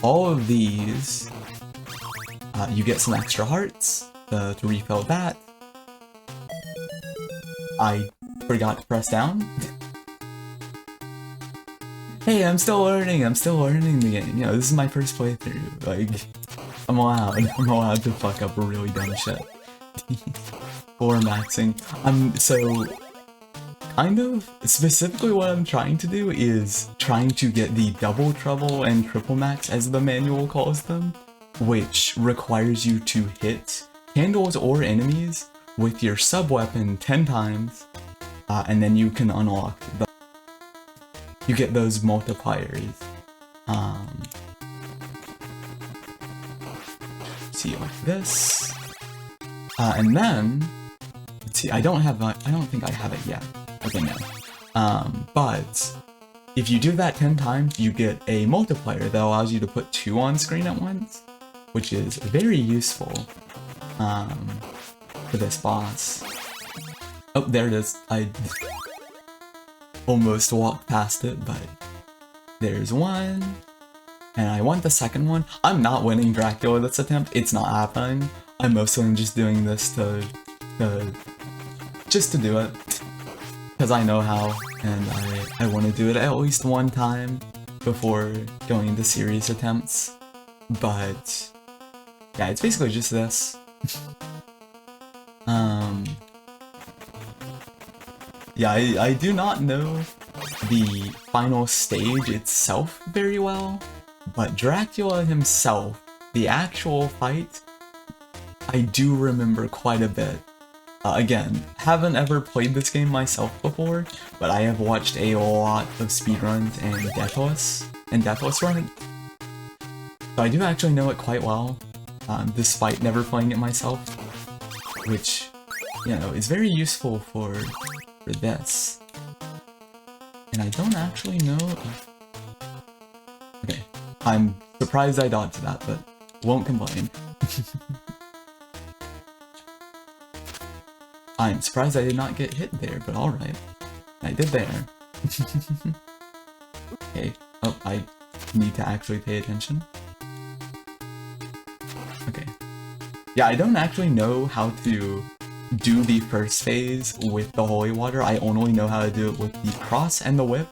all of these. You get some extra hearts to refill that. I forgot to press down. Hey, I'm still learning the game. You know, this is my first playthrough. Like, I'm allowed to fuck up really dumb shit. For maxing. So kind of specifically what I'm trying to do is trying to get the double trouble and triple max as the manual calls them, which requires you to hit candles or enemies with your sub weapon 10 times, and then you can unlock you get those multipliers. See, like this, and then let's see. I don't think I have it yet. Okay, no. But if you do that 10 times, you get a multiplier that allows you to put 2 on screen at once, which is very useful for this boss. Oh, there it is. I almost walked past it, but there's one. And I want the second one. I'm not winning Dracula this attempt. It's not happening. I'm mostly just doing this just to do it. Because I know how, and I want to do it at least one time before going into serious attempts. But yeah, it's basically just this. Yeah, I do not know the final stage itself very well, but Dracula himself, the actual fight, I do remember quite a bit. Again, haven't ever played this game myself before, but I have watched a lot of speedruns and Deathless run it. So I do actually know it quite well, despite never playing it myself, which, you know, is very useful for this. And I don't actually know if... Okay, I'm surprised I dodged that, but won't complain. I'm surprised I did not get hit there, but alright. I did there. Okay. Oh, I need to actually pay attention. Okay. Yeah, I don't actually know how to do the first phase with the holy water. I only know how to do it with the cross and the whip.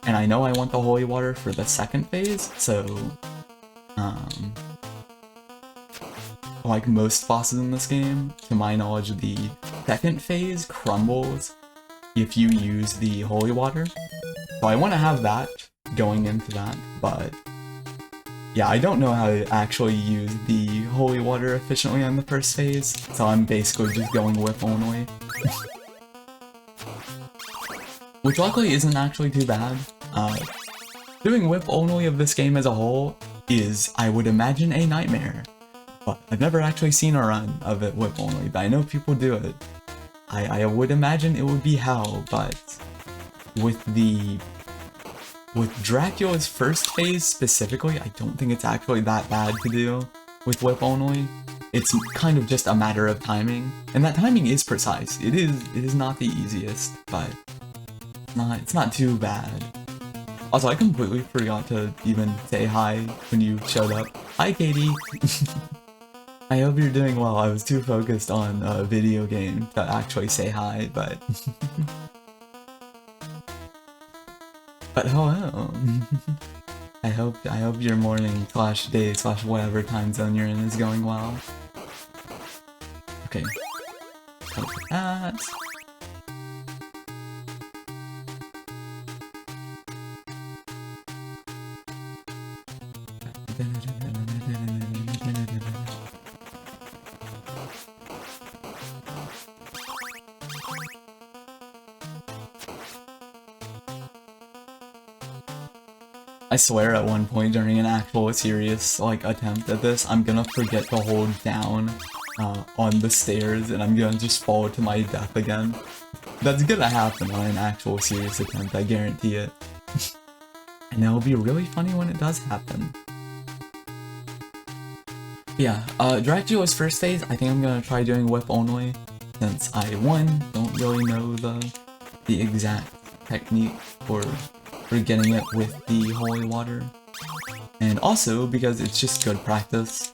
And I know I want the holy water for the second phase, so... like most bosses in this game, to my knowledge, the second phase crumbles if you use the holy water. So I want to have that going into that, but yeah, I don't know how to actually use the holy water efficiently on the first phase, so I'm basically just going whip only. Which luckily isn't actually too bad. Doing whip only of this game as a whole is, I would imagine, a nightmare. But I've never actually seen a run of it whip only, but I know people do it. I would imagine it would be hell, but with Dracula's first phase specifically, I don't think it's actually that bad to do with whip only. It's kind of just a matter of timing, and that timing is precise. It is not the easiest, but it's not too bad. Also, I completely forgot to even say hi when you showed up. Hi, Katie! I hope you're doing well. I was too focused on a video game to actually say hi, but... but hello! I hope your morning / day / whatever time zone you're in is going well. Okay. Help with that. I swear at one point during an actual serious attempt at this, I'm gonna forget to hold down on the stairs and I'm gonna just fall to my death again. That's gonna happen on an actual serious attempt, I guarantee it. And it'll be really funny when it does happen. Yeah, Dracula's first phase, I think I'm gonna try doing whip only, since I, don't really know the exact technique for getting it with the holy water, and also because it's just good practice.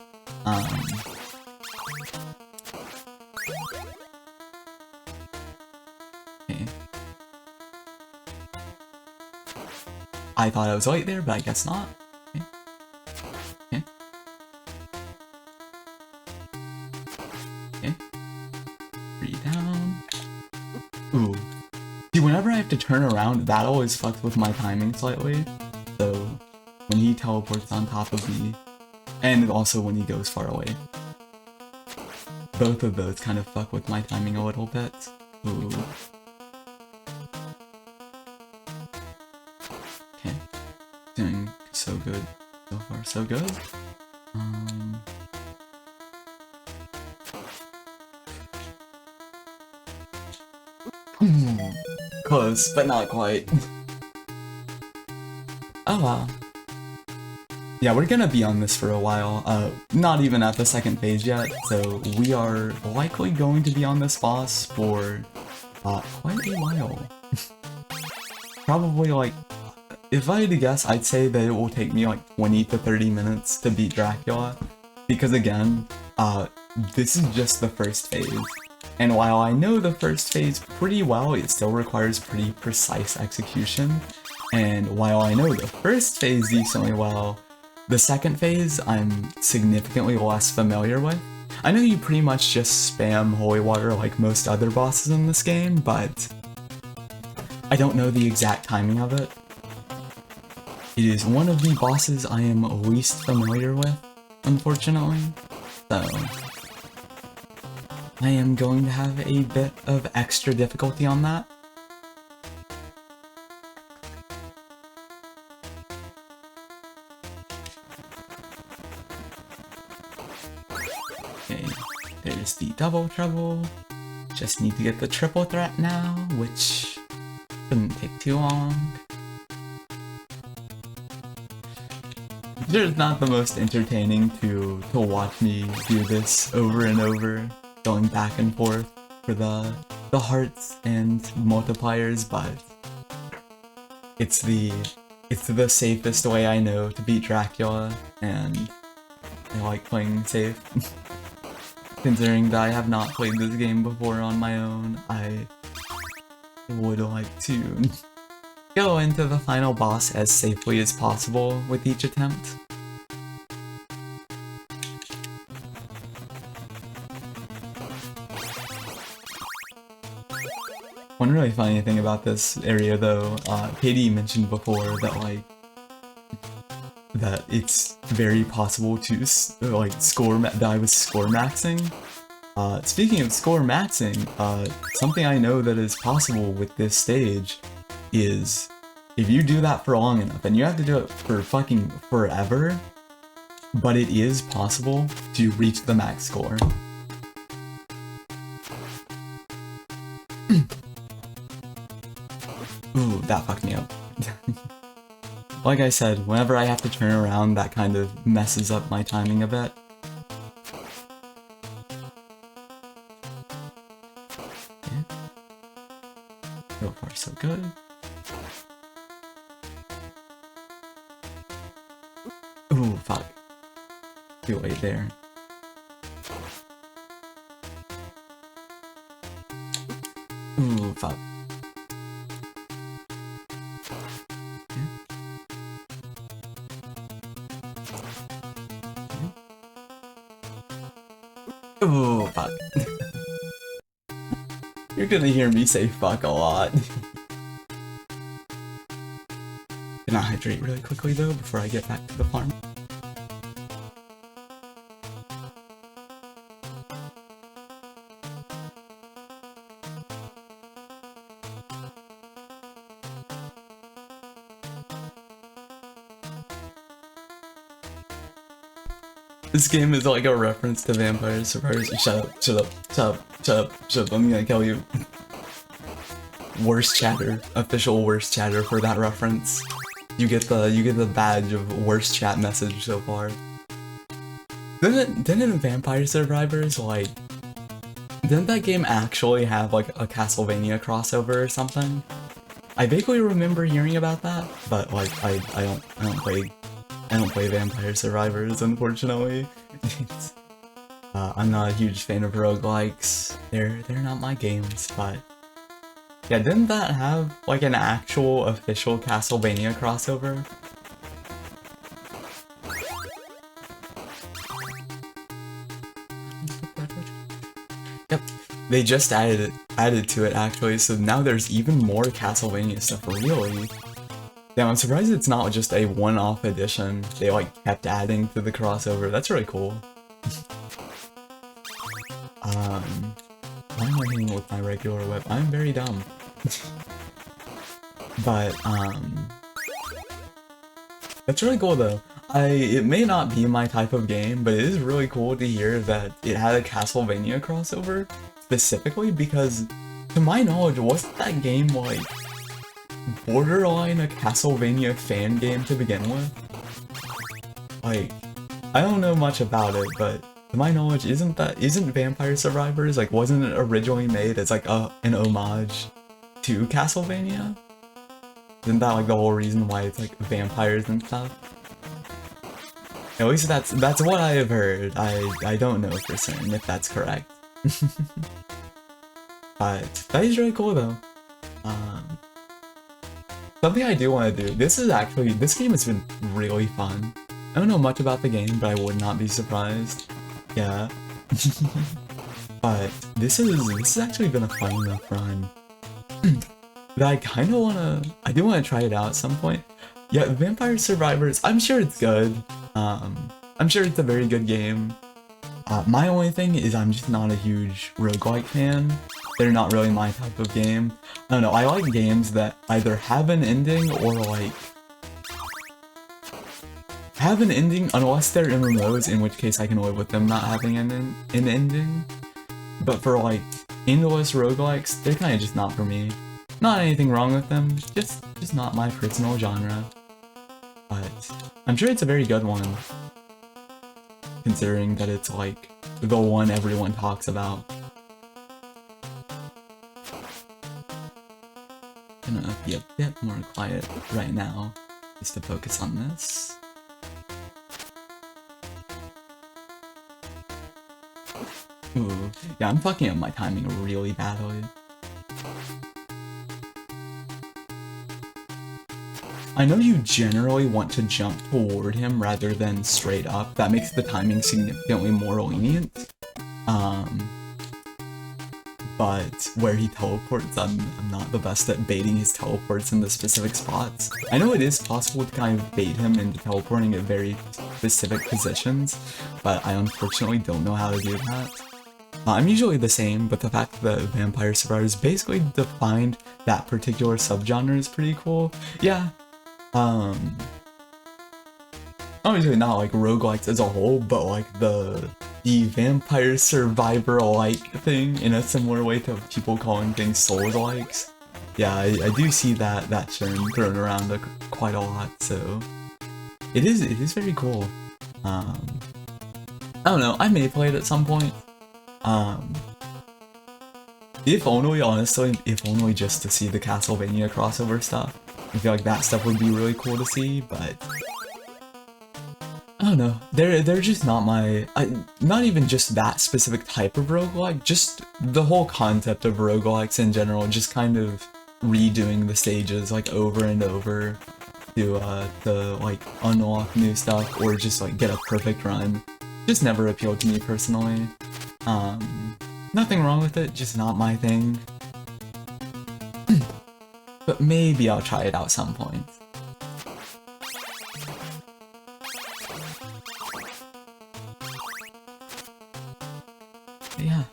Okay. I thought I was right there, but I guess not. Okay. Okay. Okay. 3 down. Ooh. See, whenever I have to turn around, that always fucks with my timing slightly. So, when he teleports on top of me, and also when he goes far away. Both of those kind of fuck with my timing a little bit. Ooh. Okay. Doing so good. So far, so good. Close, but not quite. Oh wow. Yeah, we're gonna be on this for a while. Not even at the second phase yet, so we are likely going to be on this boss for quite a while. Probably like, if I had to guess, I'd say that it will take me like 20 to 30 minutes to beat Dracula. Because again, this is just the first phase. And while I know the first phase pretty well, it still requires pretty precise execution. And while I know the first phase decently well, the second phase I'm significantly less familiar with. I know you pretty much just spam holy water like most other bosses in this game, but I don't know the exact timing of it. It is one of the bosses I am least familiar with, unfortunately, so I am going to have a bit of extra difficulty on that. Okay, there's the double trouble. Just need to get the triple threat now, which shouldn't take too long. It's not the most entertaining to watch me do this over and over, going back and forth for the hearts and multipliers, but it's the safest way I know to beat Dracula, and I like playing safe. Considering that I have not played this game before on my own, I would like to go into the final boss as safely as possible with each attempt. One really funny thing about this area though, Katie mentioned before that that it's very possible to that I was score maxing. Speaking of score maxing, something I know that is possible with this stage is if you do that for long enough, and you have to do it for fucking forever, but it is possible to reach the max score. Ooh, that fucked me up. Like I said, whenever I have to turn around, that kind of messes up my timing a bit. Okay. So far, so good. Ooh, fuck. Too late there. Ooh, fuck. Ooh, fuck. You're gonna hear me say fuck a lot. Gonna hydrate really quickly though before I get back to the farm. This game is like a reference to Vampire Survivors. Shut up, shut up, shut up, shut up, shut up, I'm gonna kill you. Worst chatter. Official worst chatter for that reference. You get the badge of worst chat message so far. Didn't Vampire Survivors, didn't that game actually have like a Castlevania crossover or something? I vaguely remember hearing about that, but like I don't play Vampire Survivors, unfortunately. I'm not a huge fan of roguelikes. They're not my games, but yeah, didn't that have like an actual official Castlevania crossover? They just added to it actually, so now there's even more Castlevania stuff, really. Damn, I'm surprised it's not just a one-off edition. They like kept adding to the crossover. That's really cool. Why am I hitting with my regular whip? I'm very dumb. But, that's really cool though. It may not be my type of game, but it is really cool to hear that it had a Castlevania crossover, specifically because, to my knowledge, wasn't that game like borderline a Castlevania fan game to begin with? Like, I don't know much about it, but to my knowledge, isn't Vampire Survivors, like, wasn't it originally made as like an homage to Castlevania? Isn't that like the whole reason why it's like vampires and stuff? At least that's what I have heard. I don't know for certain if that's correct. But that is really cool though. Something I do want to do. This game has been really fun. I don't know much about the game, but I would not be surprised. Yeah. But this has actually been a fun enough run. That I do wanna try it out at some point. Yeah, Vampire Survivors, I'm sure it's good. I'm sure it's a very good game. My only thing is I'm just not a huge roguelike fan. They're not really my type of game. I don't know, I like games that either have an ending or like have an ending unless they're MMOs, in which case I can live with them not having an ending. But for like endless roguelikes, they're kind of just not for me. Not anything wrong with them, just not my personal genre. But I'm sure it's a very good one, considering that it's like the one everyone talks about. Gonna be a bit more quiet right now, just to focus on this. Ooh, yeah, I'm fucking up my timing really badly. I know you generally want to jump toward him rather than straight up. That makes the timing significantly more lenient. But where he teleports, I'm not the best at baiting his teleports in the specific spots. I know it is possible to kind of bait him into teleporting at very specific positions, but I unfortunately don't know how to do that. I'm usually the same, but the fact that Vampire Survivors basically defined that particular subgenre is pretty cool. Yeah. Obviously not like roguelikes as a whole, but like the Vampire Survivor-like thing in a similar way to people calling things Souls-likes. Yeah, I do see that term thrown around quite a lot, so it is very cool. I don't know, I may play it at some point. If only, honestly, if only just to see the Castlevania crossover stuff. I feel like that stuff would be really cool to see, but I don't know. They're just not my... not even just that specific type of roguelike, just the whole concept of roguelikes in general, just kind of redoing the stages like over and over to like unlock new stuff or just like get a perfect run. Just never appealed to me personally. Nothing wrong with it, just not my thing. But maybe I'll try it out some point. But yeah,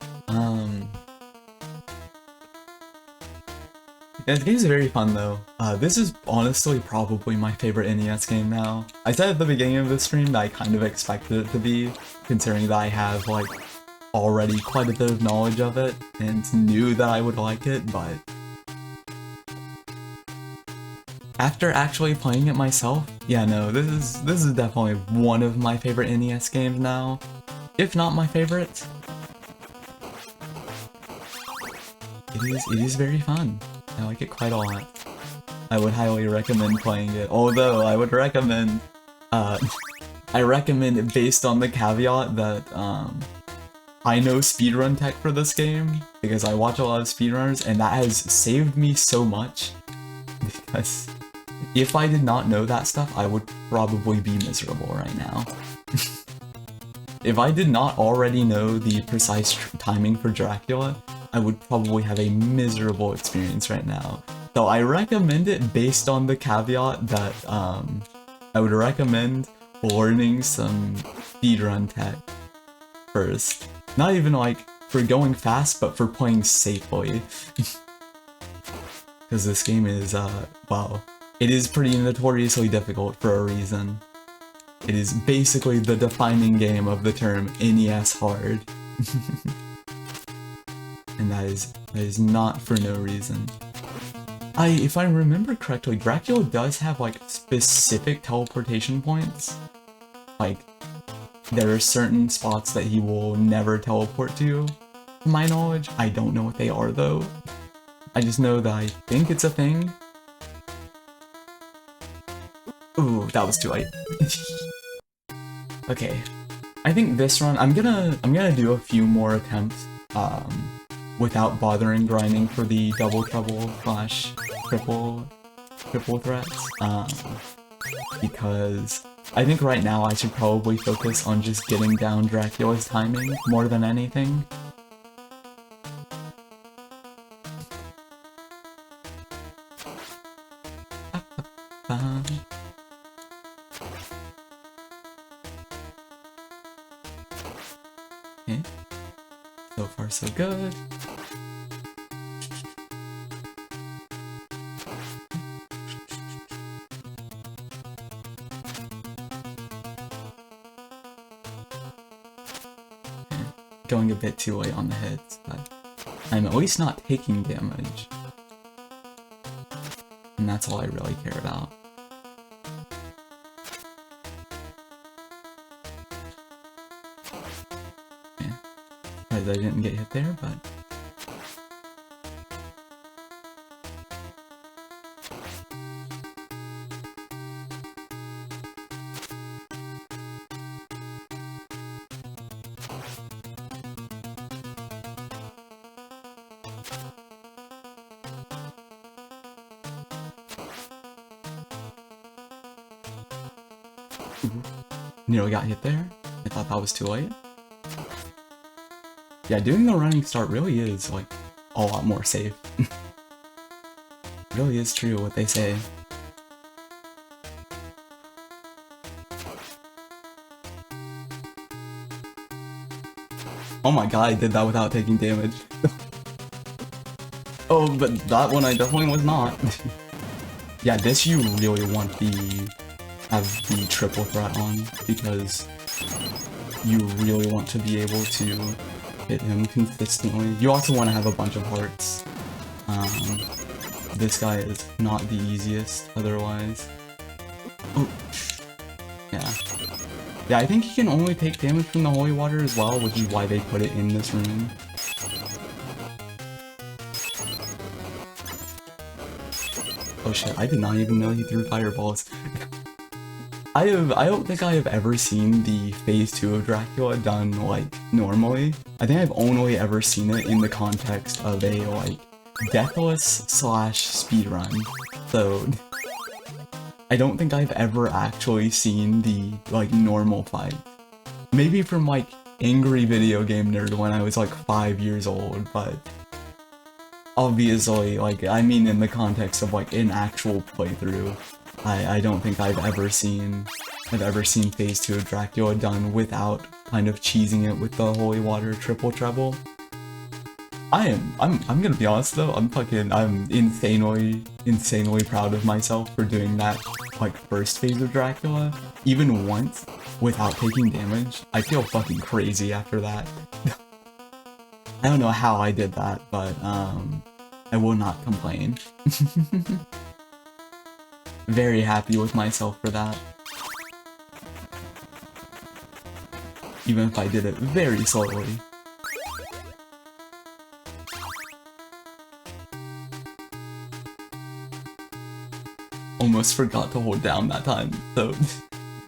yeah, this game's very fun though. This is honestly probably my favorite NES game now. I said at the beginning of the stream that I kind of expected it to be, considering that I have like already quite a bit of knowledge of it and knew that I would like it, but after actually playing it myself, yeah, no, this is definitely one of my favorite NES games now, if not my favorite. It is very fun. I like it quite a lot. I would highly recommend playing it, although I would recommend, I recommend it based on the caveat that, I know speedrun tech for this game, because I watch a lot of speedrunners, and that has saved me so much, because if I did not know that stuff, I would probably be miserable right now. If I did not already know the precise timing for Dracula, I would probably have a miserable experience right now. So I recommend it based on the caveat that I would recommend learning some speedrun tech first. Not even like for going fast, but for playing safely. Because this game is, wow. It is pretty notoriously difficult for a reason. It is basically the defining game of the term NES hard. And that is not for no reason. If I remember correctly, Dracula does have like specific teleportation points. Like, there are certain spots that he will never teleport to my knowledge. I don't know what they are though. I just know that I think it's a thing. Ooh, that was too late. Okay. I think this run I'm gonna do a few more attempts without bothering grinding for the double trouble slash triple threats. Because I think right now I should probably focus on just getting down Dracula's timing more than anything. Okay. So far so good. Going a bit too late on the hits, but I'm at least not taking damage. And that's all I really care about. Yeah. Surprised I didn't get hit there, but... Nearly got hit there. I thought that was too late. Yeah, doing the running start really is, like, a lot more safe. Really is true what they say. Oh my god, I did that without taking damage. Oh, but that one I definitely was not. Yeah, this you really want have the triple threat on, because you really want to be able to hit him consistently. You also want to have a bunch of hearts. This guy is not the easiest otherwise. Oh, yeah. Yeah, I think he can only take damage from the holy water as well, which is why they put it in this room. Oh shit, I did not even know he threw fireballs. I don't think I have ever seen the phase 2 of Dracula done, like, normally. I think I've only ever seen it in the context of a, like, deathless slash speedrun. So, I don't think I've ever actually seen the, like, normal fight. Maybe from, like, Angry Video Game Nerd when I was, like, 5 years old, but... obviously, like, I mean in the context of, like, an actual playthrough. I don't think I've ever seen phase 2 of Dracula done without kind of cheesing it with the holy water triple treble. I'm gonna be honest though, I'm insanely proud of myself for doing that, like, first phase of Dracula, even once, without taking damage. I feel fucking crazy after that. I don't know how I did that, but, I will not complain. Very happy with myself for that. Even if I did it very slowly. Almost forgot to hold down that time, so...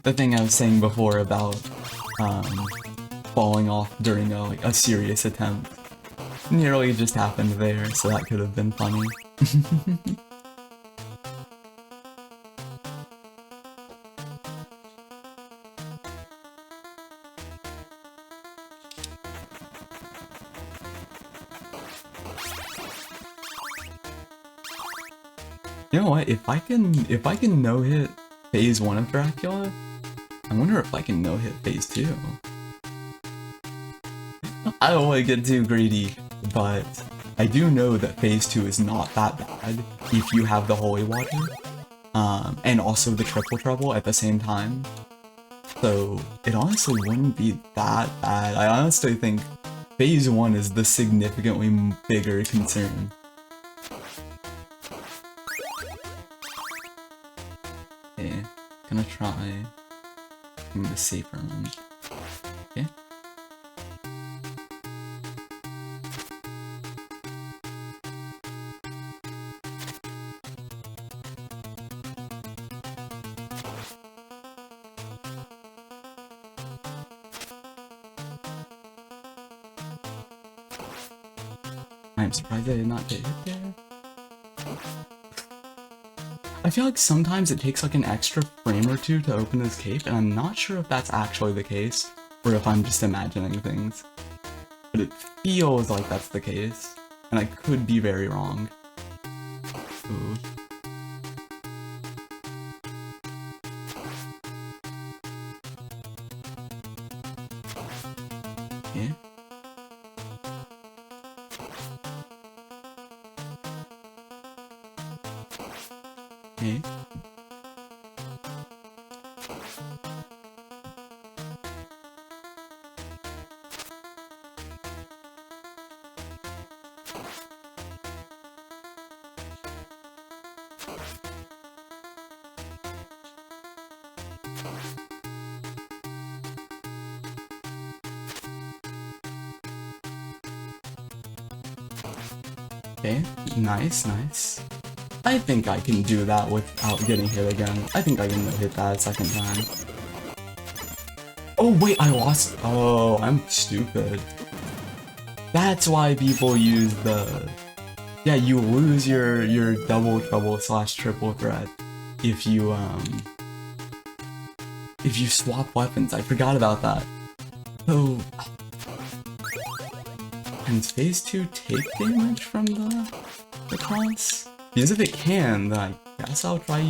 The thing I was saying before about, falling off during a serious attempt nearly just happened there, so that could have been funny. You know what? If I can no hit phase 1 of Dracula, I wonder if I can no hit phase 2. I don't want to get too greedy, but I do know that phase 2 is not that bad if you have the holy water, and also the triple trouble at the same time. So it honestly wouldn't be that bad. I honestly think phase 1 is the significantly bigger concern. Okay, gonna try the safer one. Okay. I'm surprised I did not get hit there. I feel like sometimes it takes like an extra frame or two to open this cape, and I'm not sure if that's actually the case, or if I'm just imagining things. But it feels like that's the case, and I could be very wrong. Ooh. Okay. Okay. Okay, nice, nice. I think I can do that without getting hit again. I think I can hit that a second time. Oh wait, I lost. Oh, I'm stupid. That's why people use the... Yeah, you lose your double trouble slash triple threat if you swap weapons. I forgot about that. So... Can phase 2 take damage from the cross? Because if it can, then I guess I'll try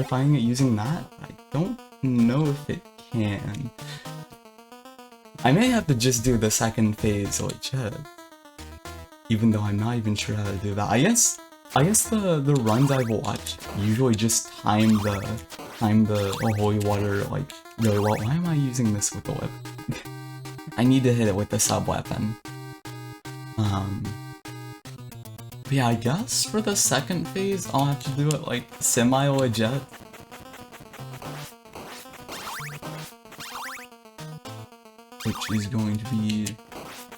finding it using that. I don't know if it can. I may have to just do the second phase legit. Even though I'm not even sure how to do that. I guess the runs I've watched usually just time the holy water like really well. Why am I using this with the whip? I need to hit it with the sub weapon. But yeah, I guess for the second phase, I'll have to do it like semi-legit. Which is going to be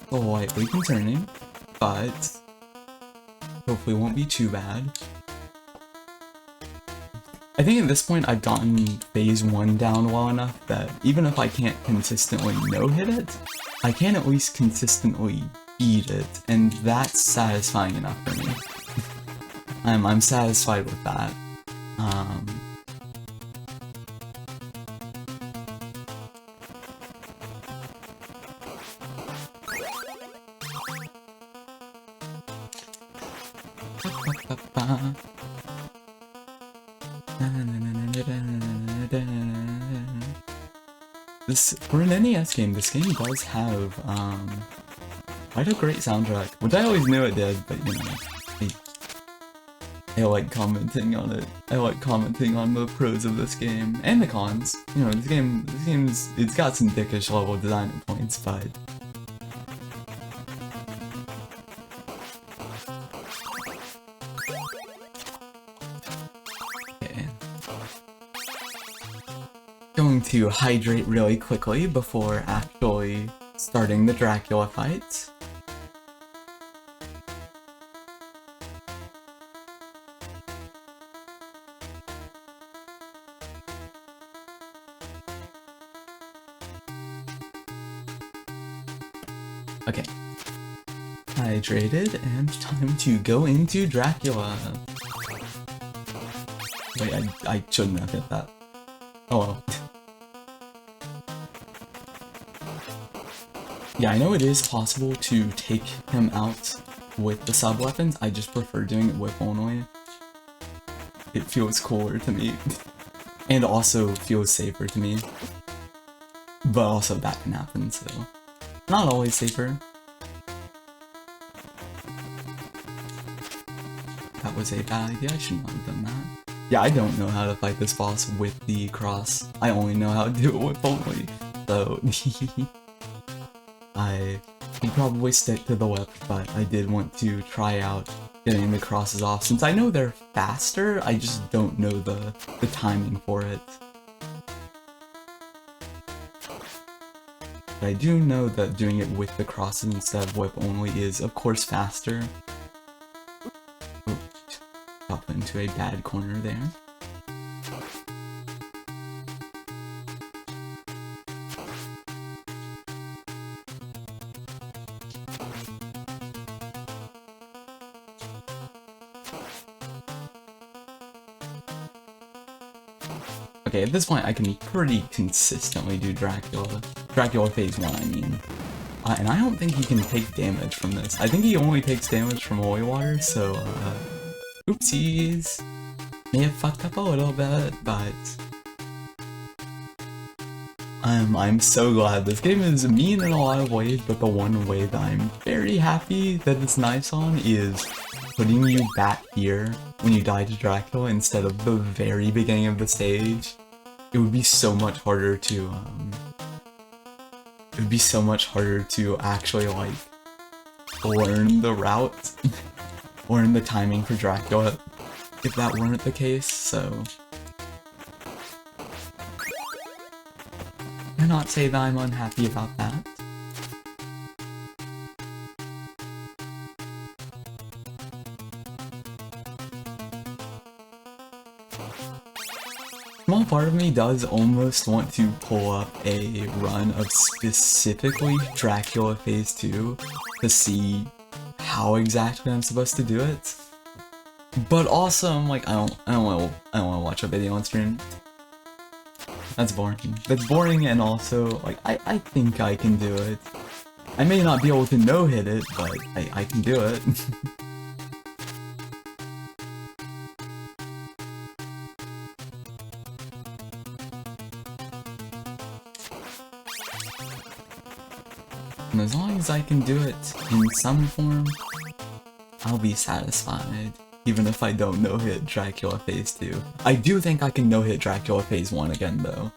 slightly concerning, but hopefully won't be too bad. I think at this point I've gotten phase 1 down well enough that even if I can't consistently no-hit it, I can at least consistently beat it, and that's satisfying enough for me. I'm satisfied with that. For an NES game, this game does have quite a great soundtrack, which I always knew it did, but you know, I like commenting on it. I like commenting on the pros of this game and the cons. You know, this game's it's got some dickish level design points, but okay. Going to hydrate really quickly before actually starting the Dracula fight. Okay. Hydrated, and time to go into Dracula. Wait, I shouldn't have hit that. Oh well. Yeah, I know it is possible to take him out with the sub-weapons, I just prefer doing it whip only. it feels cooler to me. And also feels safer to me. But also that can happen, so not always safer. That was a bad idea, I should not have done that. Yeah, I don't know how to fight this boss with the cross. I only know how to do it with only. So I would probably stick to the whip, but I did want to try out getting the crosses off. Since I know they're faster, I just don't know the timing for it. But I do know that doing it with the crosses instead of whip only is, of course, faster. Oops, got put into a bad corner there. Okay, at this point I can pretty consistently do Dracula. Dracula Phase 1, I mean. And I don't think he can take damage from this. I think he only takes damage from holy water, so, oopsies. May have fucked up a little bit, but... I'm so glad. This game is mean in a lot of ways, but the one way that I'm very happy that it's nice on is putting you back here when you die to Dracula instead of the very beginning of the stage. It would be so much harder to, it would be so much harder to actually, like, learn the route, learn the timing for Dracula, if that weren't the case, so... I cannot say that I'm unhappy about that. Small part of me does almost want to pull up a run of specifically Dracula Phase 2 to see how exactly I'm supposed to do it. But also I'm like, I don't want to watch a video on stream. That's boring. That's boring, and also like I think I can do it. I may not be able to no-hit it, but I can do it. And as long as I can do it in some form, I'll be satisfied, even if I don't no-hit Dracula Phase 2. I do think I can no-hit Dracula Phase 1 again, though.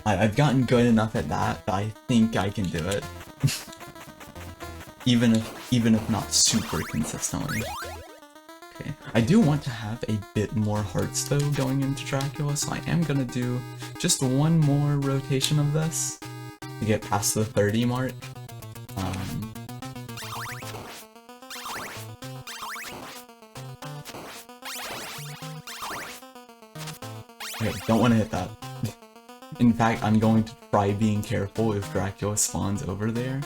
I've gotten good enough at that I think I can do it. even if not super consistently. Okay, I do want to have a bit more hearts, though, going into Dracula, so I am gonna do just one more rotation of this to get past the 30 mark. Okay, don't want to hit that. In fact, I'm going to try being careful if Dracula spawns over there.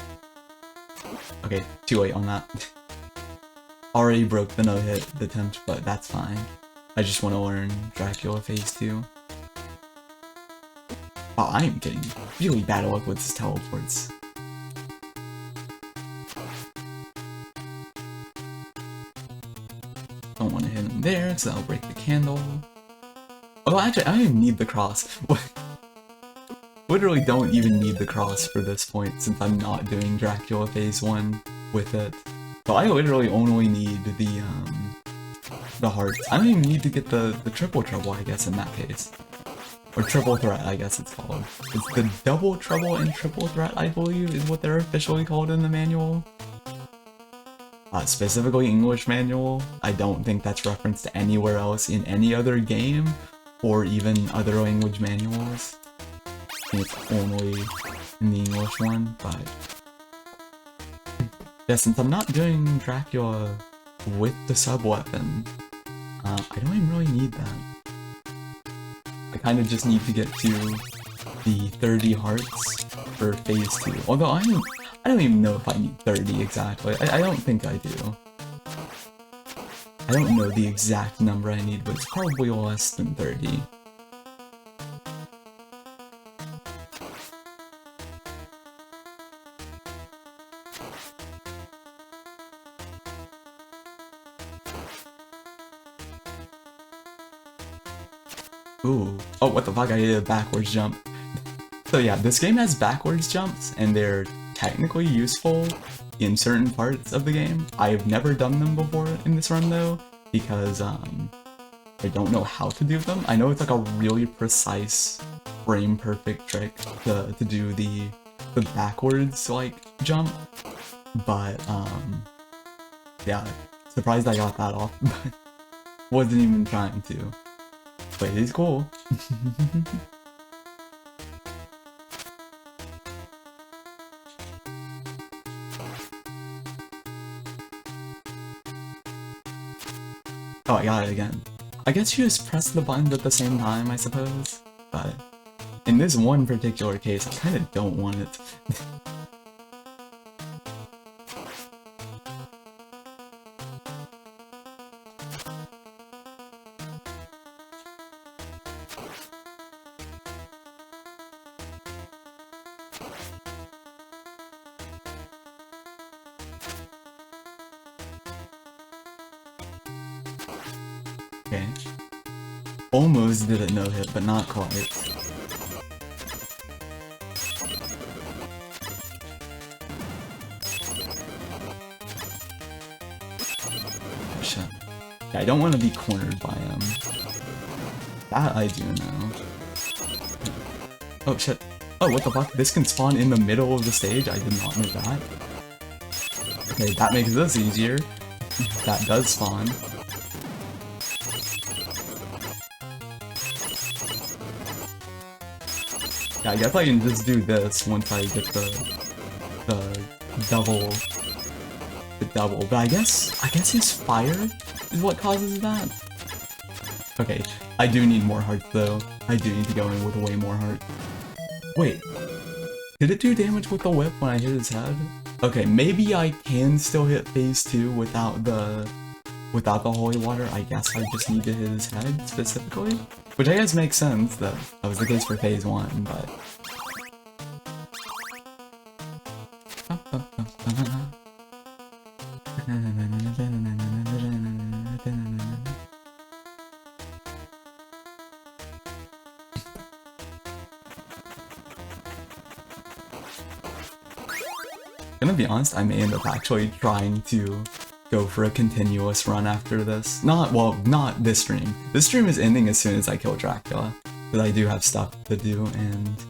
Okay, too late on that. Already broke the no-hit attempt, but that's fine. I just want to learn Dracula Phase 2. Wow, I am getting really bad luck with his teleports. Don't want to hit him there, because that'll break the candle. Oh, actually, I don't even need the cross. Literally don't even need the cross for this point, since I'm not doing Dracula Phase 1 with it. So I literally only need the hearts. I don't even need to get the triple trouble, I guess, in that case. Or triple threat, I guess it's called. It's the double trouble and triple threat, I believe, is what they're officially called in the manual. Specifically English manual. I don't think that's referenced anywhere else in any other game, or even other language manuals. I think it's only in the English one, but... yeah, since I'm not doing Dracula with the sub-weapon, I don't even really need that. I kind of just need to get to the 30 hearts for Phase 2. Although I don't even know if I need 30 exactly. I don't think I do. I don't know the exact number I need, but it's probably less than 30. Ooh. Oh, what the fuck? I did a backwards jump. So yeah, this game has backwards jumps, and they're technically useful in certain parts of the game. I've never done them before in this run though, because I don't know how to do them. I know it's like a really precise, frame perfect trick to do the backwards like jump, but yeah, surprised I got that off, but wasn't even trying to. But it is cool. Oh, I got it again. I guess you just press the buttons at the same time, I suppose, but in this one particular case, I kind of don't want it. Okay. Almost did a no-hit, but not quite. Shit. Yeah, I don't want to be cornered by him. That I do know. Oh shit. Oh, what the fuck? This can spawn in the middle of the stage? I did not know that. Okay, that makes this easier. That does spawn. Yeah, I guess I can just do this once I get the double, but I guess his fire is what causes that? Okay, I do need more hearts though. I do need to go in with way more hearts. Wait, did it do damage with the whip when I hit his head? Okay, maybe I can still hit phase 2 without the holy water. I guess I just need to hit his head specifically, which I guess makes sense that was the case for phase 1, but gonna be honest, I may end up actually trying to go for a continuous run after this. Not this stream. This stream is ending as soon as I kill Dracula, but I do have stuff to do and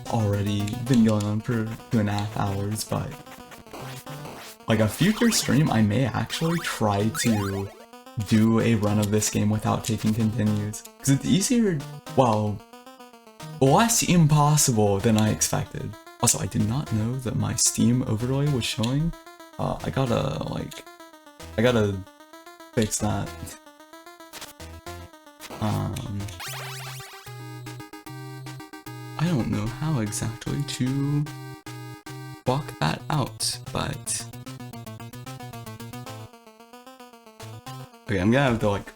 already been going on for 2.5 hours, but like a future stream, I may actually try to do a run of this game without taking continues, because it's easier, well, less impossible than I expected. Also, I did not know that my Steam overlay was showing. I gotta fix that. I don't know how exactly to walk that out, but okay, I'm gonna have to like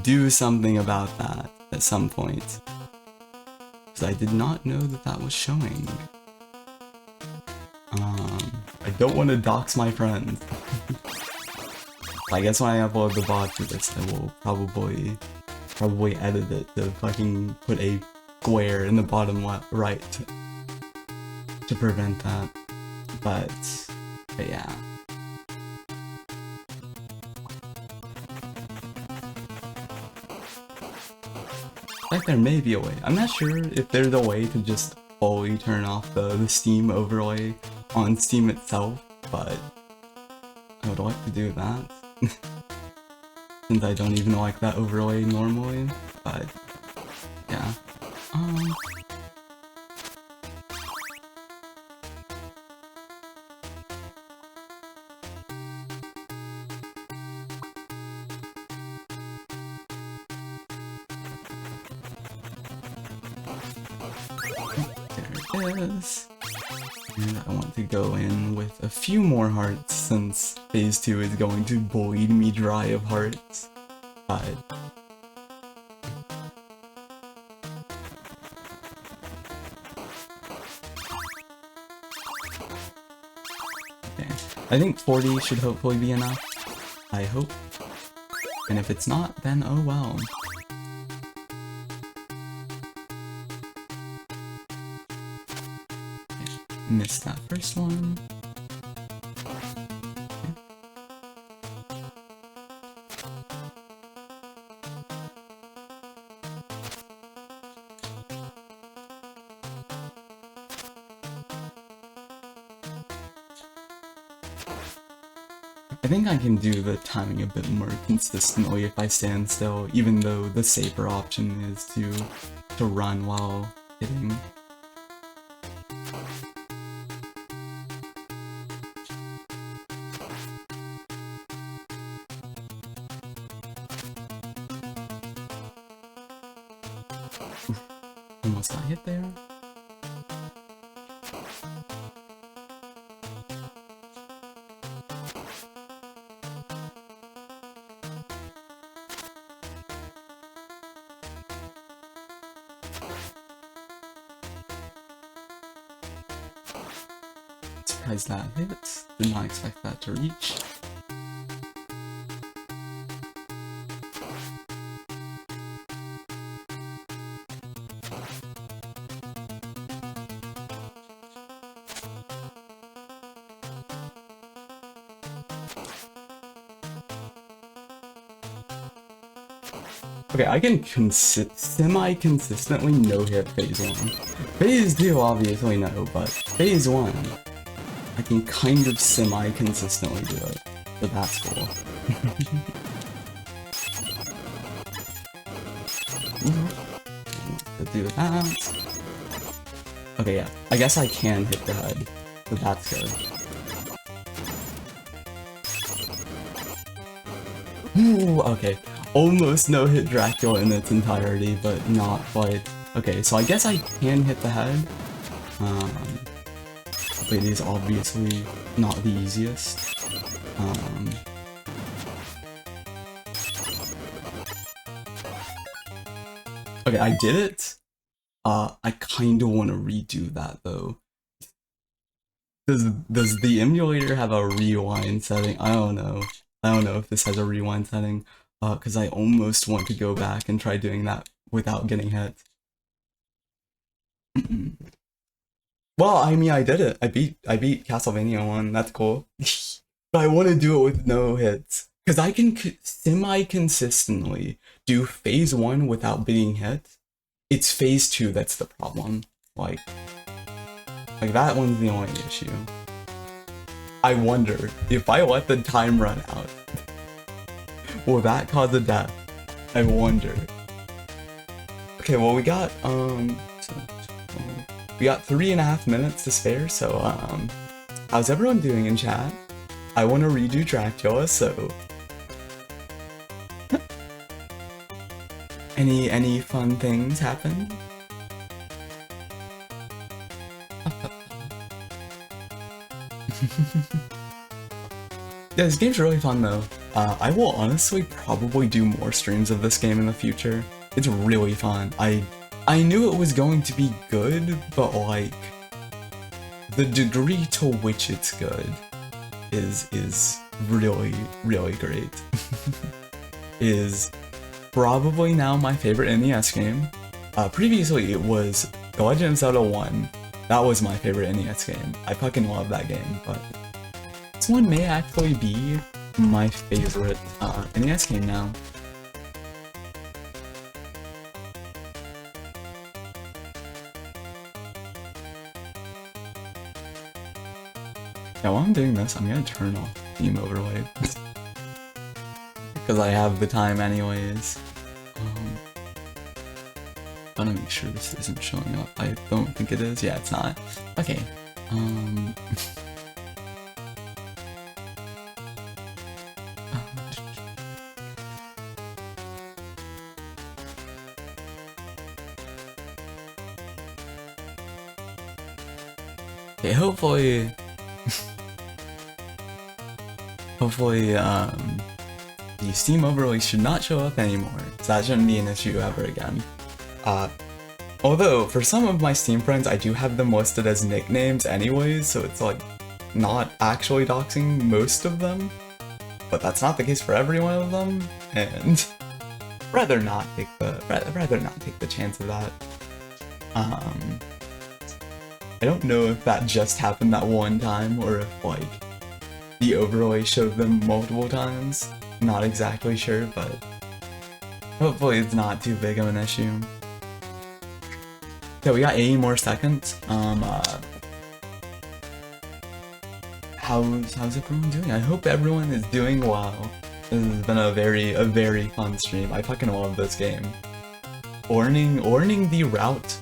do something about that at some point, because I did not know that was showing. I don't want to dox my friends. I guess when I upload the VOD for this, I will probably edit it to fucking put a square in the bottom left, right to prevent that. But yeah. Like there may be a way. I'm not sure if there's a way to just fully turn off the Steam overlay on Steam itself, but I would like to do that. Since I don't even like that overlay normally, but yeah. There it is. And I want to go in with a few more hearts since phase 2 is going to bleed me dry of hearts. But okay. I think 40 should hopefully be enough. I hope. And if it's not, then oh well. Okay, missed that first one. I think I can do the timing a bit more consistently if I stand still, even though the safer option is to run while hitting. Oof, almost got hit there. Surprised that hits. Did not expect that to reach. Okay, I can semi-consistently no-hit phase 1. Phase 2, obviously no, but phase 1, I can kind of semi-consistently do it, so that's cool. Let's do that. Okay, yeah, I guess I can hit the head, so that's good. Ooh, okay. Almost no-hit Dracula in its entirety, but not quite. Okay, so I guess I can hit the head. But it is obviously not the easiest. Okay, I did it. I kinda wanna redo that though. Does the emulator have a rewind setting? I don't know. I don't know if this has a rewind setting. Because I almost want to go back and try doing that without getting hit. Well, I mean, I did it. I beat Castlevania 1. That's cool. But I want to do it with no hits. Because I can semi-consistently do phase 1 without being hit. It's phase 2 that's the problem. Like that one's the only issue. I wonder if I let the time run out. Will that cause a death? I wonder. Okay, well we got 3.5 minutes to spare, so how's everyone doing in chat? I want to redo Dracula, so any fun things happen? Yeah, this game's really fun though. I will honestly probably do more streams of this game in the future. It's really fun. I knew it was going to be good, but like the degree to which it's good is really, really great. Is probably now my favorite NES game. Previously it was The Legend of Zelda 1. That was my favorite NES game. I fucking love that game, but this one may actually be my favorite NES game now. Yeah, while I'm doing this, I'm gonna turn off theme overlay. Because I have the time anyways. I wanna make sure this isn't showing up. I don't think it is. Yeah, it's not. Okay. Okay, hopefully the Steam overlay should not show up anymore, so that shouldn't be an issue ever again. Although, for some of my Steam friends, I do have them listed as nicknames anyways, so it's like not actually doxing most of them. but that's not the case for every one of them, and rather not take the chance of that. I don't know if that just happened that one time or if like the overlay showed them multiple times. Not exactly sure, but hopefully it's not too big of an issue. Okay, we got 80 more seconds. How's everyone doing? I hope everyone is doing well. This has been a very fun stream. I fucking love this game. Learning the route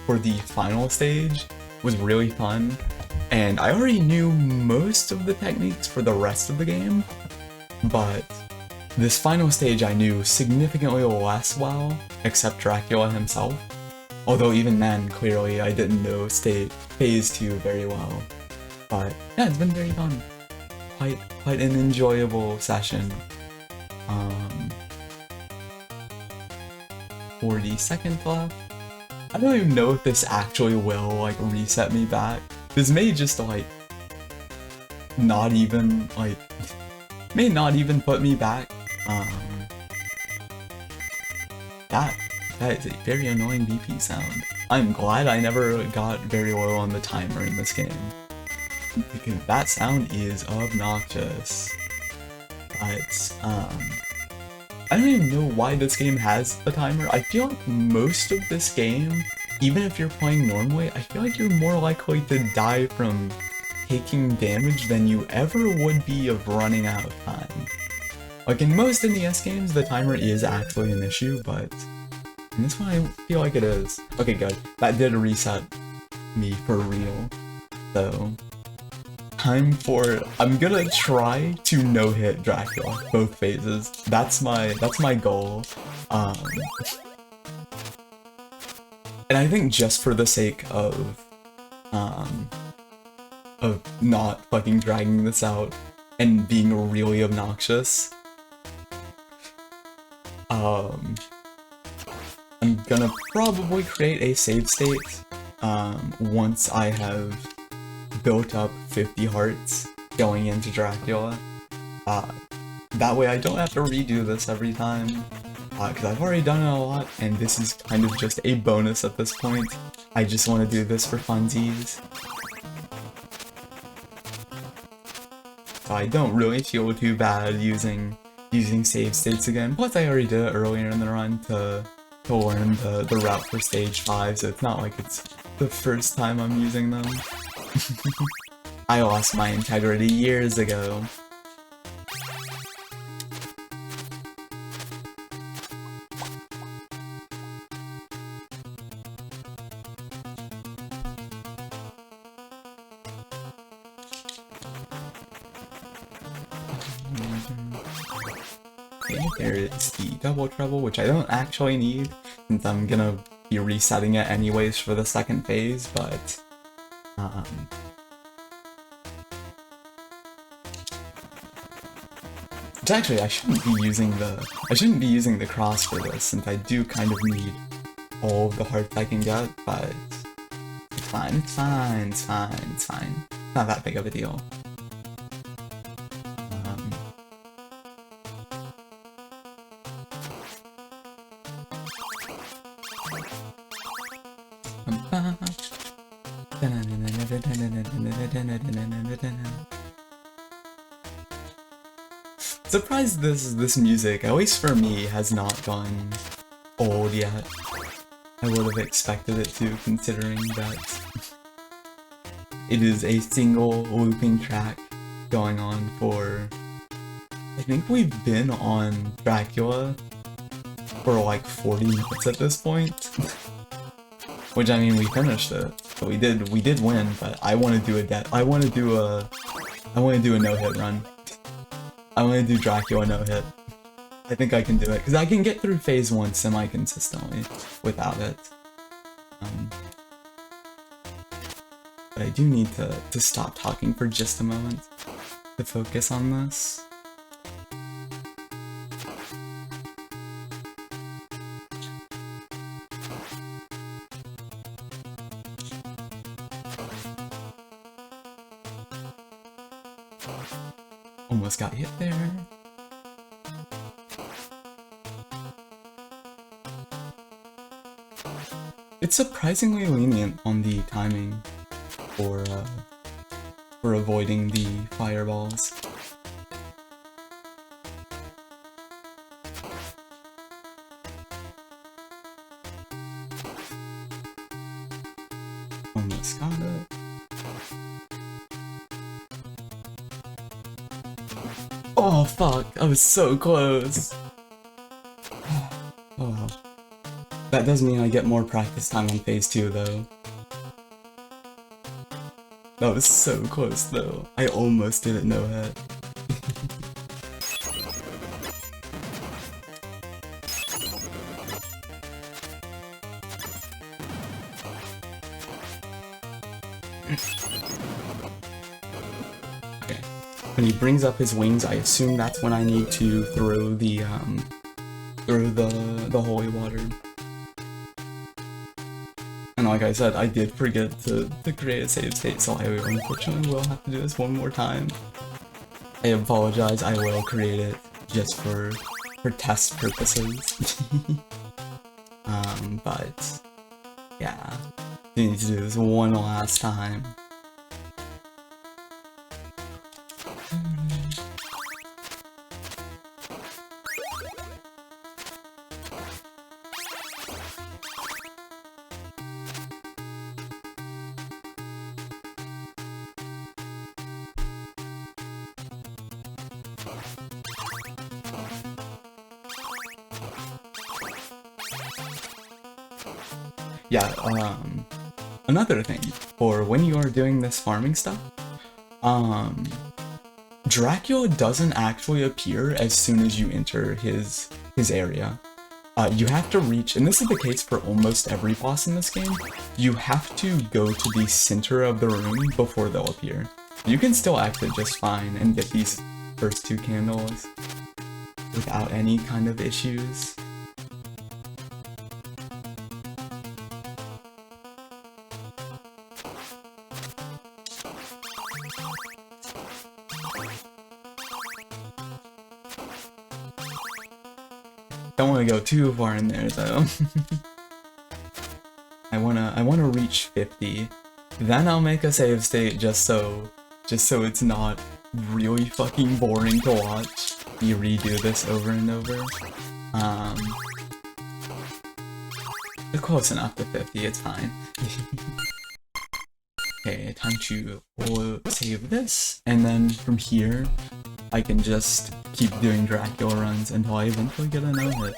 for the final stage was really fun, and I already knew most of the techniques for the rest of the game, but this final stage I knew significantly less well, except Dracula himself. Although even then, clearly I didn't know phase 2 very well. But yeah, it's been very fun. Quite an enjoyable session. 40 seconds left. I don't even know if this actually will like reset me back. This may just like not even put me back. That is a very annoying BP sound. I'm glad I never got very low on the timer in this game, because that sound is obnoxious. But I don't even know why this game has a timer. I feel like most of this game, even if you're playing normally, I feel like you're more likely to die from taking damage than you ever would be of running out of time. Like in most NES games, the timer is actually an issue, but in this one I feel like it is. Okay, good. That did reset me for real. So I'm gonna try to no-hit Dracula, both phases. That's my goal. And I think just for the sake of not fucking dragging this out and being really obnoxious, I'm gonna probably create a save state once I have built up 50 hearts going into Dracula. That way I don't have to redo this every time, because I've already done it a lot, and this is kind of just a bonus at this point. I just want to do this for funsies. So I don't really feel too bad using save states again. Plus I already did it earlier in the run to learn the route for stage 5, so it's not like it's the first time I'm using them. I lost my integrity years ago. Okay, there is the double treble, which I don't actually need, since I'm gonna be resetting it anyways for the second phase, but which actually I shouldn't be using the cross for this, since I do kind of need all of the hearts I can get, but it's fine, it's fine, it's fine, it's fine. Not that big of a deal. Surprised this music, at least for me, has not gone old yet. I would have expected it to, considering that it is a single looping track going on for... I think we've been on Dracula for like 40 minutes at this point. Which, I mean, we finished it, so we did win, but I want to do a no-hit run. I want to do Dracula no-hit. I think I can do it, because I can get through phase 1 semi-consistently without it. But I do need to stop talking for just a moment to focus on this. Almost got hit there. It's surprisingly lenient on the timing for avoiding the fireballs. Almost got it. Oh fuck, I was so close. Oh. That does mean I get more practice time on phase 2 though. That was so close though. I almost did it no hit. Okay. When he brings up his wings, I assume that's when I need to throw the holy water. And like I said, I did forget to create a save state, so I unfortunately will have to do this one more time. I apologize, I will create it just for test purposes. But yeah, I need to do this one last time. Yeah, another thing, for when you are doing this farming stuff, Dracula doesn't actually appear as soon as you enter his area. You have to reach, and this is the case for almost every boss in this game, you have to go to the center of the room before they'll appear. You can still exit just fine and get these first 2 candles without any kind of issues. Don't want to go too far in there though. I wanna reach 50. Then I'll make a save state just so it's not really fucking boring to watch. You redo this over and over. It's close enough to 50, it's fine. Okay, time to save this, and then from here, I can just keep doing Dracula runs until I eventually get a no-hit.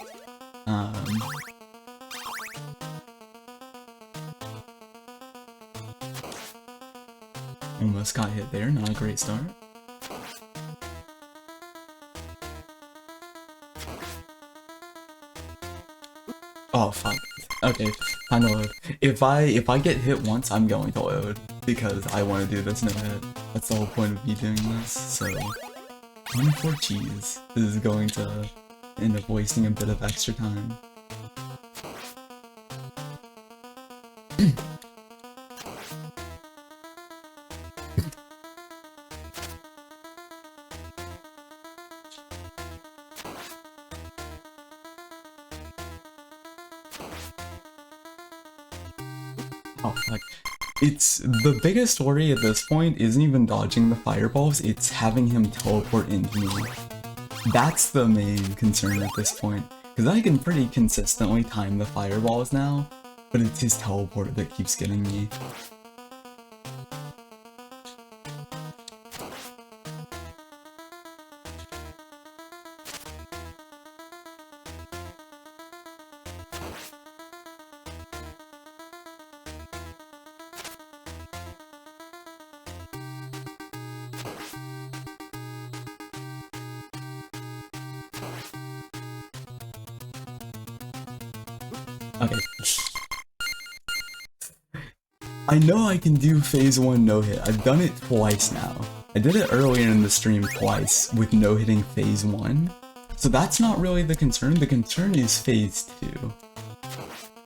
Almost got hit there, not a great start. Oh fuck. Okay, time to load. If I get hit once, I'm going to load because I want to do this no hit. That's the whole point of me doing this. So, 1 cheese. This is going to end up wasting a bit of extra time. Oh, like, it's the biggest worry at this point isn't even dodging the fireballs, it's having him teleport into me. That's the main concern at this point, because I can pretty consistently time the fireballs now, but it's his teleport that keeps getting me. Okay. I know I can do phase 1 no-hit. I've done it twice now. I did it earlier in the stream twice with no-hitting phase 1. So that's not really the concern. The concern is phase 2.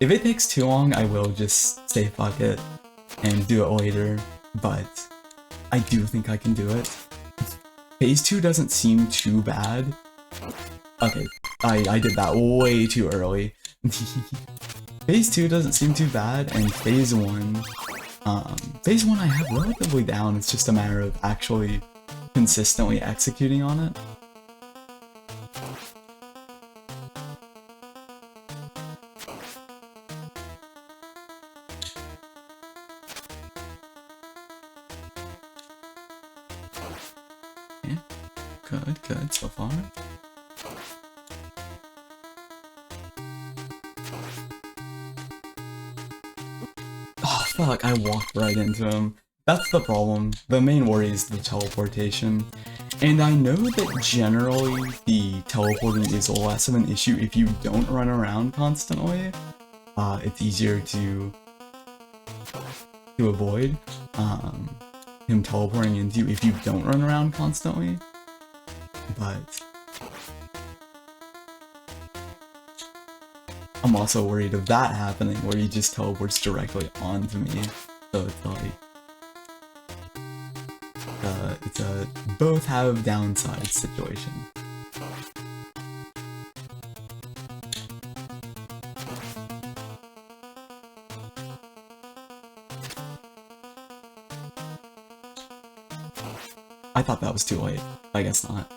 If it takes too long, I will just say fuck it and do it later. But I do think I can do it. Phase 2 doesn't seem too bad. Okay, I did that way too early. Phase 2 doesn't seem too bad, and Phase 1... Phase 1 I have relatively down, it's just a matter of actually consistently executing on it. Yeah, good so far. Oh fuck, I walked right into him. That's the problem. The main worry is the teleportation. And I know that generally the teleporting is less of an issue if you don't run around constantly. It's easier to avoid him teleporting into you if you don't run around constantly. But I'm also worried of that happening where he just teleports directly onto me. So it's like it's a both have downside situation. I thought that was too late. I guess not.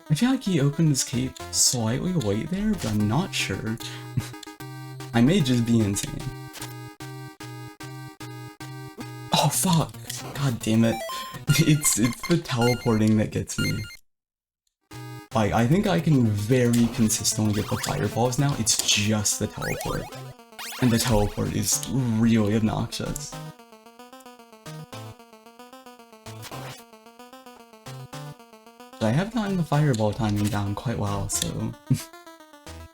I feel like he opened his cape slightly late there, but I'm not sure. I may just be insane. Oh fuck! God damn it. It's the teleporting that gets me. Like, I think I can very consistently get the fireballs now, it's just the teleport. And the teleport is really obnoxious. But I have gotten the fireball timing down quite well, so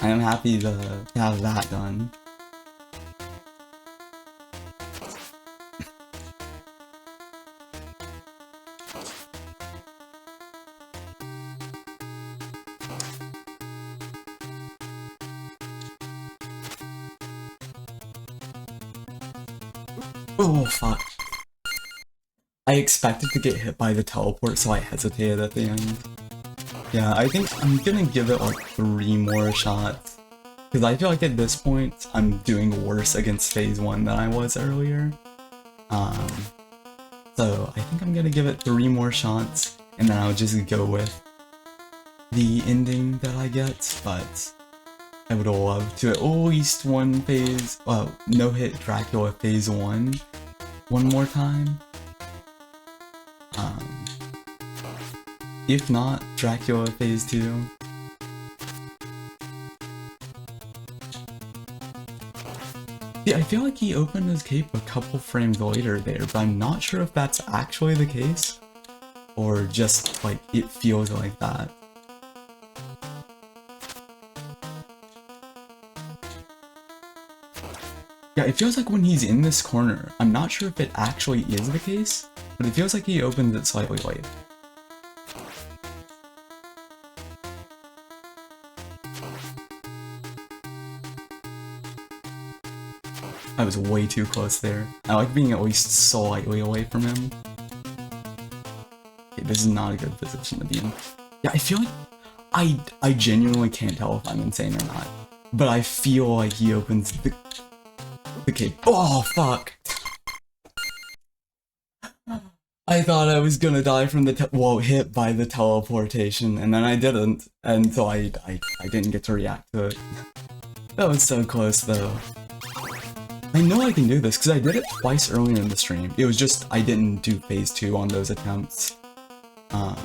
I am happy to have that done. Oh fuck. I expected to get hit by the teleport, so I hesitated at the end. Yeah, I think I'm gonna give it like 3 more shots. Because I feel like at this point, I'm doing worse against Phase 1 than I was earlier. So I think I'm gonna give it 3 more shots, and then I'll just go with the ending that I get, but I would love to at least one phase, no hit Dracula Phase 1 one more time. If not, Dracula Phase 2. Yeah, I feel like he opened his cape a couple frames later there, but I'm not sure if that's actually the case, or just, like, it feels like that. Yeah, it feels like when he's in this corner, I'm not sure if it actually is the case, but it feels like he opens it slightly late. I was way too close there. I like being at least slightly away from him. Okay, this is not a good position to be in. Yeah, I feel like I genuinely can't tell if I'm insane or not, but I feel like he opens the cape. Oh fuck! I thought I was gonna die from the hit by the teleportation, and then I didn't, and so I didn't get to react to it. That was so close though. I know I can do this, because I did it twice earlier in the stream. It was just, I didn't do Phase 2 on those attempts. But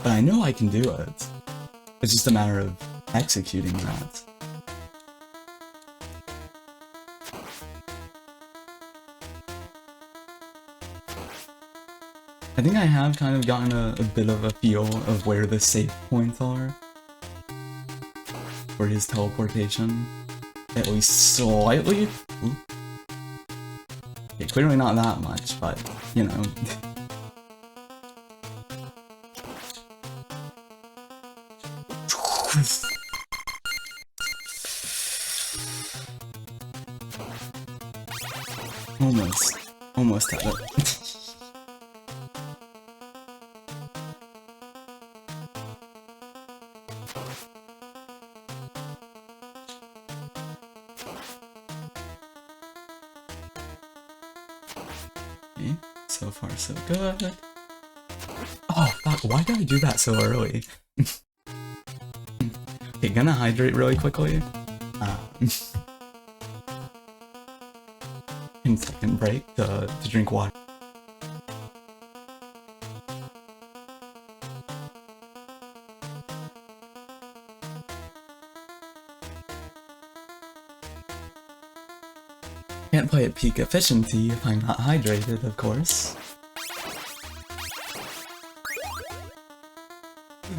I know I can do it. It's just a matter of executing that. I think I have kind of gotten a bit of a feel of where the safe points are for his teleportation. At least slightly? Ooh. Okay, clearly not that much, but, you know. Almost had it. Okay, so far so good. Oh fuck, why did I do that so early? Okay, gonna hydrate really quickly. 10-second break to drink water. Can't play at peak efficiency if I'm not hydrated, of course.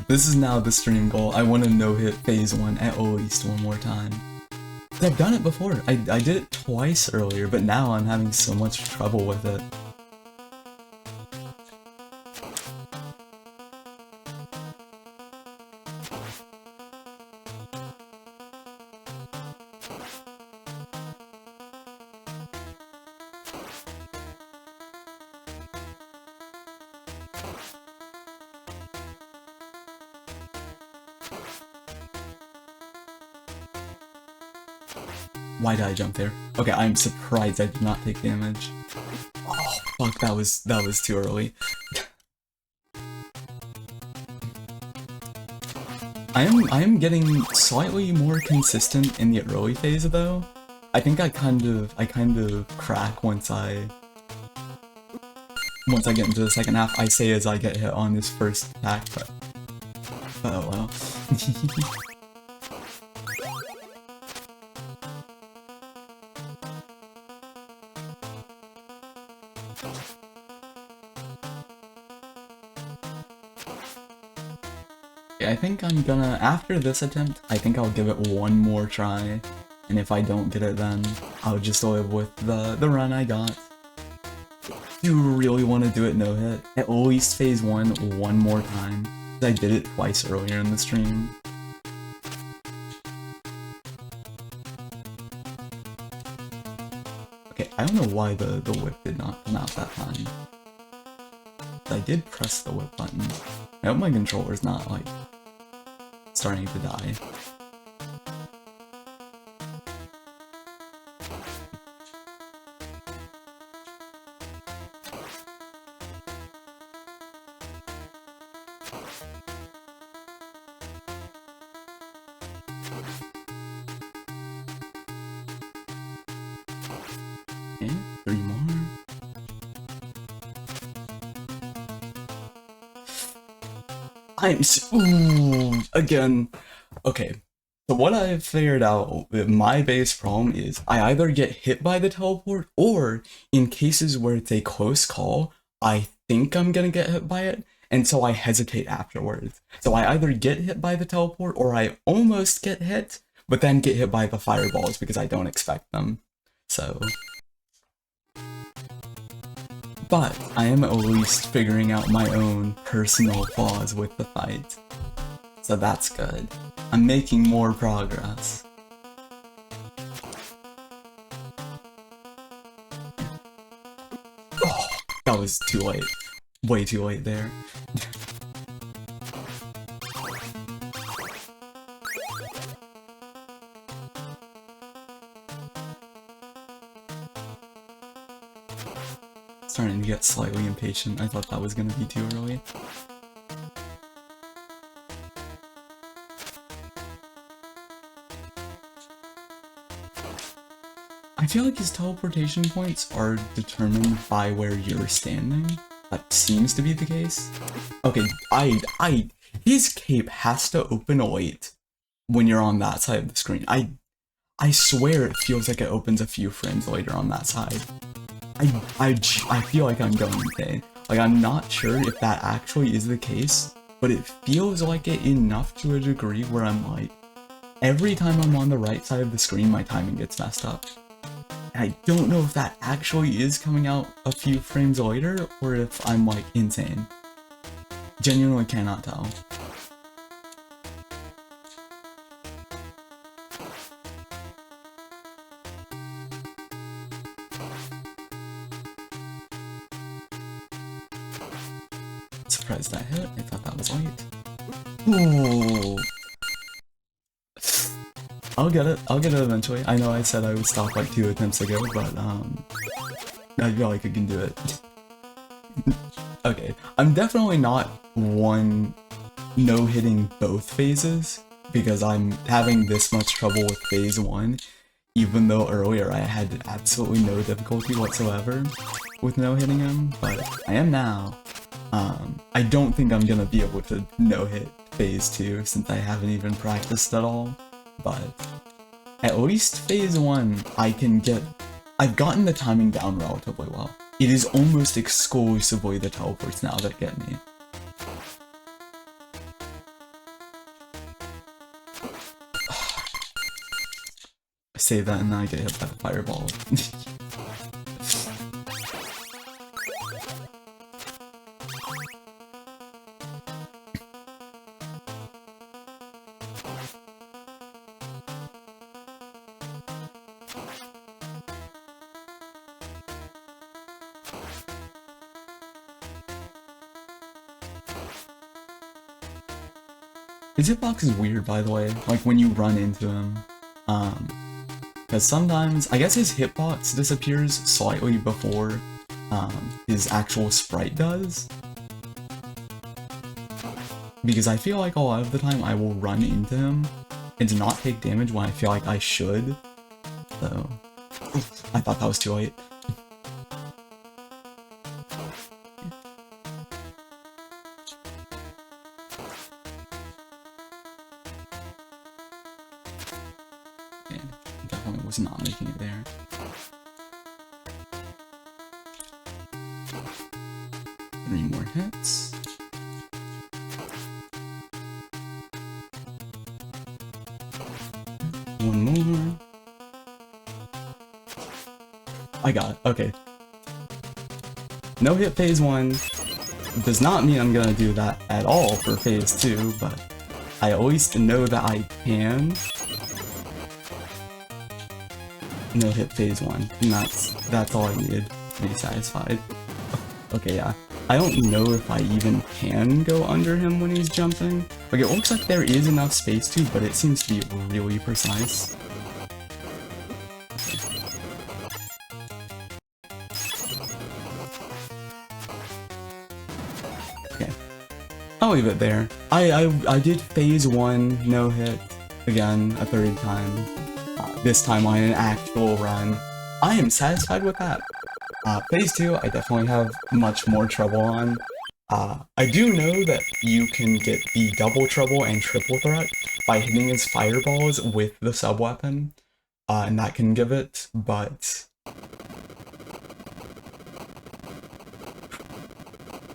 This is now the stream goal. I want to no-hit phase 1 at least one more time. I've done it before. I did it twice earlier, but now I'm having so much trouble with it. Why did I jump there? Okay, I'm surprised I did not take damage. Oh, fuck, that was too early. I am getting slightly more consistent in the early phase though. I think I kind of crack once I get into the second half. I say as I get hit on this first attack, but oh well. I think I'm gonna, after this attempt, I think I'll give it one more try, and if I don't get it then, I'll just live with the run I got. Do you really want to do it no-hit? At least phase 1 one more time, I did it twice earlier in the stream. Okay, I don't know why the whip did not come out that time. I did press the whip button. I hope my controller's not, like, starting to die. Okay, 3 more. Ooh, again. Okay, so what I've figured out with my base problem is I either get hit by the teleport, or in cases where it's a close call, I think I'm gonna get hit by it, and so I hesitate afterwards. So I either get hit by the teleport, or I almost get hit, but then get hit by the fireballs because I don't expect them. So... but I am at least figuring out my own personal flaws with the fight. So that's good. I'm making more progress. Oh, that was too late. Way too late there. Starting to get slightly impatient. I thought that was gonna be too early. I feel like his teleportation points are determined by where you're standing. That seems to be the case. Okay, his cape has to open late when you're on that side of the screen. I swear it feels like it opens a few frames later on that side. I feel like I'm going okay. Like, I'm not sure if that actually is the case, but it feels like it enough to a degree where I'm like, every time I'm on the right side of the screen, my timing gets messed up. And I don't know if that actually is coming out a few frames later, or if I'm, like, insane. Genuinely cannot tell. Does that hit? I thought that was light. Ooh. I'll get it. I'll get it eventually. I know I said I would stop like 2 attempts ago, but I feel like I can do it. Okay, I'm definitely not one no-hitting both phases, because I'm having this much trouble with phase 1, even though earlier I had absolutely no difficulty whatsoever with no-hitting him, but I am now. I don't think I'm gonna be able to no-hit phase 2 since I haven't even practiced at all, but at least phase 1 I've gotten the timing down relatively well. It is almost exclusively the teleports now that get me. I say that and then I get hit by the fireball. His hitbox is weird, by the way, like when you run into him. Because sometimes, I guess his hitbox disappears slightly before his actual sprite does. Because I feel like a lot of the time I will run into him and do not take damage when I feel like I should. So, I thought that was too late. Definitely was not making it there. Three more hits. One more. I got it. Okay. No hit phase 1 does not mean I'm gonna do that at all for phase 2, but I at least know that I can no hit phase 1, and that's all I needed to be satisfied. Okay, yeah. I don't know if I even can go under him when he's jumping. Like, it looks like there is enough space to, but it seems to be really precise. Okay. I'll leave it there. I did phase 1 no hit again a third time. This time on an actual run. I am satisfied with that. Phase 2, I definitely have much more trouble on. I do know that you can get the double trouble and triple threat by hitting his fireballs with the sub-weapon, and that can give it, but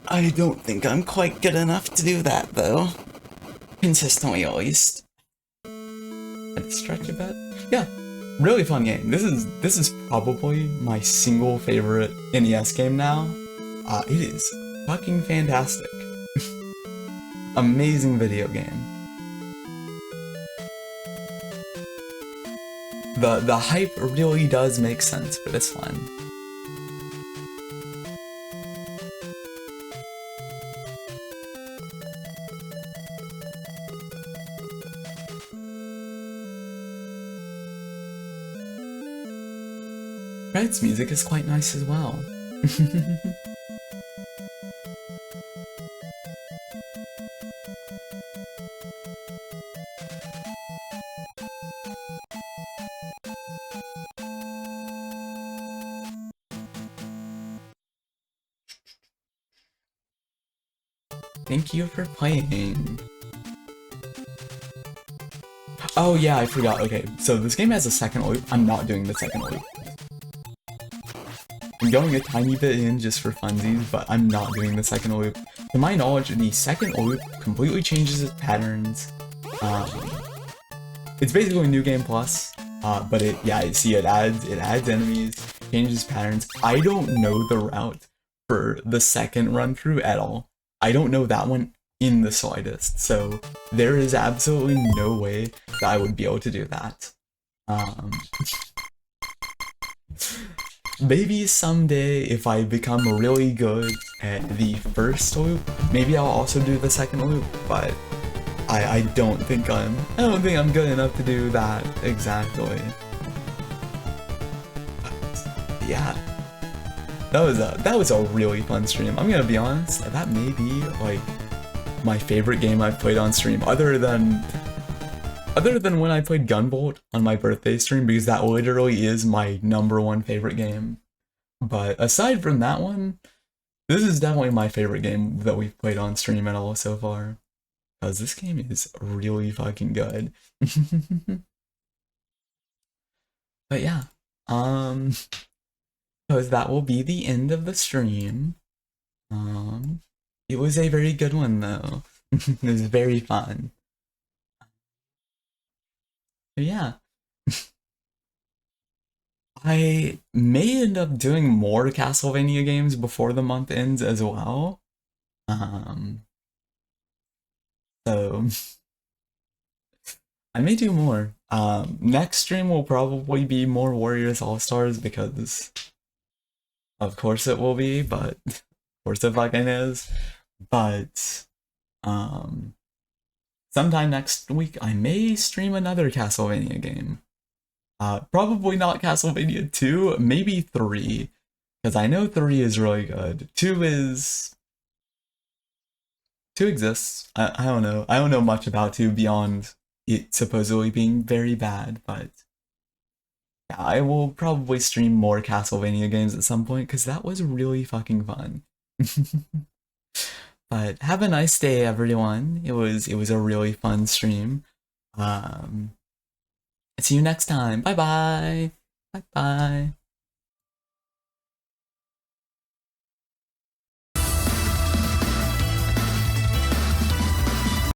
I don't think I'm quite good enough to do that, though. Consistently, at least. Let's stretch a bit. Yeah, really fun game. This is probably my single favorite NES game now. It is fucking fantastic. Amazing video game. The hype really does make sense for this one. Red's music is quite nice as well. Thank you for playing. Oh yeah, I forgot. Okay, so this game has a second loop. I'm not doing the second loop. I'm going a tiny bit in just for funsies, but I'm not doing the second loop. To my knowledge, the second loop completely changes its patterns. It's basically New Game Plus, but it adds enemies, changes patterns. I don't know the route for the second run through at all. I don't know that one in the slightest, so there is absolutely no way that I would be able to do that. Maybe someday if I become really good at the first loop, maybe I'll also do the second loop, but I don't think I'm good enough to do that exactly. Yeah. That was a really fun stream. I'm gonna be honest, that may be like my favorite game I've played on stream, other than when I played Gunvolt on my birthday stream, because that literally is my #1 favorite game. But aside from that one, this is definitely my favorite game that we've played on stream at all so far. Because this game is really fucking good. But yeah, um, because that will be the end of the stream. Um, it was a very good one though. It was very fun. But yeah, I may end up doing more Castlevania games before the month ends as well. Um, so I may do more. Next stream will probably be more Warriors All Stars because, of course, it will be. But of course, it fucking is. But um, sometime next week, I may stream another Castlevania game. Probably not Castlevania 2, maybe 3, because I know 3 is really good. 2 exists. I don't know. I don't know much about 2 beyond it supposedly being very bad, but yeah, I will probably stream more Castlevania games at some point because that was really fucking fun. But have a nice day, everyone. It was a really fun stream. Um, See you next time. Bye bye. Bye bye.